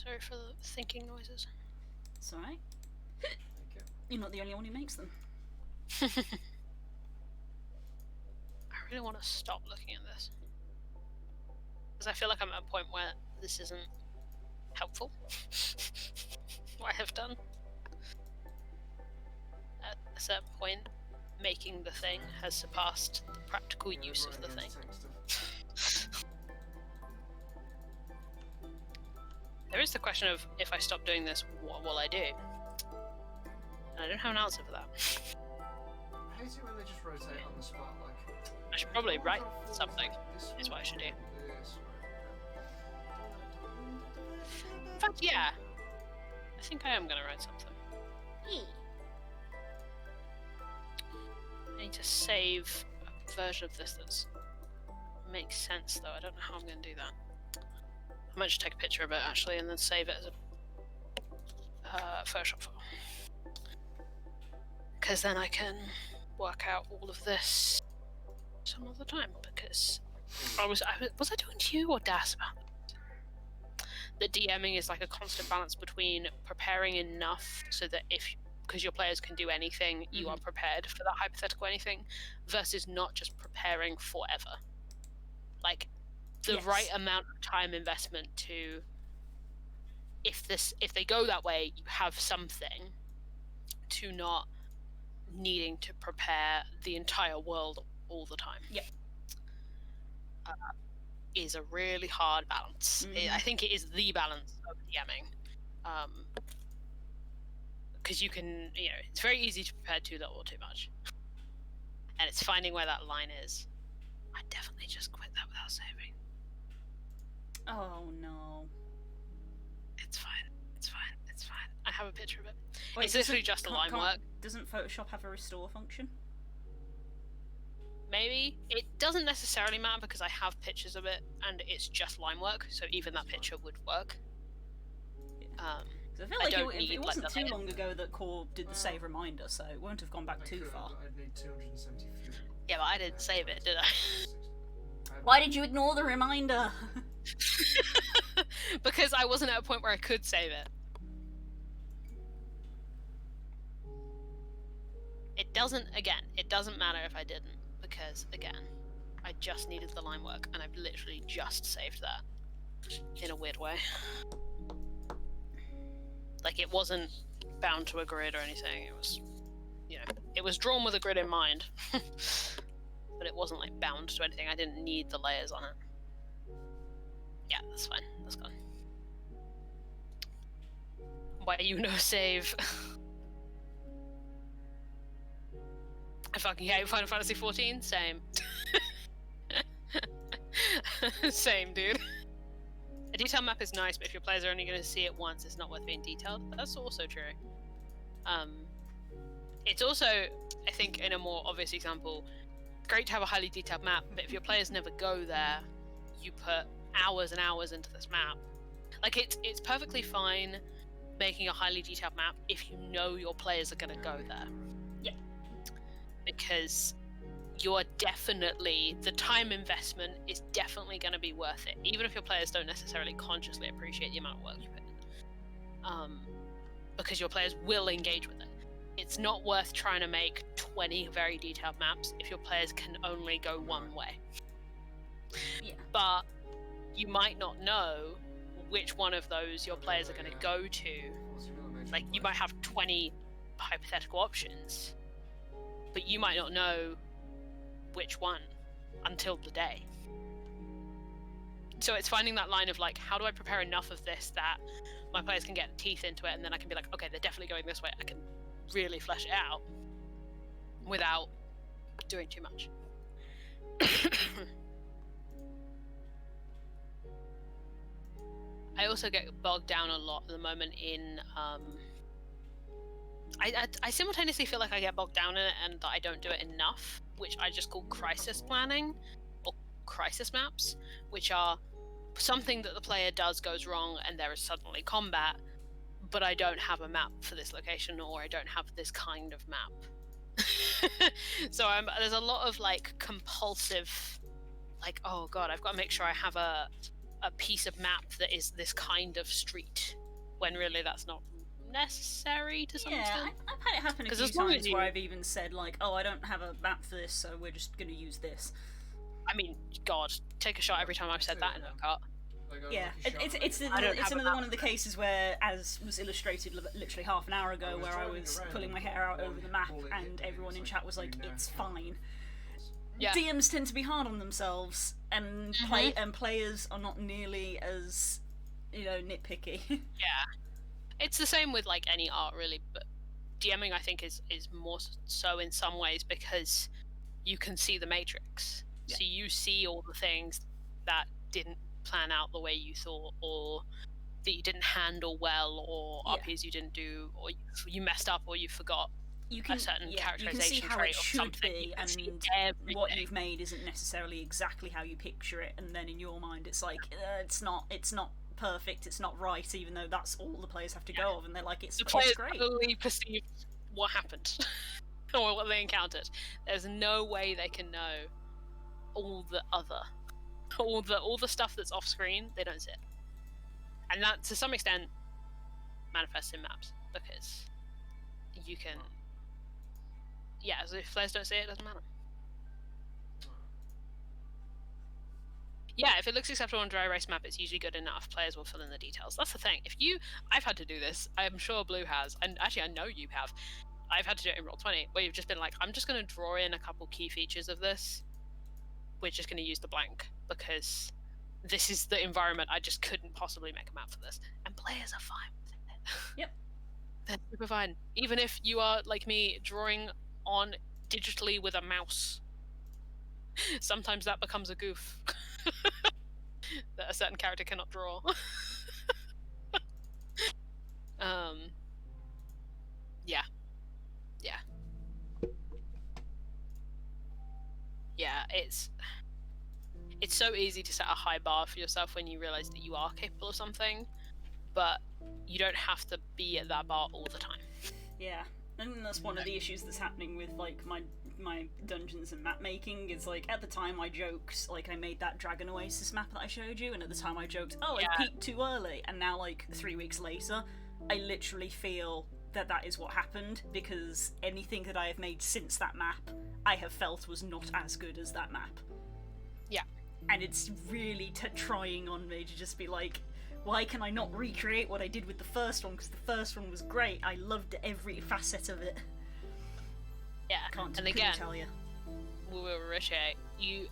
Sorry for the thinking noises. It's alright. Thank you. You're not the only one who makes them. I really want to stop looking at this. Because I feel like I'm at a point where this isn't helpful. What I have done. At a certain point, making the thing has surpassed the practical use of the Right, thing. stuff. There is the question of, if I stop doing this, what will I do? And I don't have an answer for that. I hate it when they just rotate on the spot, like... I should probably "Oh, write we've got a something, this is way, what I should do. this way." In fact, yeah. I think I am going to write something. I need to save a version of this that makes sense, though. I don't know how I'm going to do that. I might just take a picture of it, actually, and then save it as a Photoshop file. Because then I can work out all of this some other time, because was I talking to you or Das about it? That DMing is like a constant balance between preparing enough so that because your players can do anything, you are prepared for that hypothetical anything, versus not just preparing forever. Like, the right amount of time investment to, if they go that way, you have something, to not needing to prepare the entire world all the time. Yep. Is a really hard balance. I think it is the balance of DMing. Because you can, it's very easy to prepare too little or too much. And it's finding where that line is. I definitely just quit that without saving. Oh no. It's fine. It's fine. It's fine. I have a picture of it. Wait, it's literally just a line work. Doesn't Photoshop have a restore function? Maybe. It doesn't necessarily matter because I have pictures of it and it's just line work, so even that picture would work. Yeah. I feel like it wasn't like, too long ago that Core did the save reminder, so it won't have gone back too far. I'd need 270 fuel. Yeah, but I didn't save it, did I? Why did you ignore the reminder? Because I wasn't at a point where I could save it. It doesn't matter if I didn't, because, again, I just needed the line work, and I've literally just saved that. In a weird way. Like, it wasn't bound to a grid or anything, it was, it was drawn with a grid in mind. But it wasn't, like, bound to anything, I didn't need the layers on it. Yeah, that's fine, that's gone. Why you no save? I fucking hate Final Fantasy XIV, same. Same, dude. A detailed map is nice, but if your players are only going to see it once, it's not worth being detailed. That's also true. It's also, I think, in a more obvious example, great to have a highly detailed map, but if your players never go there, you put hours and hours into this map. Like, it's perfectly fine making a highly detailed map if you know your players are going to go there. Yeah. Because the time investment is definitely going to be worth it, even if your players don't necessarily consciously appreciate the amount of work you put in. Because your players will engage with it. It's not worth trying to make 20 very detailed maps if your players can only go one way. Yeah. But you might not know which one of those your players are going to go to. Like, you might have 20 hypothetical options, but you might not know which one until the day. So it's finding that line of, like, how do I prepare enough of this that my players can get teeth into it, and then I can be like, okay, they're definitely going this way. I can really flesh it out without doing too much. I also get bogged down a lot at the moment in I simultaneously feel like I get bogged down in it and that I don't do it enough, which I just call crisis planning or crisis maps, which are something that the player does goes wrong and there is suddenly combat, but I don't have a map for this location, or I don't have this kind of map. So there's a lot of, like, compulsive, like, oh god, I've got to make sure I have a a piece of map that is this kind of street, when really that's not necessary to some Yeah, extent. I've had it happen a 'Cause few as long as times you- where I've even said like, oh, I don't have a map for this, so we're just gonna use this. I mean, God, take a shot every time I've said that in a kart. Like, Yeah, it's I don't have another a one of the cases where, as was illustrated literally half an hour ago, where I was pulling my hair out over the map and everyone in chat was like, it's fine. Yeah. DMs tend to be hard on themselves, and players are not nearly as, nitpicky. Yeah. It's the same with like any art really, but DMing I think is more so in some ways because you can see the matrix. Yeah. So you see all the things that didn't plan out the way you thought, or that you didn't handle well, or RPs you didn't do, or you messed up, or you forgot a certain characterization you can see how trait it or should something. be, and everything. what you've made isn't necessarily exactly how you picture it, and then in your mind it's like, it's not perfect, it's not right, even though that's all the players have to go of, and they're like, The players great. only perceived what happened or what they encountered. There's no way they can know all the stuff that's off screen. They don't see it, and that to some extent manifests in maps because you can. Yeah, so if players don't see it, it doesn't matter. Yeah, if it looks acceptable on dry erase map, it's usually good enough. Players will fill in the details. That's the thing. I've had to do this. I'm sure Blue has, and actually I know you have. I've had to do it in Roll20, where you've just been like, I'm just going to draw in a couple key features of this. We're just going to use the blank, because this is the environment. I just couldn't possibly make a map for this. And players are fine with it. Yep. They're super fine. Even if you are, like me, drawing on digitally with a mouse. Sometimes that becomes a goof. That a certain character cannot draw. Yeah. Yeah, it's so easy to set a high bar for yourself when you realize that you are capable of something, but you don't have to be at that bar all the time. Yeah, and that's one of the issues that's happening with like my dungeons and map making. Is like, at the time I joked, like, I made that Dragon Oasis map that I showed you, and at the time I joked, oh, I peaked too early, and now like 3 weeks later I literally feel that is what happened, because anything that I have made since that map I have felt was not as good as that map. Yeah. And it's really trying on me to just be like, why can I not recreate what I did with the first one? Because the first one was great. I loved every facet of it. Yeah, Couldn't tell you. We will appreciate your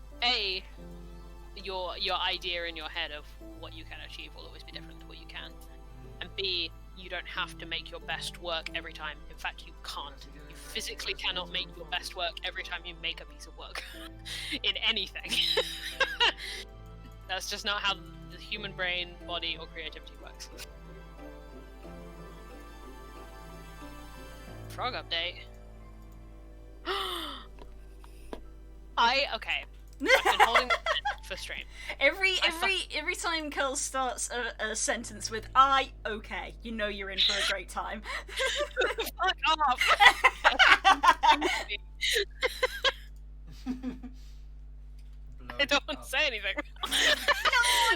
idea in your head of what you can achieve will always be different to what you can, and B, you don't have to make your best work every time. In fact, you can't. You physically cannot make your best work every time you make a piece of work in anything. That's just not how the human brain, body, or creativity works. Frog update. Okay. I've been holding for stream. Every time Curl starts a sentence with okay, you know you're in for a great time. Fuck off. I don't want to say anything. No,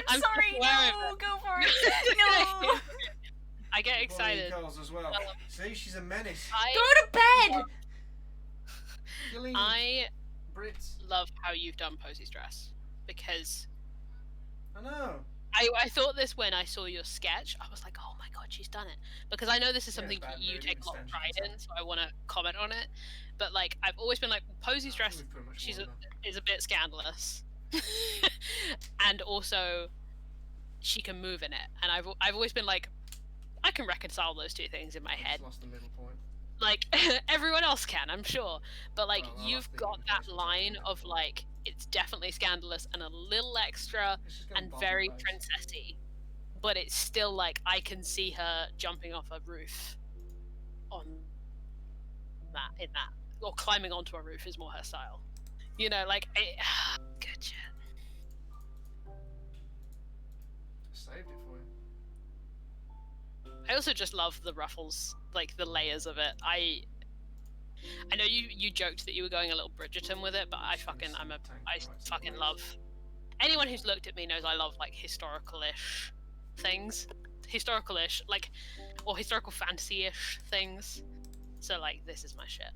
I'm sorry. No, go for it. No. I get excited. Girls as well. See, she's a menace. Go to bed. I Brits. love how you've done Posey's dress, because I know. I thought this when I saw your sketch. I was like, oh my god, she's done it, because I know this is something you take a lot of pride in, so I want to comment on it. But like, I've always been like, Posey's dress, is a bit scandalous, and also she can move in it, and I've always been like, I can reconcile those two things in my head. Lost the middle point. Like, everyone else can, I'm sure, but like, Well, you've got that line of like, it's definitely scandalous and a little extra and very princessy, but it's still like, I can see her jumping off a roof on that, or climbing onto a roof is more her style, you know, like, good shit. Saved it for you. I also just love the ruffles, like the layers of it. I know you joked that you were going a little Bridgerton with it, but I fucking love anyone who's looked at me knows I love like historical-ish things, historical-ish like, or historical fantasy-ish things. So like, this is my shit.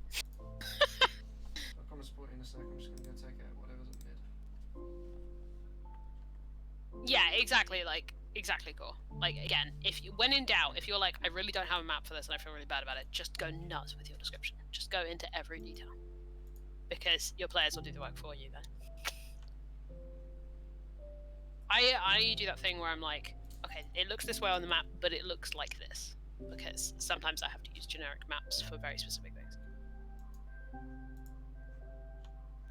I'll come and support you in a sec. I'm just gonna go take out whatever's at mid. Yeah, exactly. Like, exactly, cool. Like, again, when in doubt, if you're like, I really don't have a map for this and I feel really bad about it, just go nuts with your description. Just go into every detail, because your players will do the work for you then. I do that thing where I'm like, okay, it looks this way on the map, but it looks like this, because sometimes I have to use generic maps for very specific things.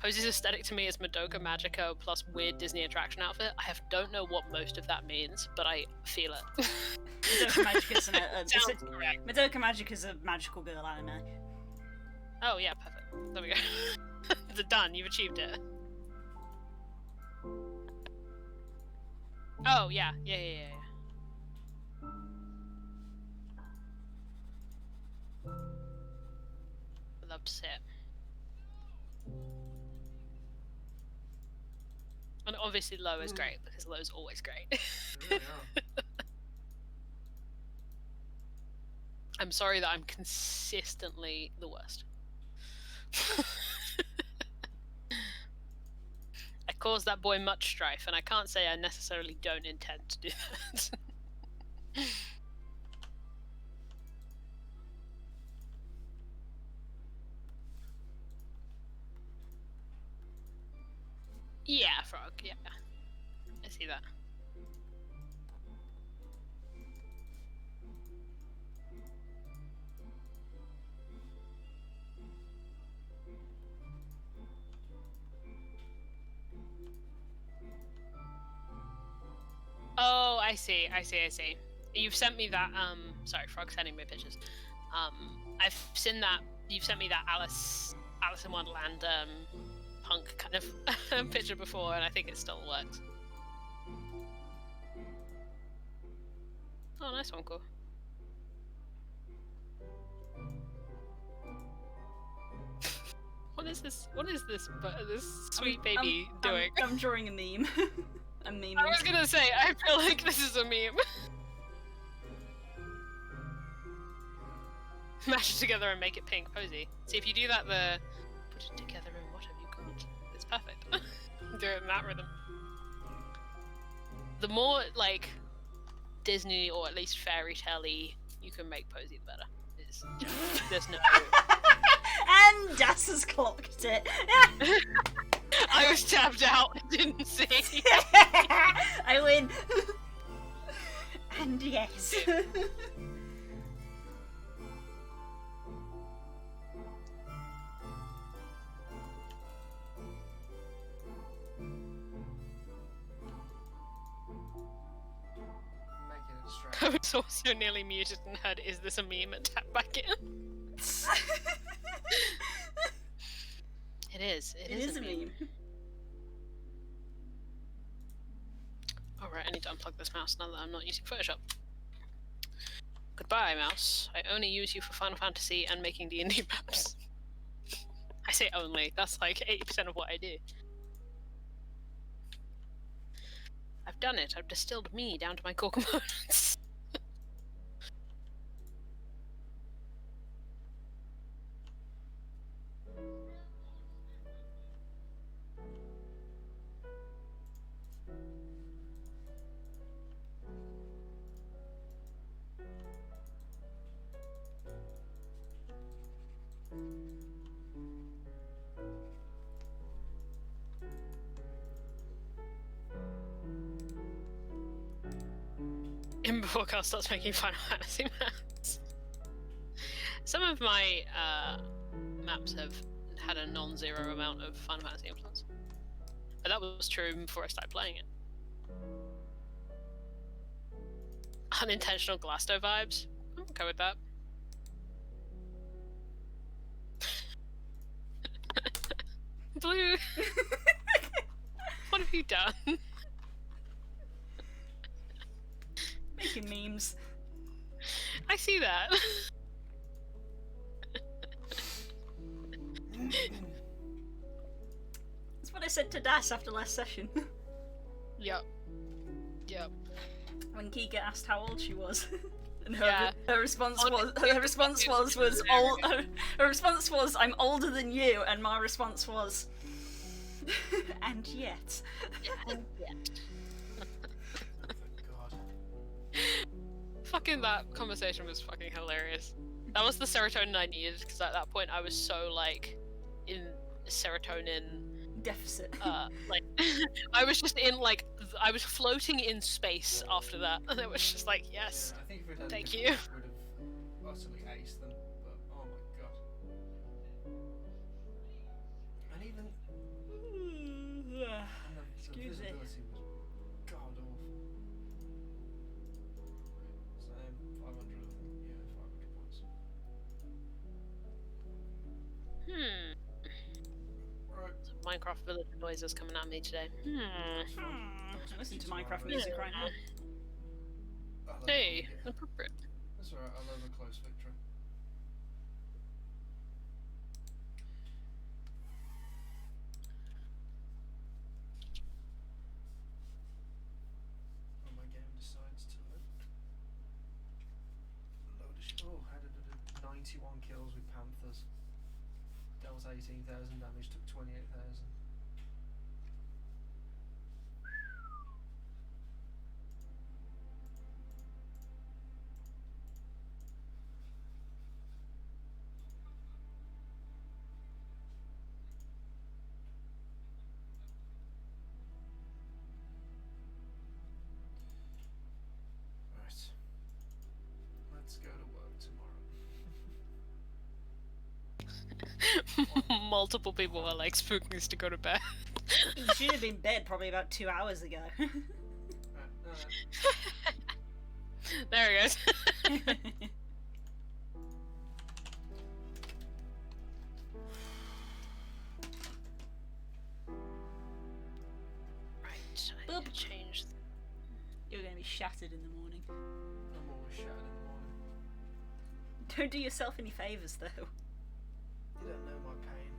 Posey's aesthetic to me is Madoka Magica plus weird Disney attraction outfit. don't know what most of that means, but I feel it. Madoka Magica's Sounds correct. Madoka Magica's a magical girl anime. Oh yeah, perfect. There we go. It's done. You've achieved it. Oh yeah. I'd love to see it. And obviously low is great, because low is always great. They really are. I'm sorry that I'm consistently the worst. I caused that boy much strife, and I can't say I necessarily don't intend to do that. Yeah, frog, yeah. I see that. Oh, I see. You've sent me that, sorry, Frog sending me pictures. I've seen that, you've sent me that Alice in Wonderland, punk kind of picture before, and I think it still works. Oh, nice one, cool. What is this sweet baby doing? I'm drawing a meme. A meme. I was gonna say, I feel like this is a meme. Mash it together and make it pink, Posey. See, if you do that, put it together and what have you got? It's perfect. Do it in that rhythm. The more, like, Disney or at least fairy tale-y you can make Posey, the better. There's no... And Das has clocked it. I was tapped out, didn't see. I win. And yes. I was also nearly muted and heard, "Is this a meme?" and tapped back in. It is. It is a meme. Alright, I need to unplug this mouse now that I'm not using Photoshop. Goodbye, mouse. I only use you for Final Fantasy and making D&D maps. I say only. That's like 80% of what I do. I've done it. I've distilled me down to my core components. In before Carl starts making Final Fantasy maps. Some of my maps have had a non-zero amount of Final Fantasy influence. But that was true before I started playing it. Unintentional Glasto vibes. I'm okay with that. Blue! What have you done? Making memes. I see that. That's what I said to Das after last session. Yep. Yep. When Kika asked how old she was, and Yeah. her response Honestly, was her response was I'm older than you, and my response was and yet. Yeah. Thank God. Fucking that conversation was fucking hilarious. That was the serotonin I needed, because at that point I was so like in serotonin Deficit. like I was just in like I was floating in space after that, and it was just like, yes, Yeah, I think if we'd had thank different you. luck, we'd have utterly aced them. But oh my God. And even and the Excuse me. visibility was god awful. Same, 500 I think. Yeah, 500 points. Right. Minecraft village noises coming at me today. Listen to Minecraft music right now. I love Hey, it. appropriate. That's alright, I love a close victory. When my game decides to load a shit. Oh, how did I do? 91 kills with Panthers. Dealt 18,000 damage, took 28,000. Right. Let's go to work tomorrow. Multiple people were like spooking us to go to bed. You should have been in bed probably about 2 hours ago. Right, There he goes. Right, I need to change. You're going to be shattered in the morning. I'm always shattered in the morning. Don't do yourself any favours though. You don't know my pain.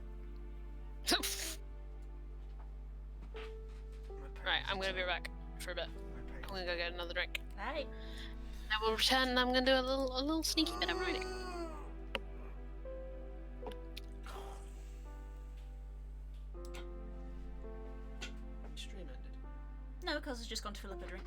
My pain Right, is I'm gonna be eternal. back for a bit. My pain I'm gonna go get another drink. Right. I will return and I'm gonna do a little sneaky bit of writing. Stream ended. No, because it's just gone to fill up a drink.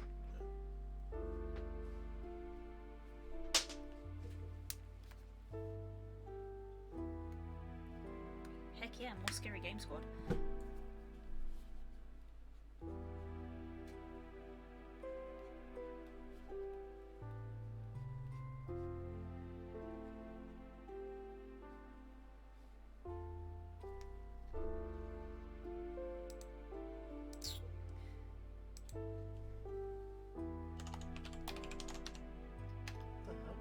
Heck yeah, more Scary Game Squad. The hell?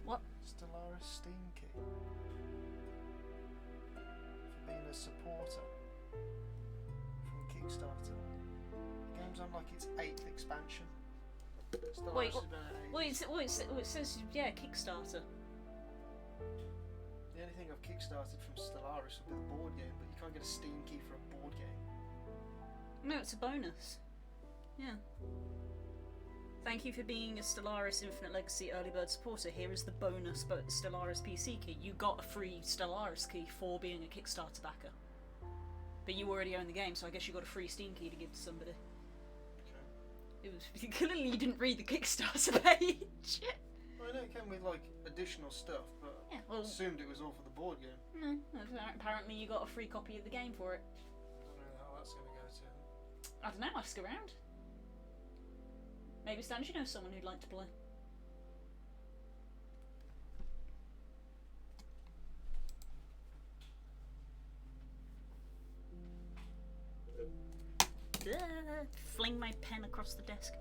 What? Stellaris Steam Key. For being a supporter from Kickstarter. The game's on like its 8th expansion. Stellaris Wait, has been at 8. Well, it says, yeah, Kickstarter. The only thing I've kickstarted from Stellaris would be the board game, but you can't get a Steam key for a board game. No, it's a bonus. Yeah. Thank you for being a Stellaris Infinite Legacy Early Bird supporter. Here is the bonus Stellaris PC key. You got a free Stellaris key for being a Kickstarter backer. But you already own the game, so I guess you got a free Steam key to give to somebody. Okay. It was clearly you didn't read the Kickstarter page. I know it came with like additional stuff, but Yeah, I well, assumed it was all for the board game. no, apparently you got a free copy of the game for it. I don't know how that's going to go to. I don't know, ask around. Maybe Stan, you know someone who'd like to play. Fling my pen across the desk.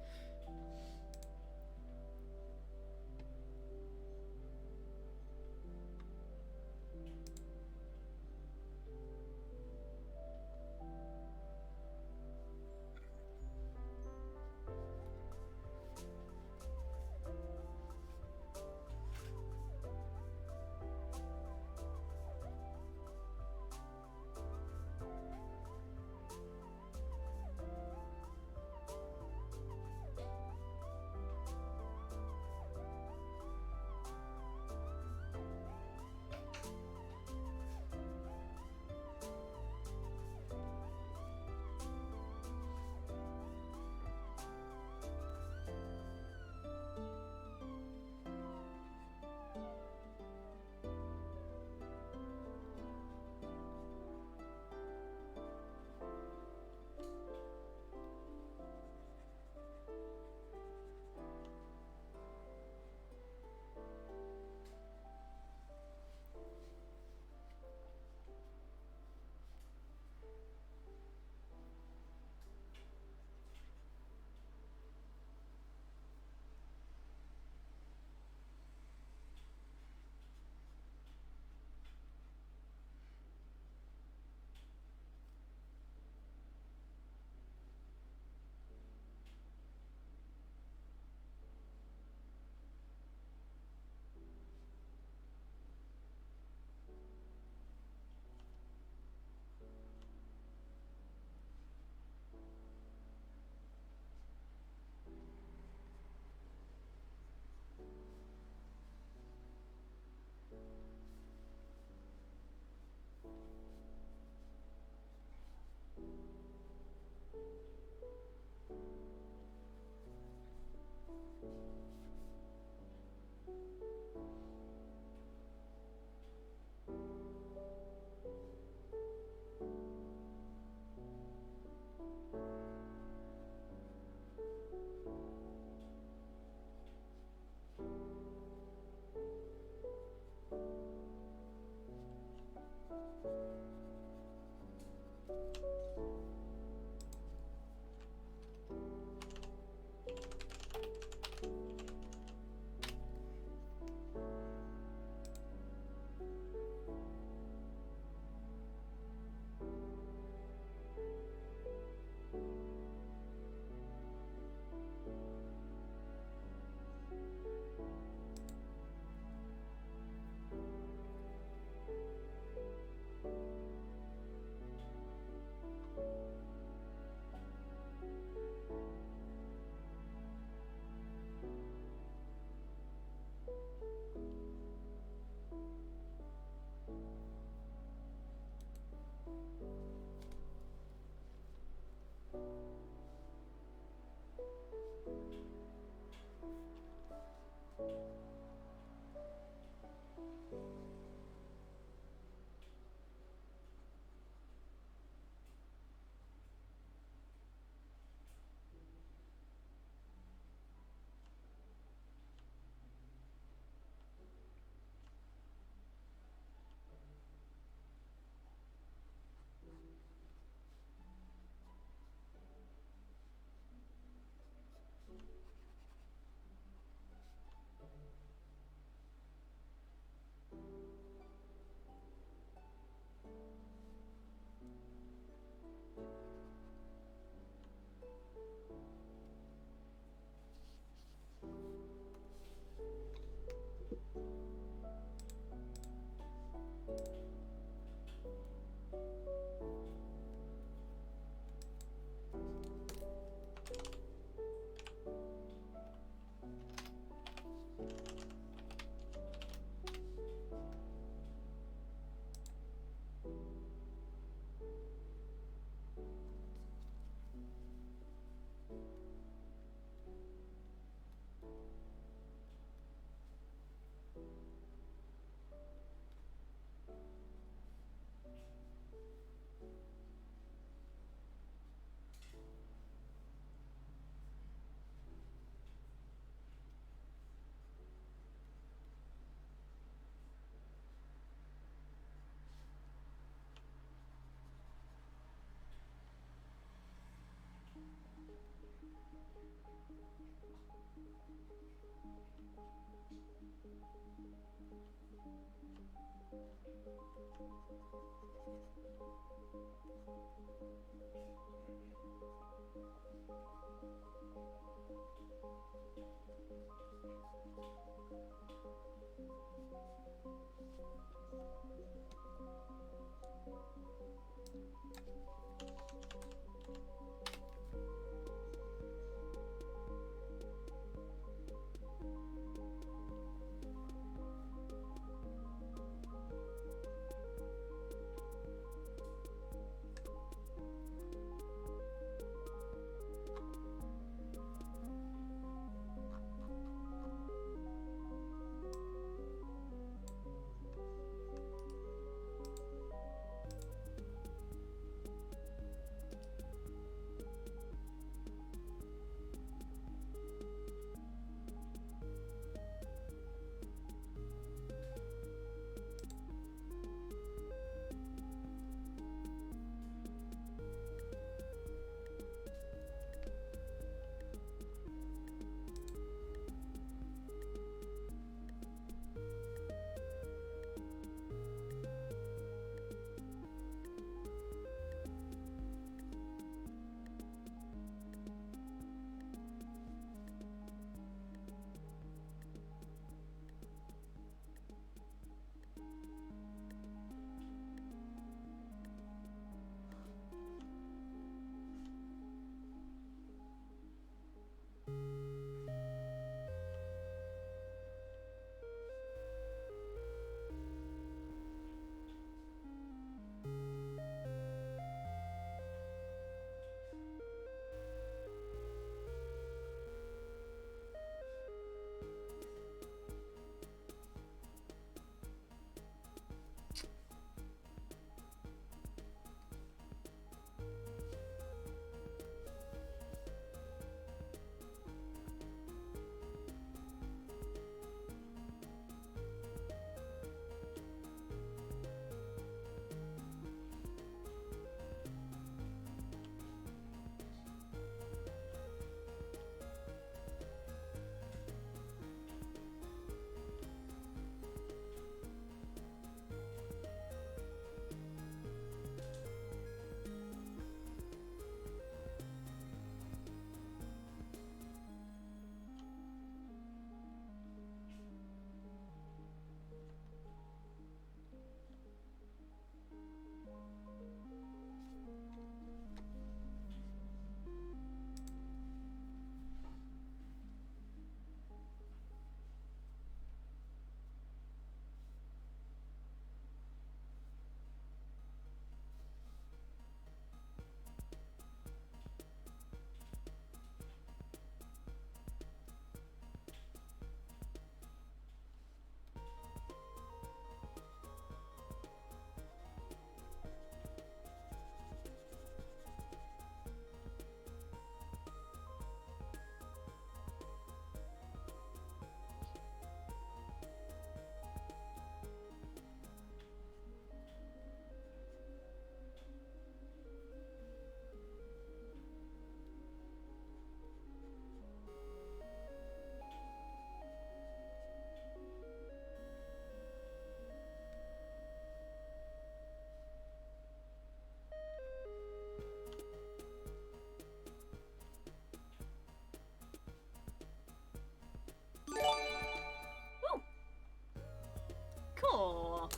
Cool.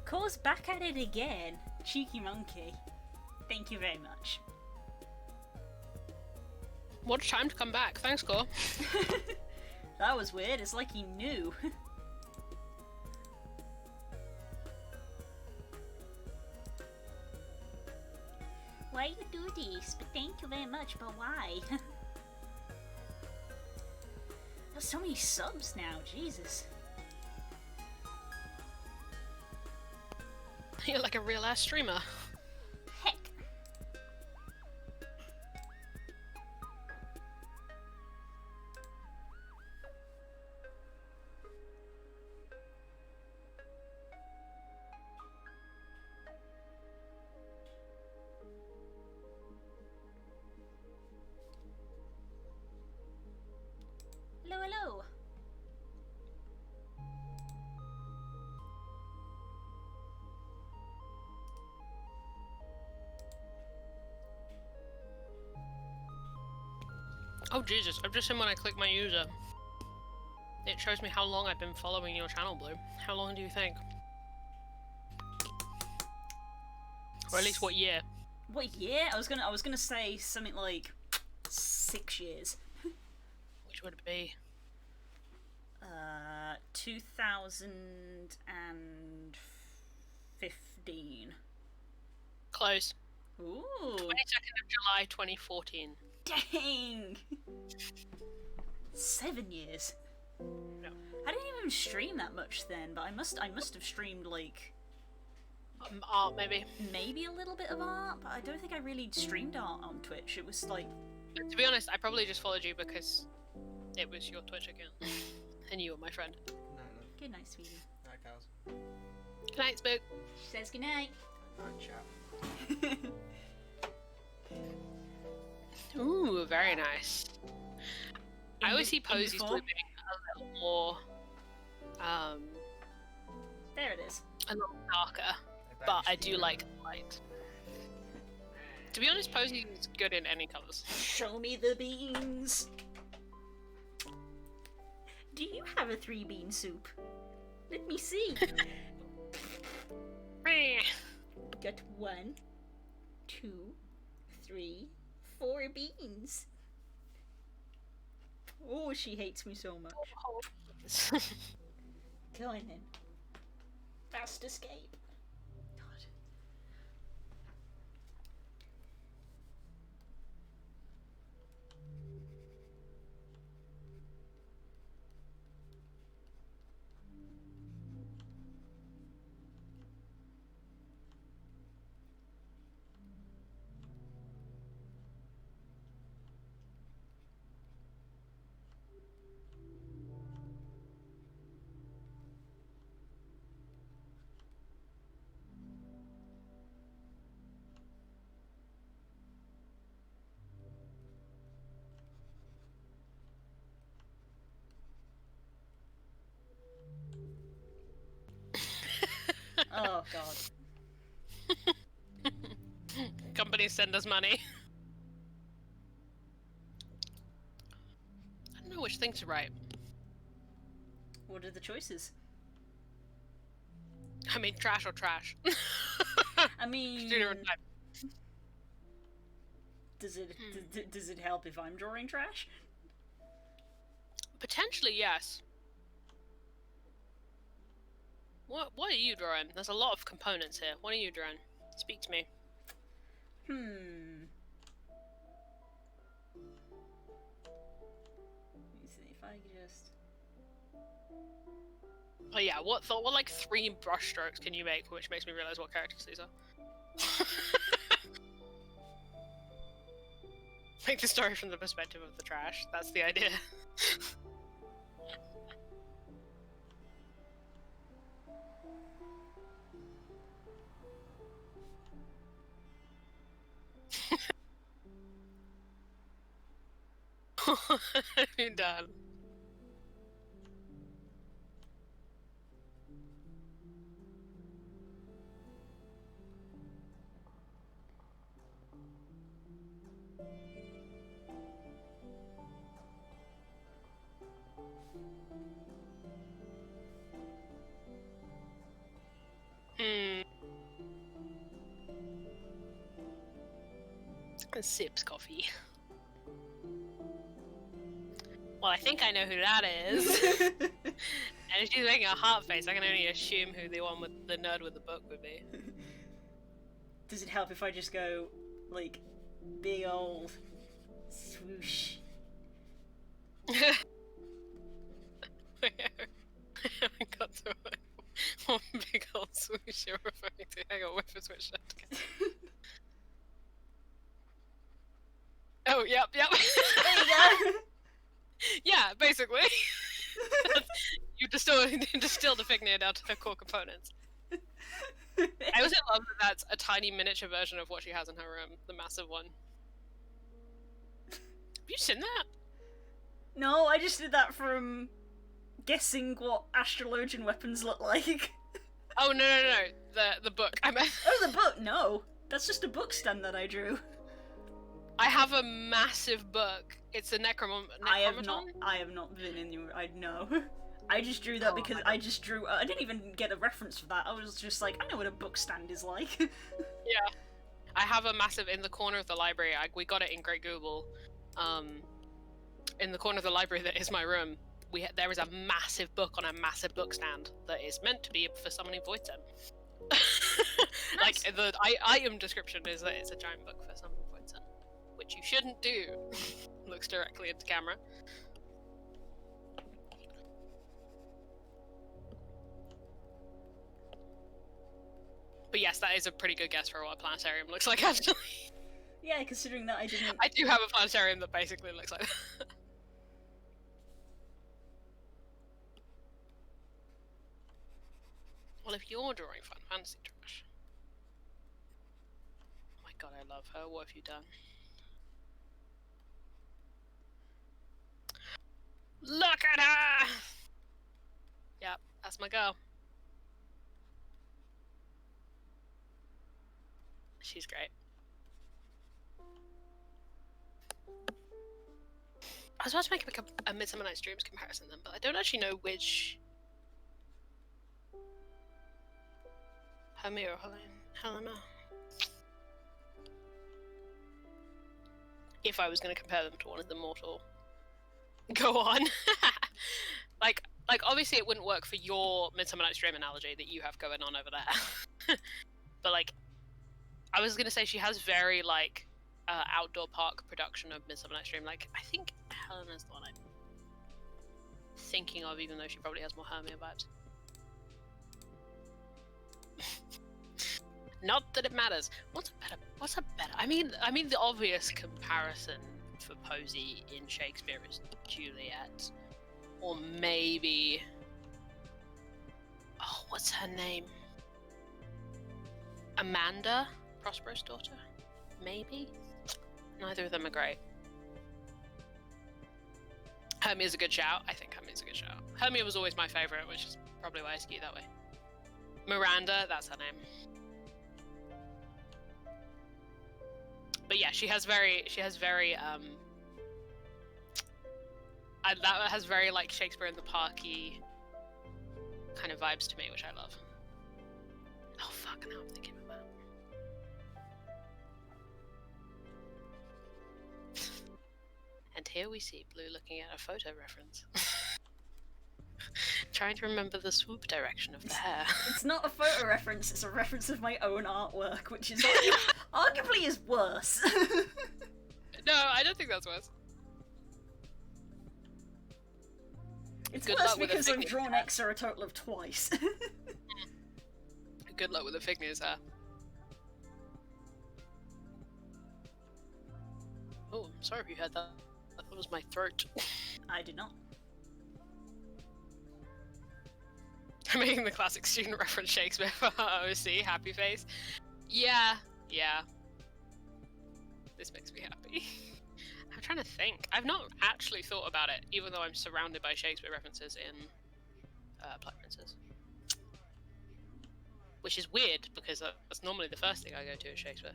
Core's back at it again. Cheeky monkey. Thank you very much. What a time to come back. Thanks, Core. That was weird. It's like he knew. Why you do this? But thank you very much, but why? There's so many subs now, Jesus. You're like a real ass streamer. Heck. Hello, hello. Oh Jesus, I've just seen when I click my user. It shows me how long I've been following your channel, Blue. How long do you think? Or at least what year? What year? I was gonna say something like 6 years. Which would it be? 2015. Close. Ooh. 22nd of July 2014. Dang! 7 years. No. I didn't even stream that much then, but I must have streamed like Art, maybe. maybe a little bit of art, but I don't think I really streamed art on Twitch. It was like, But to be honest, I probably just followed you because it was your Twitch account. And you were my friend. good night, sweetie. Night, cows. Good night, Spook. She says good night. Night, chap. Ooh, very nice. I always see Posey's form? Blue being a little more, There it is. a little darker. But I do like light. To be honest, Posey is good in any colours. Show me the beans. Do you have a 3-bean soup? Let me see. Got 1, 2, 3, 4 beans. Oh, she hates me so much. Go on then. Fast escape. God. Oh god. Companies send us money. I don't know which thing to write. What are the choices? I mean, trash or trash. I mean, Student or type. does it does it help if I'm drawing trash? Potentially, yes. What are you drawing? There's a lot of components here. What are you drawing? Speak to me. Let me see if I just. Oh yeah, what like 3 brush strokes can you make, which makes me realize what characters these are. Make the story from the perspective of the trash. That's the idea. You're done. Sips coffee. Well, I think I know who that is. And if she's making a heart face, I can only assume who the one with the nerd with the book would be. Does it help if I just go, like, big old swoosh? I haven't got to what big old swoosh you're referring to. Hang on, wait for switch that again. Oh, yep. There you go. Yeah, basically. You distill the Fignia down to their core components. I also love that that's a tiny miniature version of what she has in her room, the massive one. Have you seen that? No, I just did that from guessing what astrologian weapons look like. Oh no! The book. I meant. Oh, the book? No, that's just a book stand that I drew. I have a massive book. It's a Necromoton. I have not been in your. I know. I just drew that because I just drew. I didn't even get a reference for that. I was just like, I know what a book stand is like. Yeah, I have a massive in the corner of the library. We got it in Great Google. In the corner of the library that is my room, there is a massive book on a massive book stand that is meant to be for summoning Voidsen. Like the item description is that it's a giant book for summoning Voidsen, which you shouldn't do. Looks directly into camera. But yes, that is a pretty good guess for what a planetarium looks like, actually. Yeah, considering that I didn't. I do have a planetarium that basically looks like that. Well, if you're drawing Final Fantasy trash. Oh my god, I love her. What have you done? Look at her! Yep, that's my girl. She's great. I was about to make a Midsummer Night's Dreams comparison then, but I don't actually know which... Hermia or Helena. If I was going to compare them to one of the mortal... Go on! like obviously it wouldn't work for your Midsummer Night's Dream analogy that you have going on over there. But like, I was going to say she has very like outdoor park production of Midsummer Night's Dream. Like, I think Helena's the one I'm thinking of, even though she probably has more Hermia vibes. Not that it matters. What's a better? I mean the obvious comparison for Posey in Shakespeare is Juliet, or maybe. Oh, what's her name? Amanda, Prospero's daughter. Maybe. Neither of them are great. Hermia's a good shout. I think Hermia's a good shout. Hermia was always my favorite, which is probably why I skew that way. Miranda, that's her name. But yeah, she has very that has very like Shakespeare in the Parky kind of vibes to me, which I love. Oh fuck, now I'm thinking about that. And here we see Blue looking at a photo reference. Trying to remember the swoop direction of the hair. It's not a photo reference, it's a reference of my own artwork, which is arguably is worse. No, I don't think that's worse. It's Good worse luck with because a I've fig drawn hair. X a total of twice. Good luck with the Figne's hair. Oh, I'm sorry if you heard that. I thought it was my throat. I did not. I'm making the classic student reference Shakespeare for OC, happy face. Yeah. This makes me happy. I'm trying to think. I've not actually thought about it, even though I'm surrounded by Shakespeare references in Black Princess. Which is weird, because that's normally the first thing I go to is Shakespeare.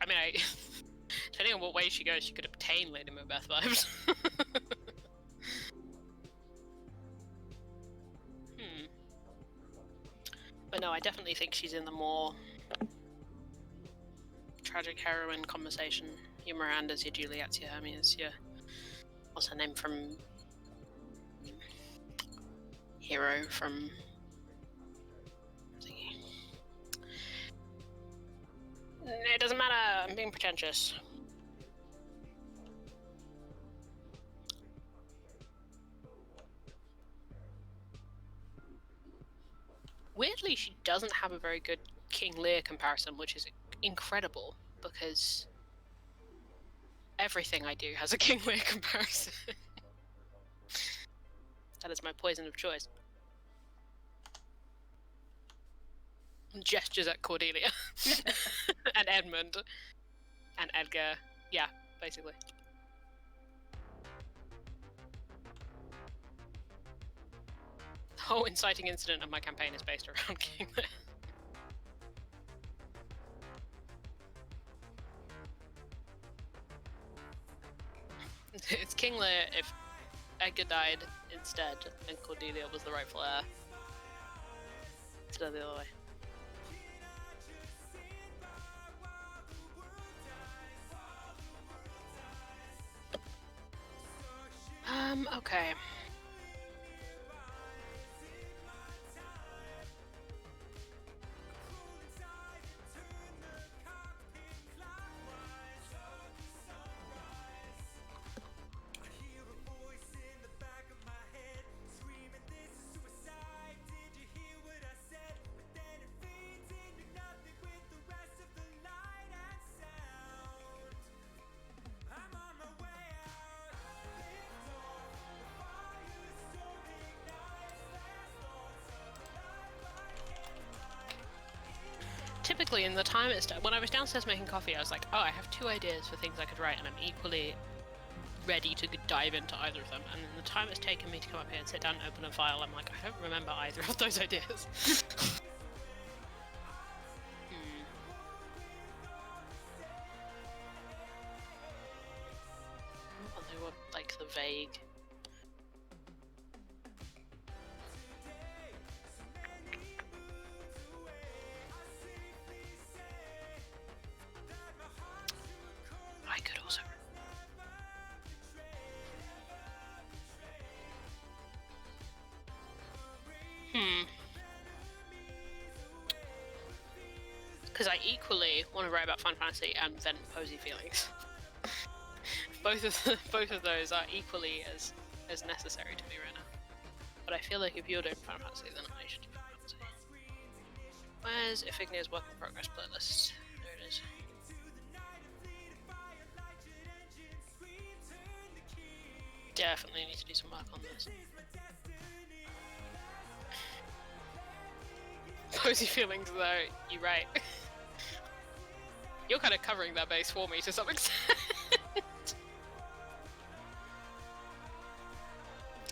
I mean, depending on what way she goes, she could obtain Lady Macbeth vibes. But no, I definitely think she's in the more tragic heroine conversation. Your Miranda's, your Juliet's, your Hermia's, your... What's her name from... Hero from... It doesn't matter, I'm being pretentious. Weirdly, she doesn't have a very good King Lear comparison, which is incredible, because everything I do has a King Lear comparison. That is my poison of choice. Gestures at Cordelia. And Edmund. And Edgar. Yeah, basically. The whole inciting incident of my campaign is based around King Lear. It's King Lear if Edgar died instead and Cordelia was the rightful heir. Instead of the other way. Okay. Typically, in the time when I was downstairs making coffee, I was like, oh, I have 2 ideas for things I could write, and I'm equally ready to dive into either of them. And in the time it's taken me to come up here and sit down and open a file, I'm like, I don't remember either of those ideas. Well, they were like the vague. I could also. Because I equally want to write about Final Fantasy and vent Posey feelings. both of those are equally as necessary to me right now. But I feel like if you're doing Final Fantasy, then I should do Final Fantasy. Where's Iphignia's work in progress playlist? There it is. Definitely need to do some work on this. Posy feelings though, you're right. You're kind of covering that base for me to some extent.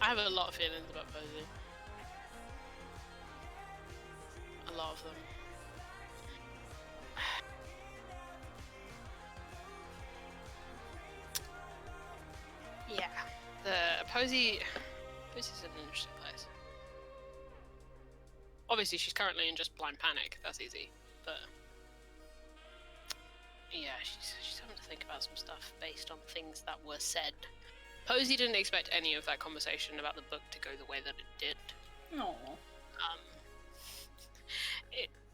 I have a lot of feelings about Posy. A lot of them. Yeah. The Posy's in an interesting place. Obviously, she's currently in just blind panic. That's easy, but yeah, she's having to think about some stuff based on things that were said. Posy didn't expect any of that conversation about the book to go the way that it did. No.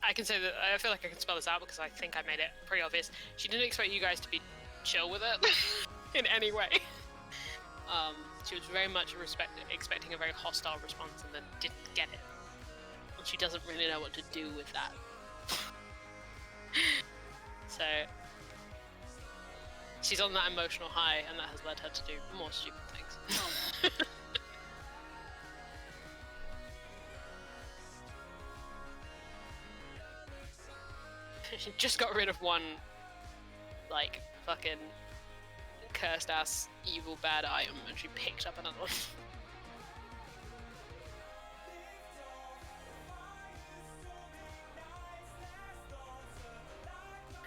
I can say that I feel like I can spell this out because I think I made it pretty obvious. She didn't expect you guys to be chill with it in any way. She was very much expecting a very hostile response and then didn't get it. And she doesn't really know what to do with that. So, she's on that emotional high and that has led her to do more stupid things. Oh. She just got rid of one, like, fucking cursed ass evil bad item and she picked up another one.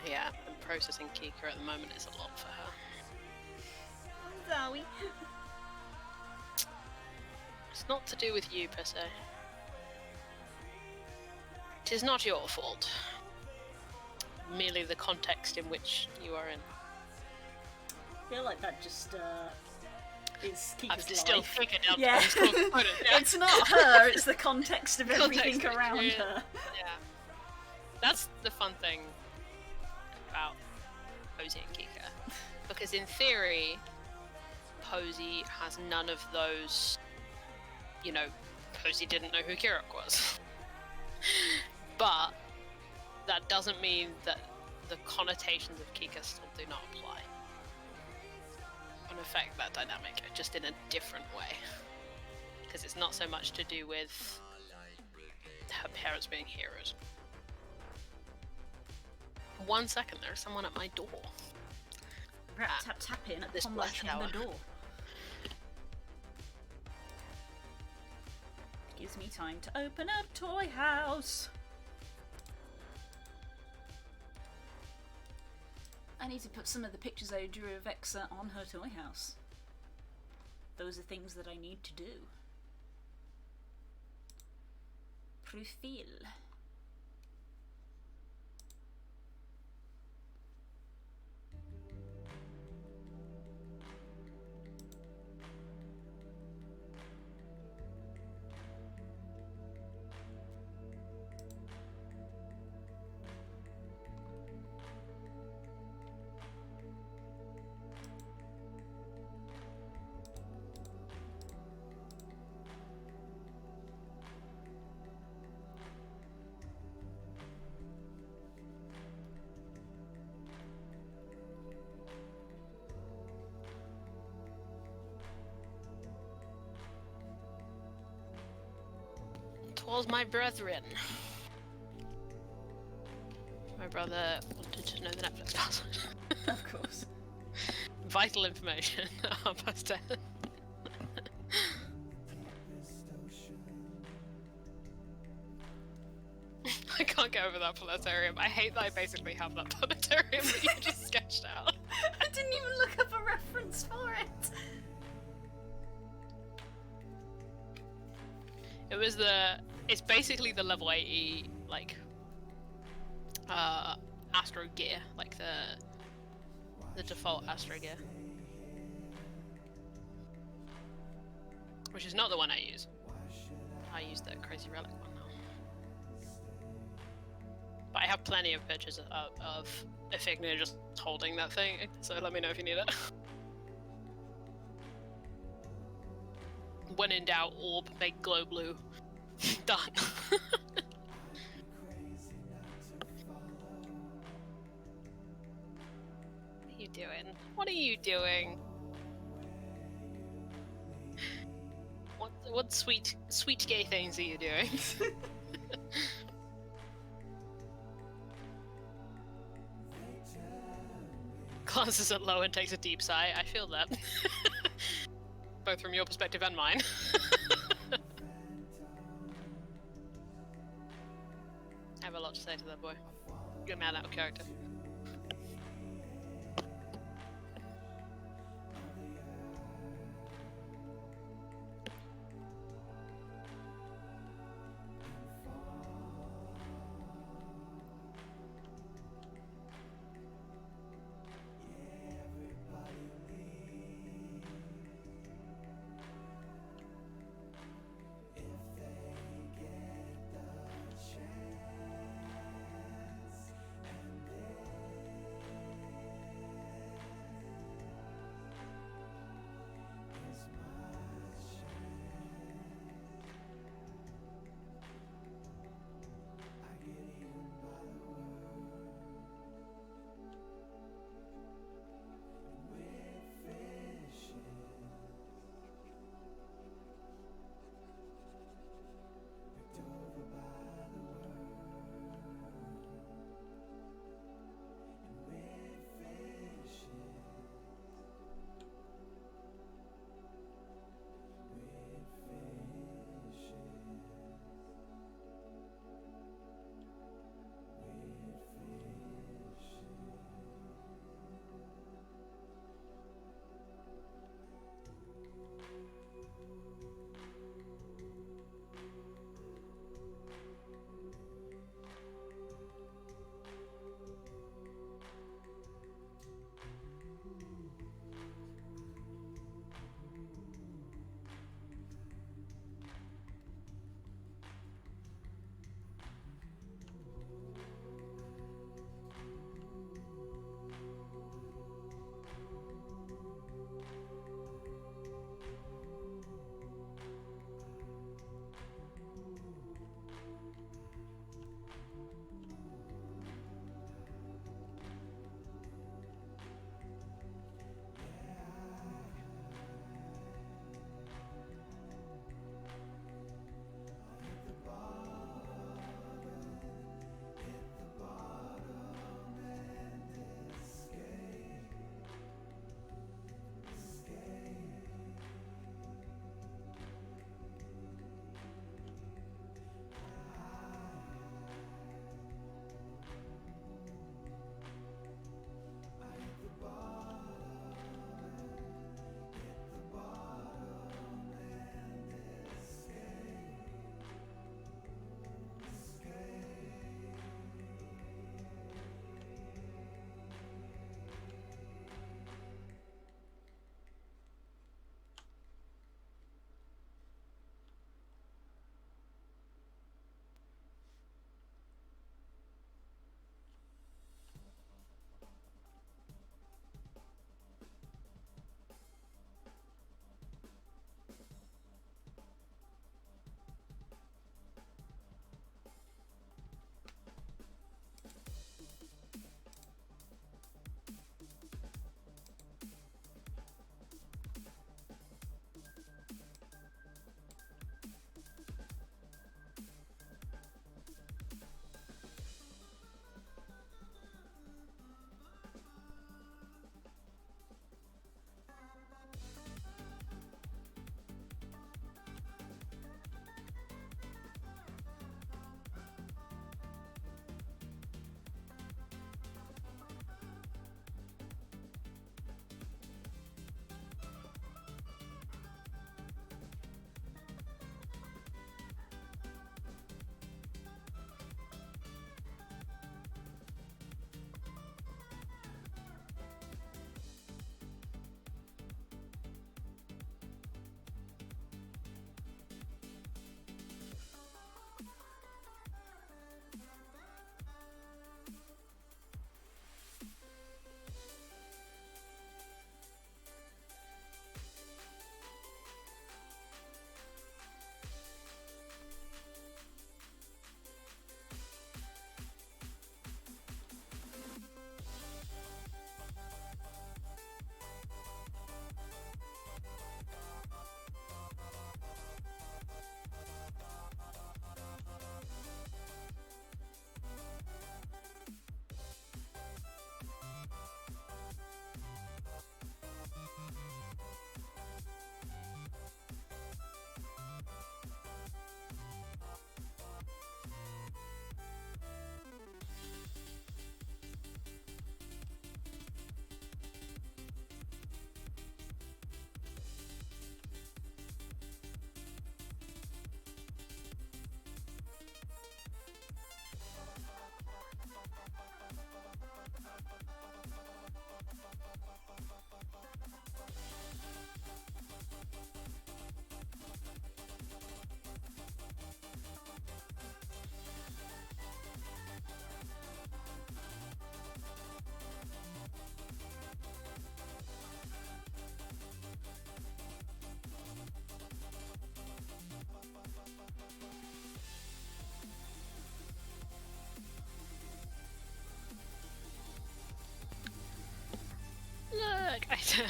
Yeah, and processing Kika at the moment is a lot for her. Zoe. It's not to do with you per se. It is not your fault. Merely the context in which you are in. I feel like that just is Kika's I've life. still figured out. Yeah. Yeah. It's not her, it's the context of everything Context, around yeah. her. Yeah. That's the fun thing about Posy and Kika. Because in theory, Posy has none of those, you know, Posy didn't know who Kirok was. But that doesn't mean that the connotations of Kika still do not apply. And affect that dynamic, just in a different way. Because it's not so much to do with her parents being heroes. 1 second, there's someone at my door. Tap tapping at this upon black locking hour. the door. Gives me time to open up Toy House. I need to put some of the pictures I drew of Exa on her toy house. those are things that I need to do. Profil. Twas my brethren. My brother wanted to know the Netflix password. Of course. Vital information. Past 10. I can't get over that planetarium. I hate that I basically have that planetarium that you just sketched out. I didn't even look up a reference for it. It was it's basically the level 80, like, Astro gear, like the default Astro gear. Which is not the one I use. I use the Crazy Relic one now. But I have plenty of pictures of Iphignia just holding that thing, so let me know if you need it. When in doubt, orb, make glow blue. Done. What are you doing? What are you doing? What sweet gay things are you doing? Glances at low and takes a deep sigh. I feel that. Both from your perspective and mine. I have a lot to say to that boy. Good man out of character.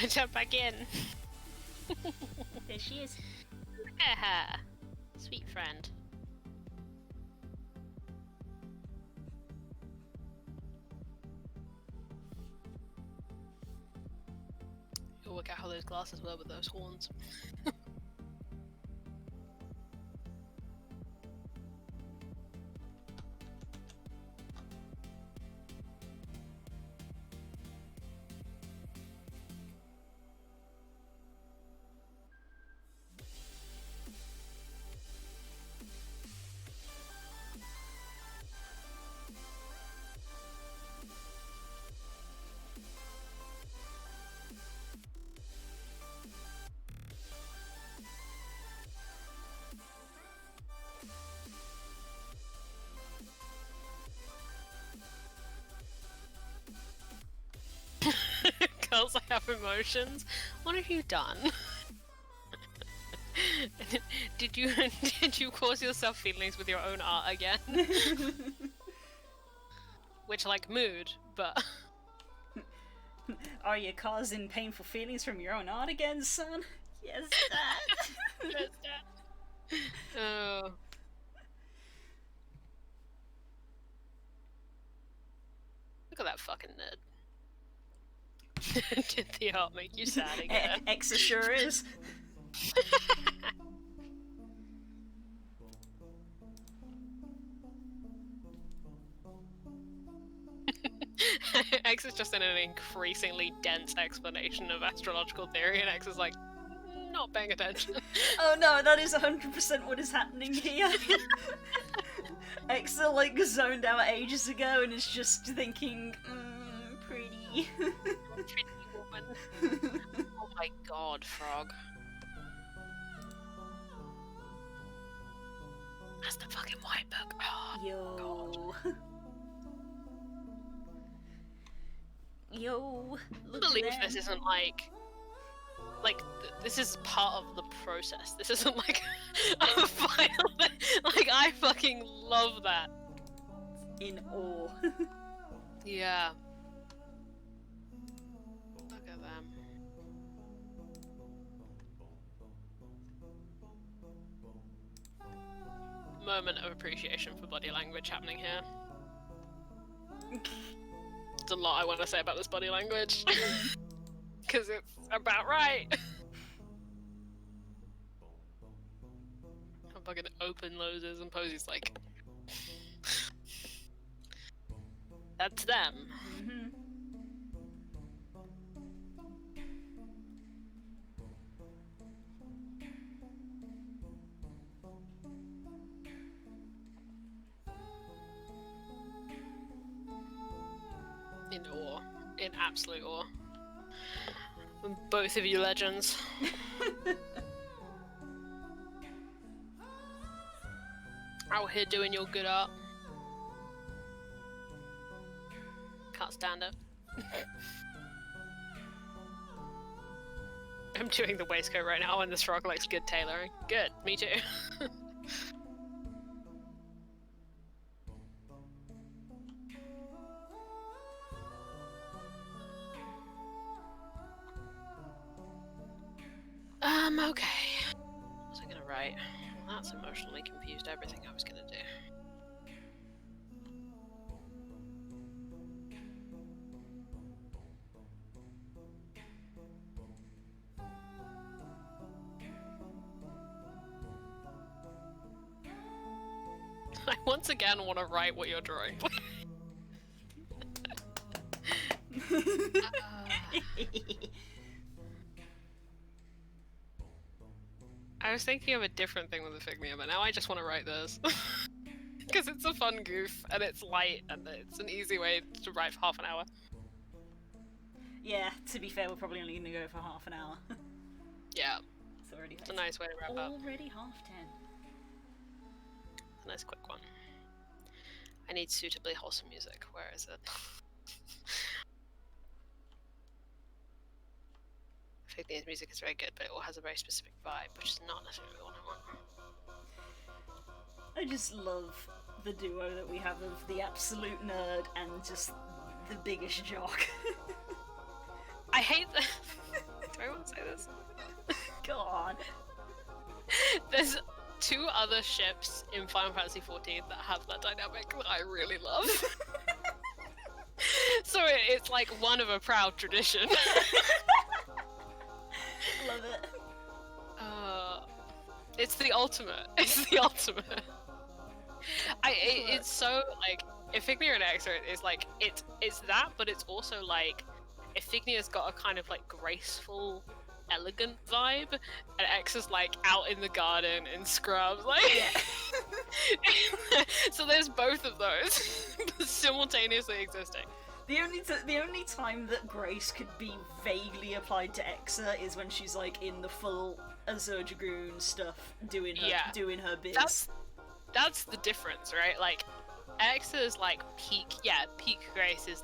Jump back in. There she is. Look at her. Sweet friend. You'll work out how those glasses were with those horns. Girls, I have emotions. What have you done? did you cause yourself feelings with your own art again? Which, like, mood, but... Are you causing painful feelings from your own art again, son? Yes, Dad. Yes, Dad. Oh. Look at that fucking nerd. Did the art make you sad again? Exa sure is. X is just in an increasingly dense explanation of astrological theory, and X is like, not paying attention. Oh no, that is 100% what is happening here. Exa like zoned out ages ago and is just thinking, pretty. Pretty woman. Oh my god, Frog. That's the fucking white book. Oh, Yo. God. Yo. I Look believe at this isn't like this is part of the process. This isn't like a final thing. Like, I fucking love that. In awe. Yeah. Look at them. Moment of appreciation for body language happening here. There's a lot I want to say about this body language. Because it's about right. I'm fucking open noses and Posey's like... That's them. Mm-hmm. In awe. In absolute awe. Both of you legends. Out here doing your good art. Can't stand it. I'm doing the waistcoat right now and this frog likes good tailoring. Good, me too. Okay. What was I gonna write? Well, that's emotionally confused everything I was gonna do. I once again want to write what you're drawing. I was thinking of a different thing with the Figmia, but now I just want to write this. Because it's a fun goof, and it's light, and it's an easy way to write for half an hour. Yeah, to be fair, we're probably only going to go for half an hour. Yeah. It's It's a nice way to wrap up. already 10:30. A nice quick one. I need suitably wholesome music. Where is it? I think the music is very good, but it all has a very specific vibe, which is not necessarily the one I want. I just love the duo that we have of the absolute nerd and just the biggest jock. I hate that. this. Go on. There's 2 other ships in Final Fantasy XIV that have that dynamic that I really love. So it's like one of a proud tradition. Love it. It's the ultimate. It's the ultimate. It's so like Iphignia and Exa is like it's that, but it's also like Iphignia's got a kind of like graceful, elegant vibe, and Exa's like out in the garden in scrubs, like. So there's both of those simultaneously existing. The only time that grace could be vaguely applied to Exa is when she's like in the full Azure Dragoon stuff, doing her bits. That's the difference, right? Like, Exa's like peak grace is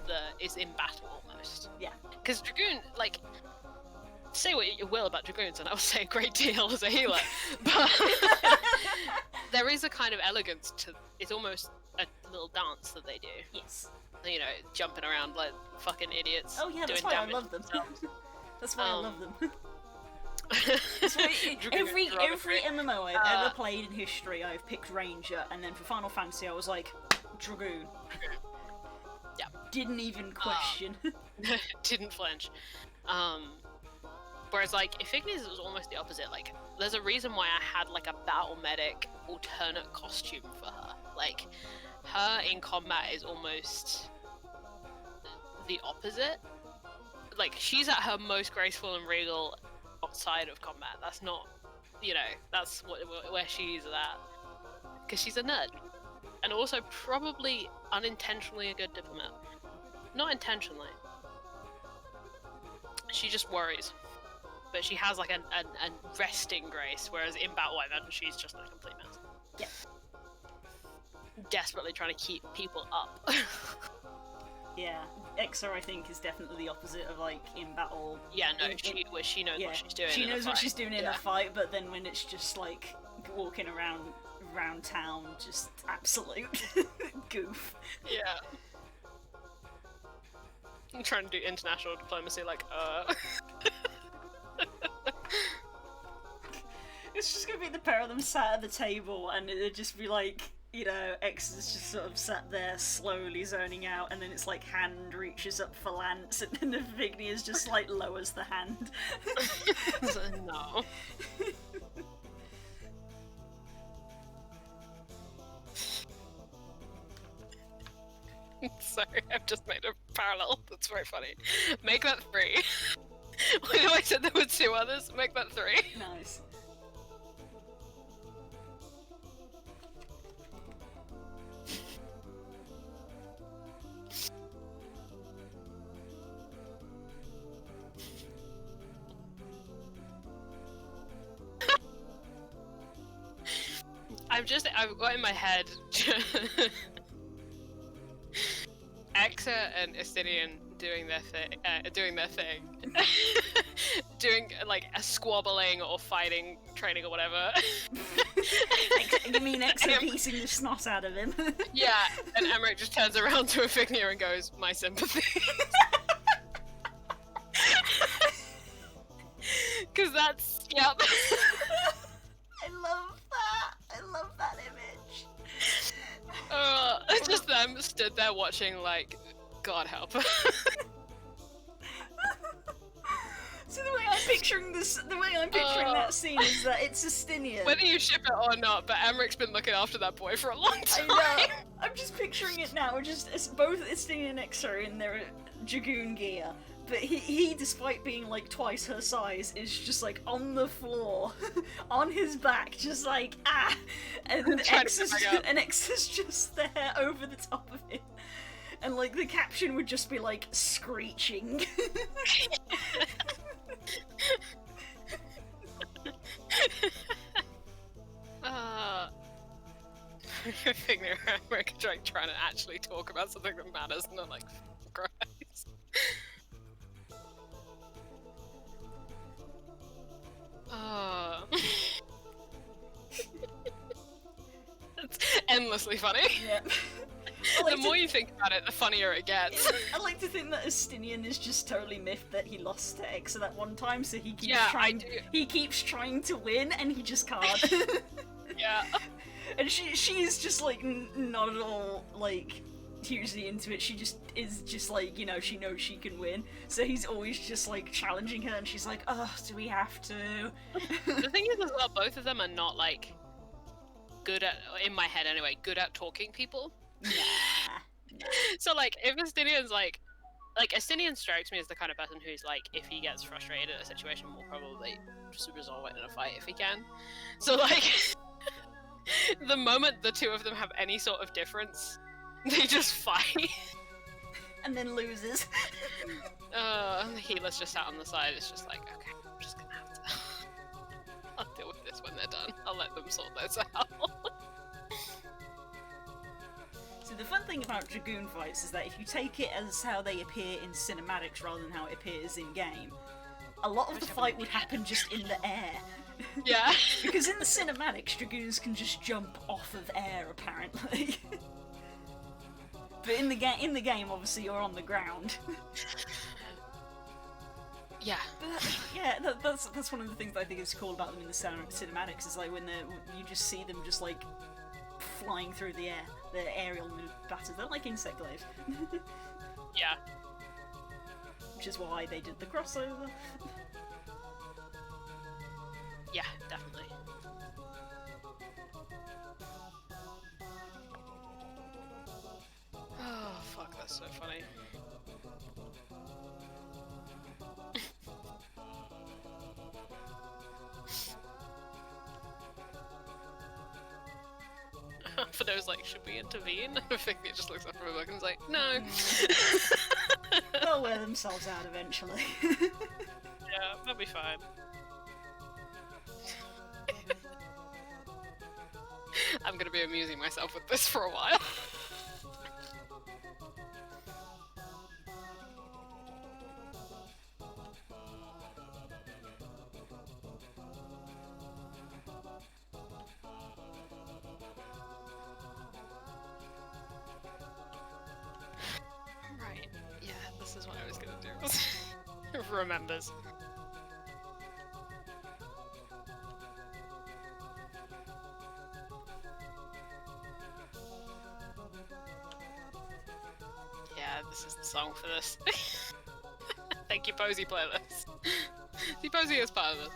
in battle almost. Yeah. Because Dragoon, like, say what you will about Dragoons, and I will say a great deal as a healer, but there is a kind of elegance to. It's almost a little dance that they do. Yes. You know, jumping around like fucking idiots. Oh yeah, that's doing why I damage love them. That's why I love them. Every MMO I've ever played in history, I've picked Ranger, and then for Final Fantasy, I was like, Dragoon. Yeah. Didn't even question. Didn't flinch. Whereas like Iphignia's was almost the opposite. Like, there's a reason why I had like a battle medic alternate costume for her. Like, her in combat is almost the opposite. Like, she's at her most graceful and regal outside of combat. That's not, you know, that's where she's at. Because she's a nerd. And also probably unintentionally a good diplomat. Not intentionally. She just worries. But she has like a resting grace, whereas in battle I imagine she's just a complete mess. Yeah. Desperately trying to keep people up. Yeah, Exa I think is definitely the opposite of like in battle. Yeah, no, she knows what she's doing. She knows what she's doing in a a fight, but then when it's just like walking around town, just absolute goof. Yeah. I'm trying to do international diplomacy, like, It's just gonna be the pair of them sat at the table, and it'd just be like, you know, X is just sort of sat there slowly zoning out, and then it's like hand reaches up for lance, and then Iphignia's just like lowers the hand. No. Sorry, I've just made a parallel. That's very funny. Make that 3. I know I said there were 2 others. Make that 3. Nice. I've got in my head Exa and Estinian doing their thing, doing like a squabbling or fighting training or whatever. You mean Exa piecing the snot out of him? Yeah, and Emmerich just turns around to Iphignia and goes, "My sympathy." Because that's, yep. I love that image. It's just them stood there watching like, God help. So the way I'm picturing that scene is that it's Justinian. Whether you ship it or not, but Emmerich's been looking after that boy for a long time. I know. I'm just picturing it now. It's both Justinian and Exa are in their Dragoon gear, but he, despite being like twice her size, is just like on the floor, on his back, just like and Exa's just there over the top of him. And like the caption would just be like screeching. Iphignia and Emmerich are trying to actually talk about something that matters, and I'm like, Christ. It's endlessly funny. Yep. like The more you think about it, the funnier it gets. I like to think that Estinian is just totally miffed that he lost to Exa that one time, so he keeps Yeah, I trying. do. He keeps trying to win, and he just can't. Yeah. And she is just like not at all like hugely into it. She just is just like, you know, she knows she can win, so he's always just like challenging her, and she's like, oh, do we have to? The thing is as well, both of them are not like good at, in my head anyway, good at talking people. Nah. So like if Estinian's like Estinian strikes me as the kind of person who's like, if he gets frustrated at a situation, will probably just resolve it in a fight if he can. So like the moment the two of them have any sort of difference, they just fight. And then loses. And the healer's just sat on the side. It's just like, okay, I'm just gonna have to. I'll deal with this when they're done. I'll let them sort this out. So the fun thing about Dragoon fights is that if you take it as how they appear in cinematics rather than how it appears in game, a lot of the fight would happen just in the air. Yeah. Because in the cinematics, Dragoons can just jump off of air, apparently. But in the game, obviously, you're on the ground. Yeah. But that's one of the things that I think is cool about them in the cinematics, is like when you just see them just like flying through the air. The aerial battles. They're like insect glaives. Yeah. Which is why they did the crossover. Yeah, definitely. Oh, fuck, that's so funny. For those like, should we intervene? I think it just looks up from a book and is like, no. They'll wear themselves out eventually. Yeah, they'll be fine. I'm gonna be amusing myself with this for a while. Right, yeah, this is what I was gonna do. Remembers. Yeah, this is the song for this. Thank you, Posey playlist. See, Posey is part of it.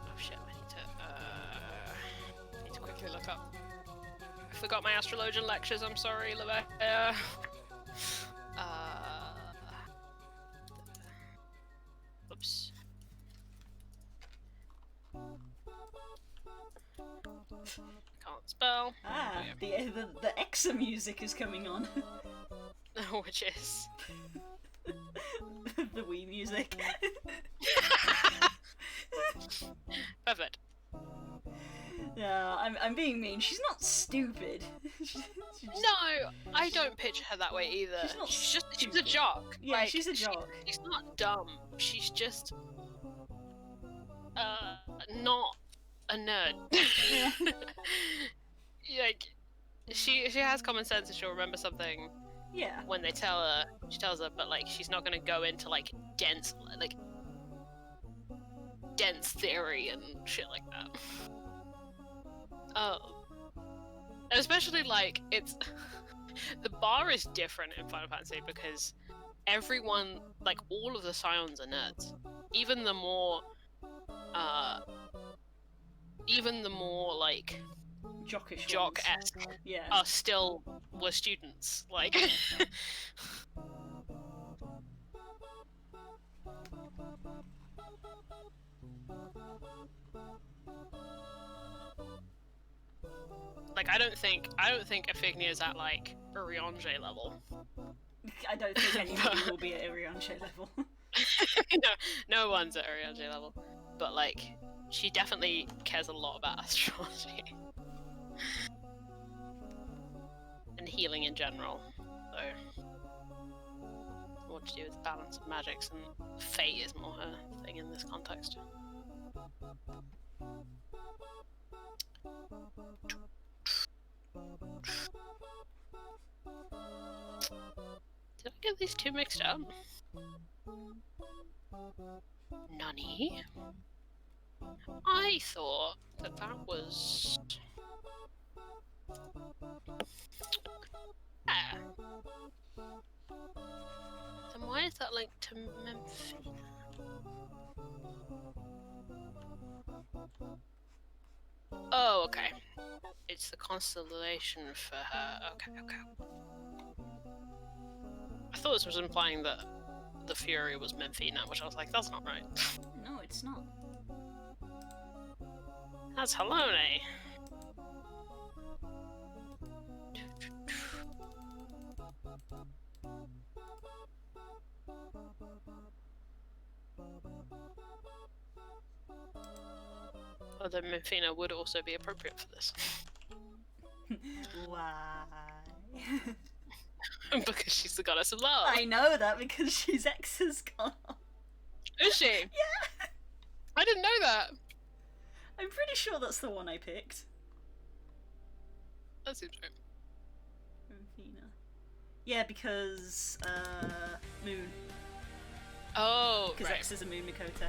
Oh shit, I need to quickly look up. I forgot my astrologian lectures, I'm sorry, Levea. Oops. Can't spell. Ah, Oh, yeah. the Exa music is coming on. Which is The Wii music. perfect. Yeah, I'm being mean. She's not stupid. She's just- No, I don't picture her that way either. She's not She's a stupid. jock. Yeah, Like, she's a jock. She's not dumb. She's just not a nerd. Yeah. Like she has common sense and she'll remember something Yeah. when they tell her. She tells her, but like she's not gonna go into like dense theory and shit like that. Especially like it's the bar is different in Final Fantasy because everyone, like all of the Scions are nerds. Even the more like Jockish ones. jock-esque Yeah. are still were students. Like like I don't think Iphignia is at like Urianger level. I don't think anybody will be at Irianche level. no one's at Urianger level. But like she definitely cares a lot about astrology. And healing in general. So more to do with balance of magics, and fate is more her thing in this context. Did I get these two mixed up? Nani? I thought that was... Ah. Then why is that linked to Memphis? Oh, okay. It's the constellation for her. Okay, okay. I thought this was implying that the Fury was Memphina, which I was like, that's not right. No, it's not. That's Halone. Although Memphina would also be appropriate for this. Why? Because she's the goddess of love. I know that because she's X's god. Is she? Yeah! I didn't know that. I'm pretty sure that's the one I picked. That seems right. Memphina. Yeah, because, Moon. Oh, Because right. X is a Moon Mikote.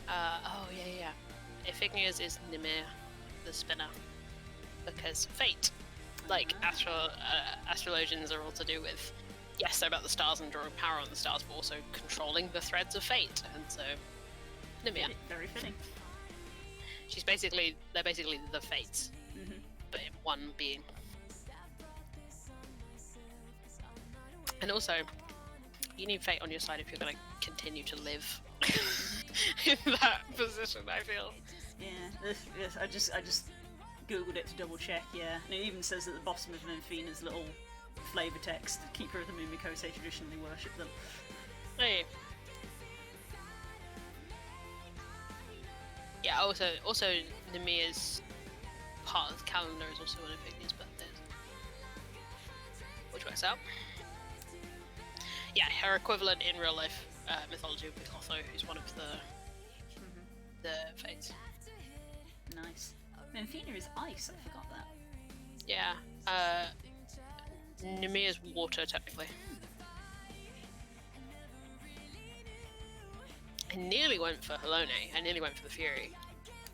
Oh, yeah. Ifignia's is Nimir, the spinner. Because fate. Like, astrologians are all to do with, yes, they're about the stars and drawing power on the stars, but also controlling the threads of fate. And so, Nimir. Very fitting. They're basically the fates, but in one being. And also, you need fate on your side if you're going to continue to live in that position, I feel. Yeah, I just googled it to double check, yeah. And it even says at the bottom of Memphina's little flavour text, Keeper of the Moon Mikote traditionally worship them. Hey. Yeah, also Nimir's part of the calendar is also one of Ignia's birthdays. Which works out. Yeah, her equivalent in real life mythology would be Clotho, who's one of the fates. Nice. Memphina is ice, I forgot that. Yeah, Nimir's water, technically. I nearly went for Halone, I nearly went for the Fury.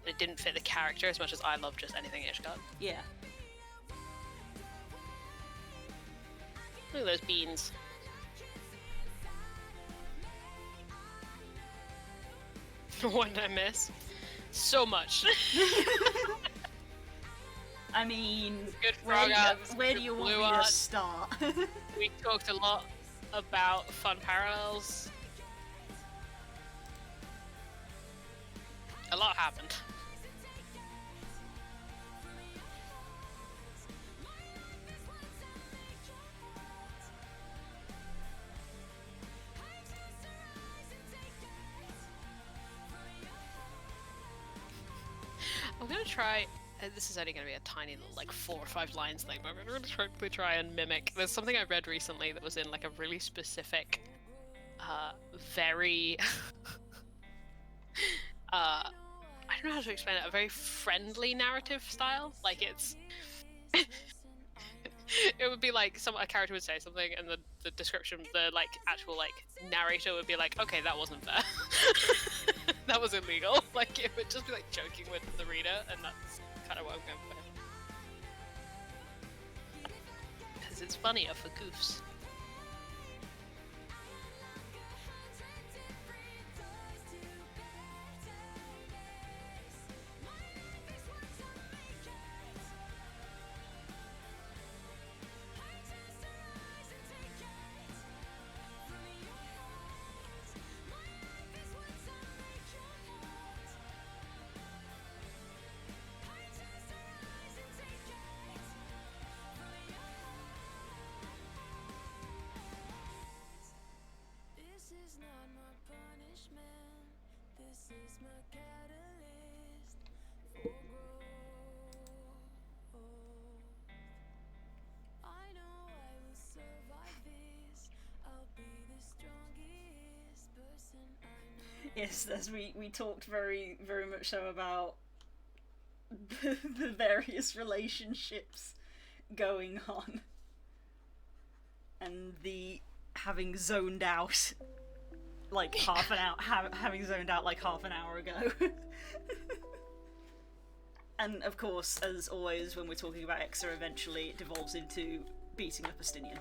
But it didn't fit the character as much as I love just anything Ishgard. Yeah. Look at those beans. What did I miss? So much. I mean, Good where frog do you want blue me art. to start? We talked a lot about fun parallels. A lot happened. I'm gonna try. This is only gonna be a tiny little, like 4 or 5 lines thing, but I'm gonna try and mimic. There's something I read recently that was in like a really specific, very. I don't know how to explain it. A very friendly narrative style. Like it's. It would be like a character would say something, and the description, the like actual like narrator would be like, "Okay, that wasn't fair. That was illegal." Like it would just be like joking with the reader, and that's kind of what I'm going for. Because it's funnier for goofs. is, as we talked very much so about the various relationships going on, and the having zoned out like half an hour, having zoned out like half an hour ago. And of course, as always, when we're talking about Exa, eventually it devolves into beating up Astinian.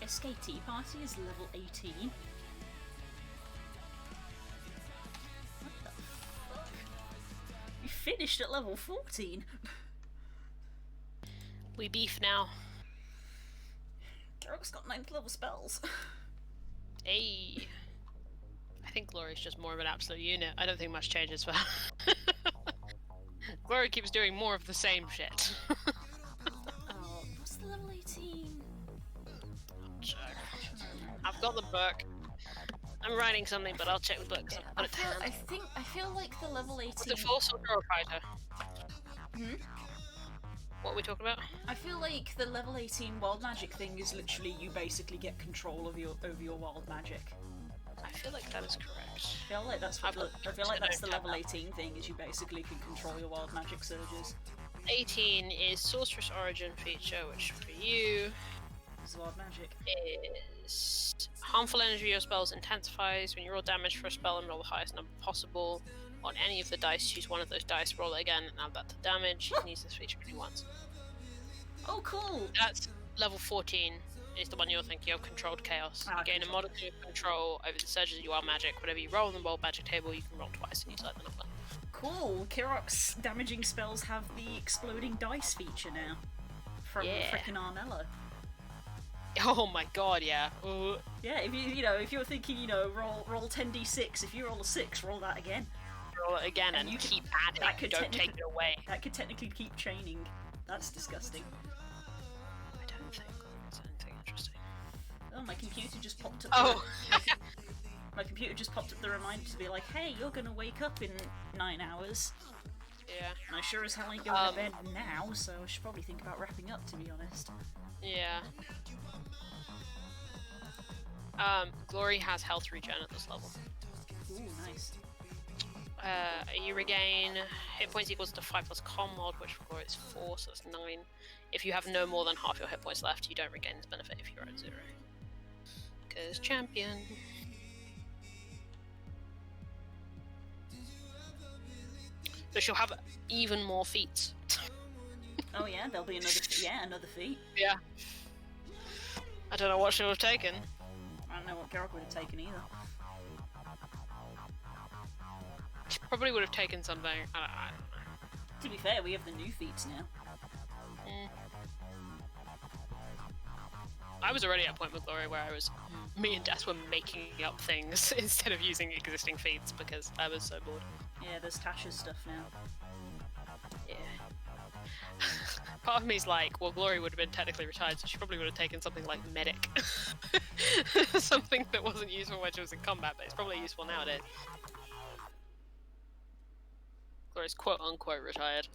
SKT party is level 18. What the fuck? You finished at level 14. We beef now. Garrock's got 9th level spells. Hey. I think Glory's just more of an absolute unit. I don't think much changes for her. Glory keeps doing more of the same shit. Oh, what's the level 18? Check. I've got the book. I'm writing something, but I'll check the book. I feel like the level 18. Is it full soldier or fighter? Hmm? What are we talking about? I feel like the level 18 wild magic thing is literally you basically get control of over your wild magic. I feel like that is correct. I feel like that's the level 18 thing, is you basically can control your wild magic surges. 18 is Sorceress Origin feature, which for you Is wild magic. is harmful energy of your spells intensifies. When you roll damage for a spell and roll the highest number possible on any of the dice, choose one of those dice, roll it again, and add that to damage. You can use this feature only once. Oh, cool! That's level 14. Is the one you're thinking of, Controlled Chaos. You gain a modicum of control over the surges of your wild magic. Whatever you roll on the wild magic table, you can roll twice and use either number. Cool! Kirok's damaging spells have the exploding dice feature now. From frickin' Armello. Oh my god, yeah. Yeah, if you're thinking, roll 10d6, if you roll a 6, roll that again. Roll it again and you keep adding, don't take it away. That could technically keep chaining. That's disgusting. I don't think that's anything interesting. Oh, my computer just popped up. Oh! My computer just popped up the reminder to be like, hey, you're gonna wake up in 9 hours. Yeah. And I sure as hell ain't going to bed now, so I should probably think about wrapping up, to be honest. Yeah. Glory has health regen at this level. Ooh, nice. You regain hit points equals to 5 plus con mod, which for Glory is 4, so that's 9. If you have no more than half your hit points left, you don't regain this benefit if you're at 0. Because champion. So she'll have even more feats. Oh yeah, there'll be another feat. Yeah. I don't know what she'll have taken. I don't know what Garrock would have taken either. She probably would have taken something. I don't know. To be fair, we have the new feats now. I was already at a point with Glory where me and Des were making up things instead of using existing feats because I was so bored. Yeah, there's Tasha's stuff now. Yeah. Part of me's like, well, Glory would have been technically retired, so she probably would have taken something like Medic. Something that wasn't useful when she was in combat, but it's probably useful nowadays. Glory's quote-unquote retired.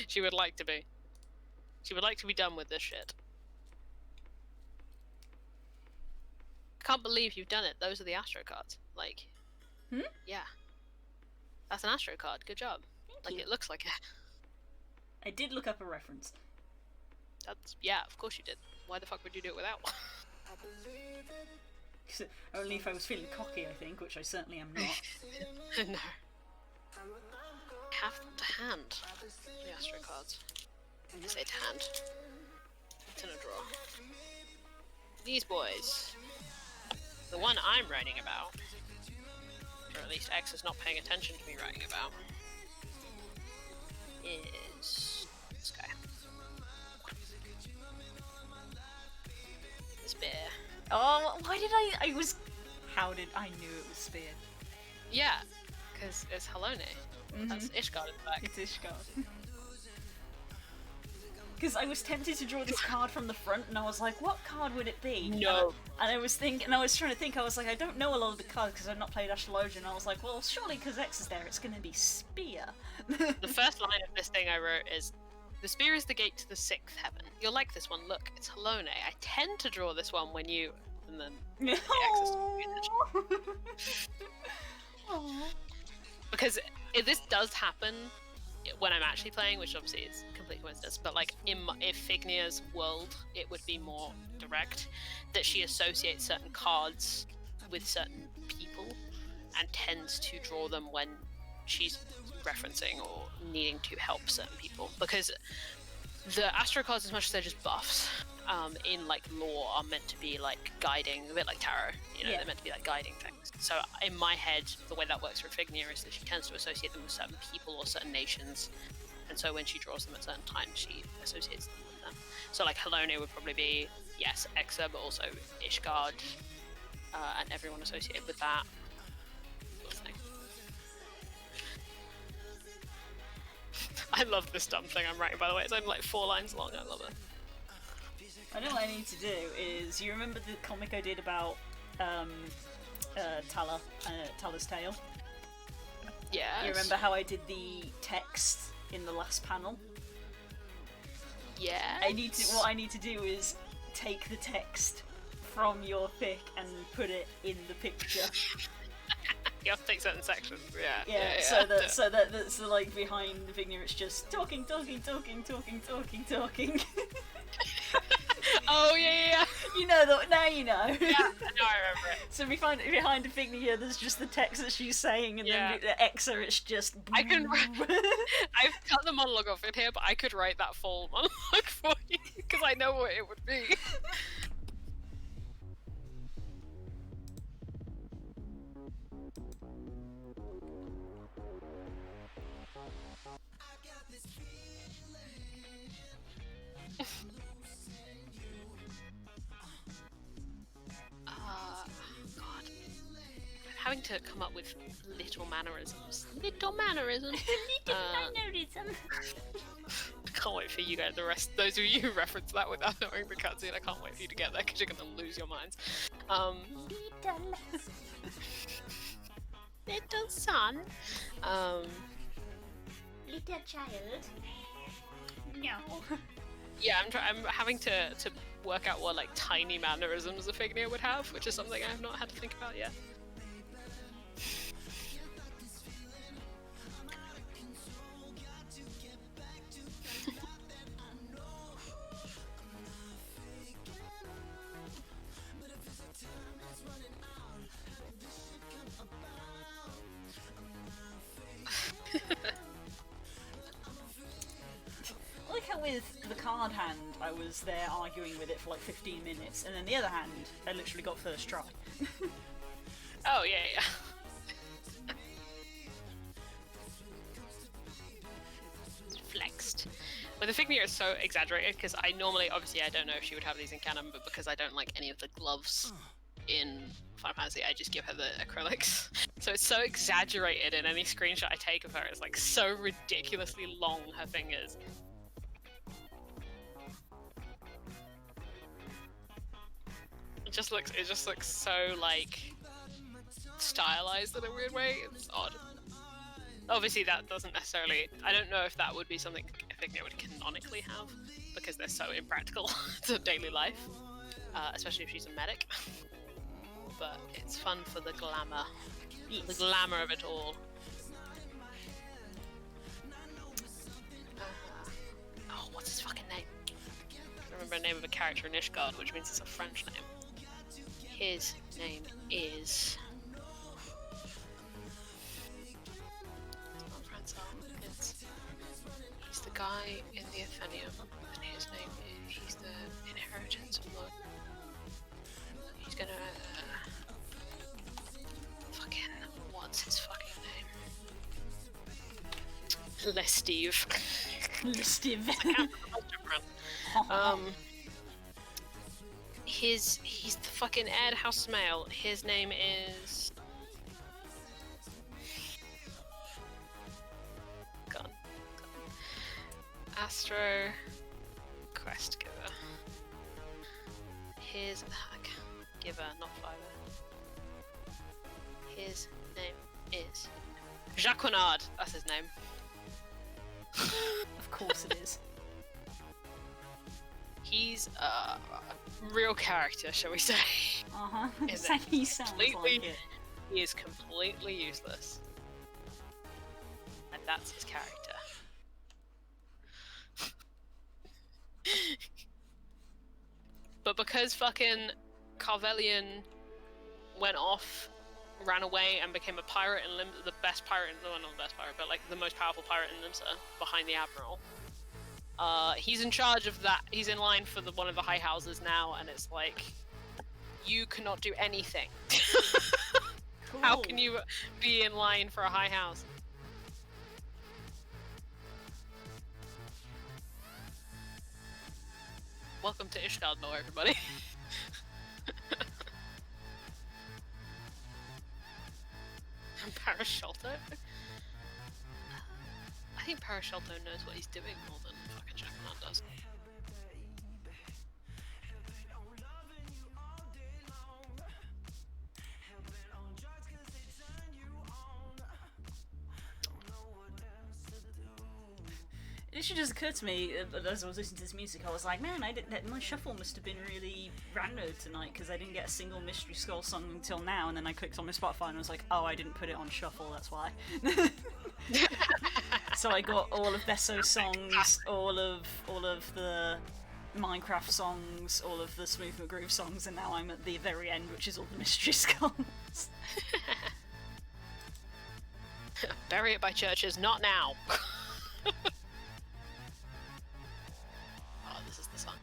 She would like to be. She would like to be done with this shit. Can't believe you've done it. Those are the Astro cards. Like, yeah. That's an Astro card. Good job. Thank you. It looks like it. I did look up a reference. Yeah, of course you did. Why the fuck would you do it without one? Only if I was feeling cocky, I think, which I certainly am not. No. Have to hand the Astro cards. I say to hand. It's in a drawer. These boys. The one I'm writing about, or at least X is not paying attention to me writing about, is this guy. Spear. Oh, why did how did I knew it was Spear? Yeah, because it's Halone. That's Ishgard in the back. It's Ishgard. Because I was tempted to draw this card from the front, and I was like, what card would it be? No. And I was trying to think, I was like, I don't know a lot of the cards because I've not played Astrologia, and I was like, well, surely because X is there, it's going to be Spear. The first line of this thing I wrote is, the spear is the gate to the 6th heaven. You'll like this one. Look, it's Halone. I tend to draw this one when you... And then... No. Because if this does happen when I'm actually playing, which obviously is complete coincidence, but like if Fignia's world, it would be more direct, that she associates certain cards with certain people and tends to draw them when she's referencing or needing to help certain people. Because the Astro cards, as much as they're just buffs, in like lore are meant to be like guiding, a bit like tarot. You know, Yeah. they're meant to be like guiding things. So in my head, the way that works for Fignia is that she tends to associate them with certain people or certain nations, and so when she draws them at certain times, she associates them with them. So like Helone would probably be, yes, Exa, but also Ishgard, and everyone associated with that sort of thing. I love this dumb thing I'm writing, by the way. It's only like 4 lines long. I love it. I know what I need to do is, you remember the comic I did about Tala's Tale? Yeah. You remember how I did the text in the last panel? Yeah. What I need to do is take the text from your fic and put it in the picture. You have to take certain sections. Yeah. Yeah, so that's like behind the figure it's just talking. Oh yeah. You know that now. You know. Yeah, I remember it. So behind the figure, there's just the text that she's saying, and then the Exa, it's just. I've cut the monologue off in here, but I could write that full monologue for you because I know what it would be. God. I'm having to come up with little mannerisms. Little mannerisms. Mannerism. I can't wait for you guys, those of you who reference that without knowing the cutscene, I can't wait for you to get there because you're gonna lose your minds. Little son. Little child. No. Yeah, I'm having to work out what like tiny mannerisms a Fignia would have, which is something I have not had to think about yet. I like how with the card hand, I was there arguing with it for like 15 minutes, and then the other hand, I literally got first try. Oh yeah. It's flexed. But the Fignia is so exaggerated because I normally, obviously, I don't know if she would have these in canon, but because I don't like any of the gloves in Final Fantasy, I just give her the acrylics. So it's so exaggerated in any screenshot I take of her. It's like so ridiculously long, her fingers. It just looks so like stylized in a weird way. It's odd. Obviously that doesn't necessarily, I don't know if that would be something Fignia would canonically have, because they're so impractical to daily life, especially if she's a medic. But it's fun for the glamour. The glamour of it all. Oh, what's his fucking name? I remember the name of a character in Ishgard, which means it's a French name. His name is... It's not Francois. He's the guy in the Athenium, and his name is... He's the inheritance of Lord. He's gonna... fucking... What's his fucking name? Lestive. Lestive. He's the fucking Ed House Mail. His name is... Gone. Astro Quest Giver. His Giver, not Fiver. His name is Jacquenard. That's his name. Of course it is. He's a real character, shall we say? Uh-huh. He He sounds like it. He is completely useless. And that's his character. But because fucking Carvelian went off, ran away, and became a pirate in the best pirate, no, not the best pirate, but like the most powerful pirate in Limsa, behind the Admiral, He's in charge of that. He's in line for one of the high houses now, and it's like, you cannot do anything. How can you be in line for a high house? Welcome to Ishgardlore, everybody. Parasholto? I think Parasholto knows what he's doing more than fucking Jacqueline does. It actually just occurred to me as I was listening to this music, I was like, man, my shuffle must have been really random tonight because I didn't get a single Mystery Skull song until now, and then I clicked on my Spotify and I was like, oh, I didn't put it on shuffle, that's why. So I got all of Besso's songs, all of the Minecraft songs, all of the Smooth McGroove songs, and now I'm at the very end, which is all the Mystery Skulls. Bury it by churches, not now. This is the song.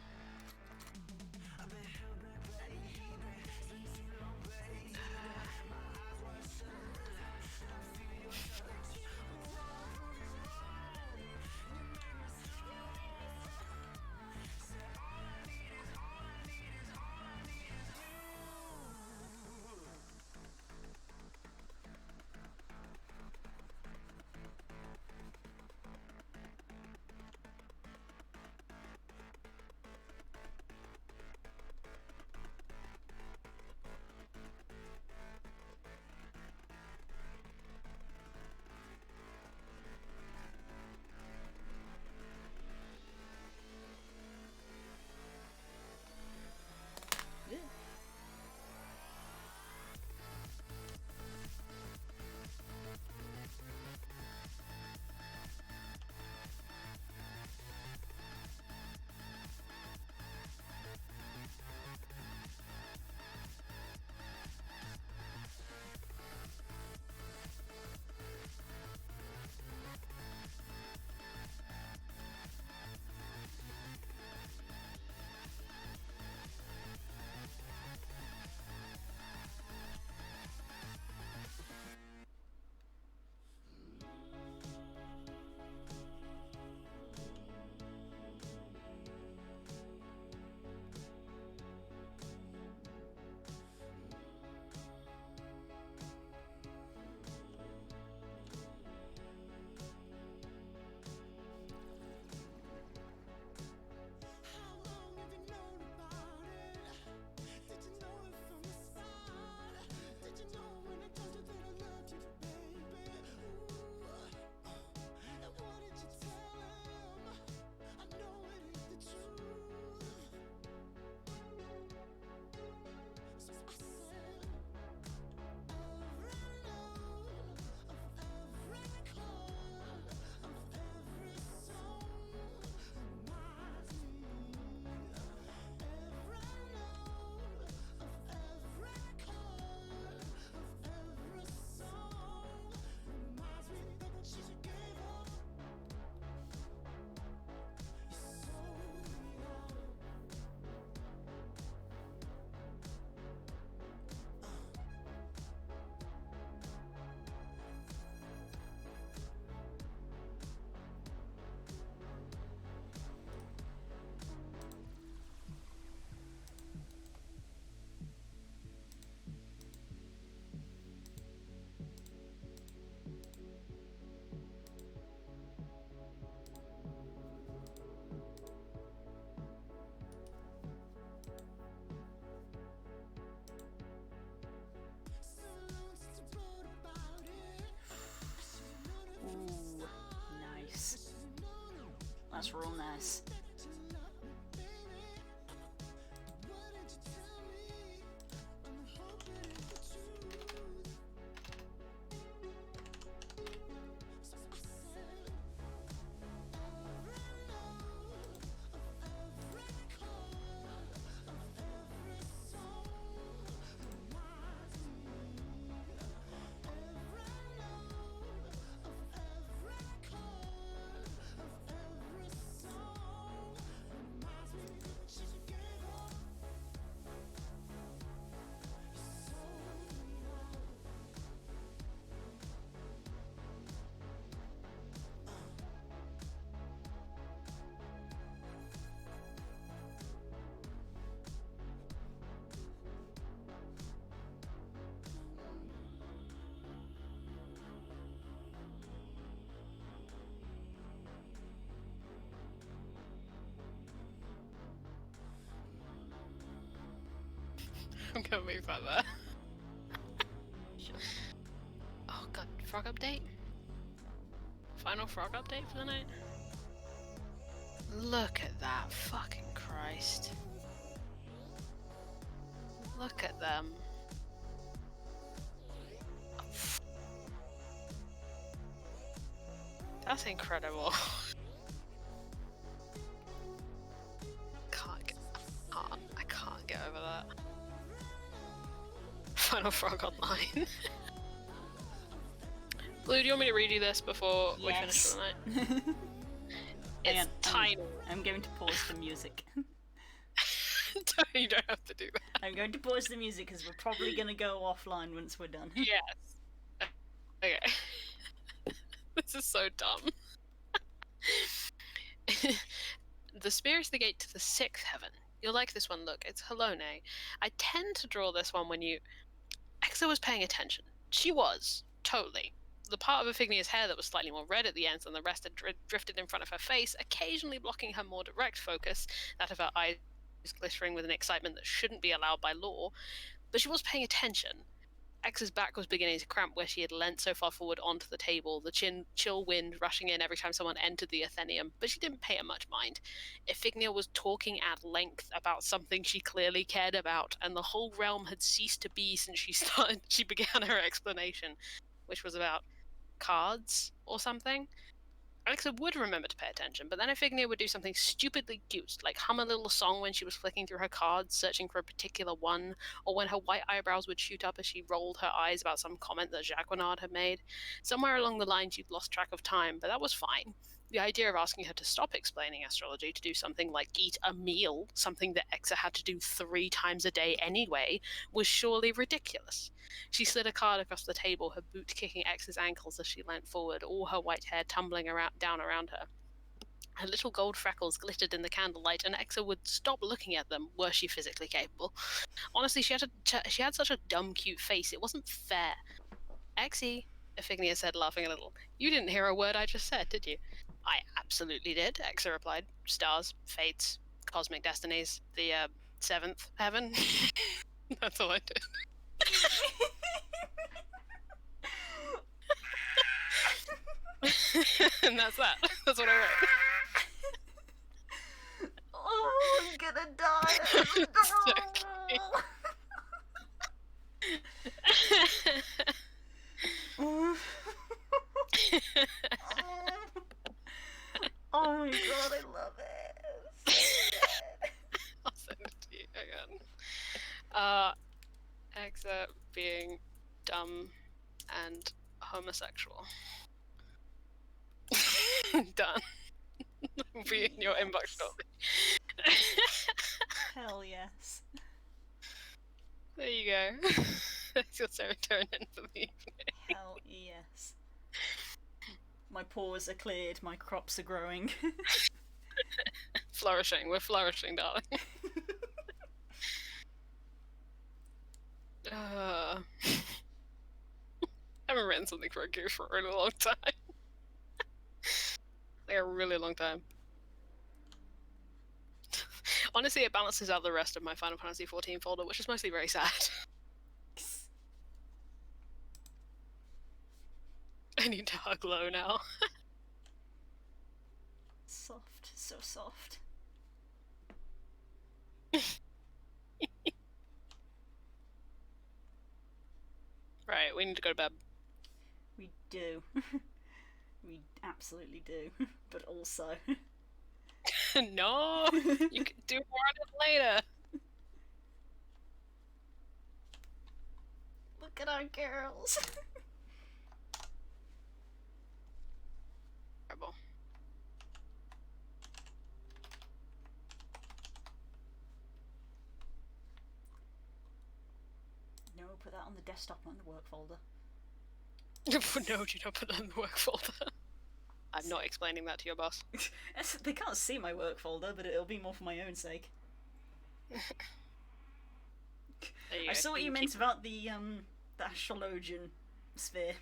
That's real nice. I'm gonna move that there. Sure. Oh god, frog update? Final frog update for the night? Look at that, fucking Christ. Look at them. That's incredible. I can't get over that. Final Frog Online. Blue, do you want me to read you this before we finish for the night? It's tiny. I'm going to pause the music. You don't have to do that. I'm going to pause the music because we're probably going to go offline once we're done. Yes. Okay. This is so dumb. The spear is the gate to the 6th heaven. You'll like this one. Look, it's Halone. I tend to draw this one when you... Exa was paying attention. She was. Totally. The part of Iphignia's hair that was slightly more red at the ends than the rest had drifted in front of her face, occasionally blocking her more direct focus, that of her eyes glittering with an excitement that shouldn't be allowed by law. But she was paying attention. X's back was beginning to cramp where she had leant so far forward onto the table, the chill wind rushing in every time someone entered the Athenaeum, but she didn't pay it much mind. Iphignia was talking at length about something she clearly cared about, and the whole realm had ceased to be since she began her explanation, which was about cards or something. Alexa would remember to pay attention, but then Iphignia would do something stupidly cute, like hum a little song when she was flicking through her cards, searching for a particular one, or when her white eyebrows would shoot up as she rolled her eyes about some comment that Jacquinard had made. Somewhere along the line she'd lost track of time, but that was fine. The idea of asking her to stop explaining astrology to do something like eat a meal, something that Exa had to do 3 times a day anyway, was surely ridiculous. She slid a card across the table, her boot kicking X's ankles as she leant forward, all her white hair tumbling down around her. Her little gold freckles glittered in the candlelight, and Exa would stop looking at them, were she physically capable. Honestly, she had such a dumb, cute face, it wasn't fair. Exie, Iphignia said, laughing a little. You didn't hear a word I just said, did you? I absolutely did, Exa replied. Stars, fates, cosmic destinies, the 7th heaven. That's all I did. And that's that. That's what I wrote. Oh, I'm gonna die. Oh my god, I love it. I'll send it to you again. Exa being dumb and homosexual. Done. Be in your inbox shortly. Hell yes. There you go. That's your serotonin for the evening. Hell yes. My pores are cleared, my crops are growing. Flourishing. We're flourishing, darling. I haven't written something for a goof for a really long time. Like a really long time. Honestly, it balances out the rest of my Final Fantasy XIV folder, which is mostly very sad. I need to hug low now. Soft, so soft. Right, we need to go to bed. We do. We absolutely do. But also... No! You can do more on it later! Look at our girls! Terrible. No, put that on the desktop, not in the work folder. No, do not put that in the work folder. I'm not explaining that to your boss. They can't see my work folder, but it'll be more for my own sake. I saw what you meant about the astrologian sphere.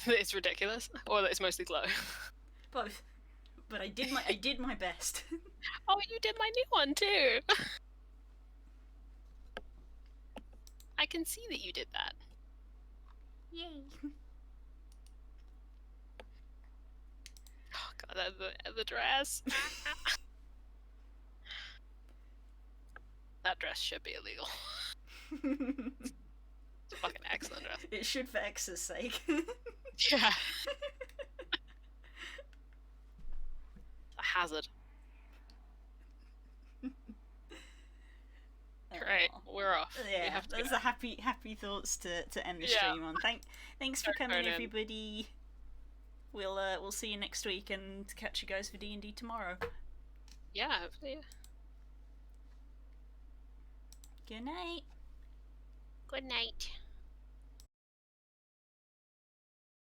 That it's ridiculous, or that it's mostly glow. Both. But I did my best. Oh, you did my new one too! I can see that you did that. Yay. Oh god, the dress. That dress should be illegal. It's a fucking excellent dress. It should for X's sake. Yeah. A hazard. Right, we're off. We Yeah, have to those go. are happy thoughts to end the Yeah. stream on. Thanks for Sorry, coming, Conan. everybody. We'll see you next week and catch you guys for D&D tomorrow. Yeah, hopefully. Good night. Good night.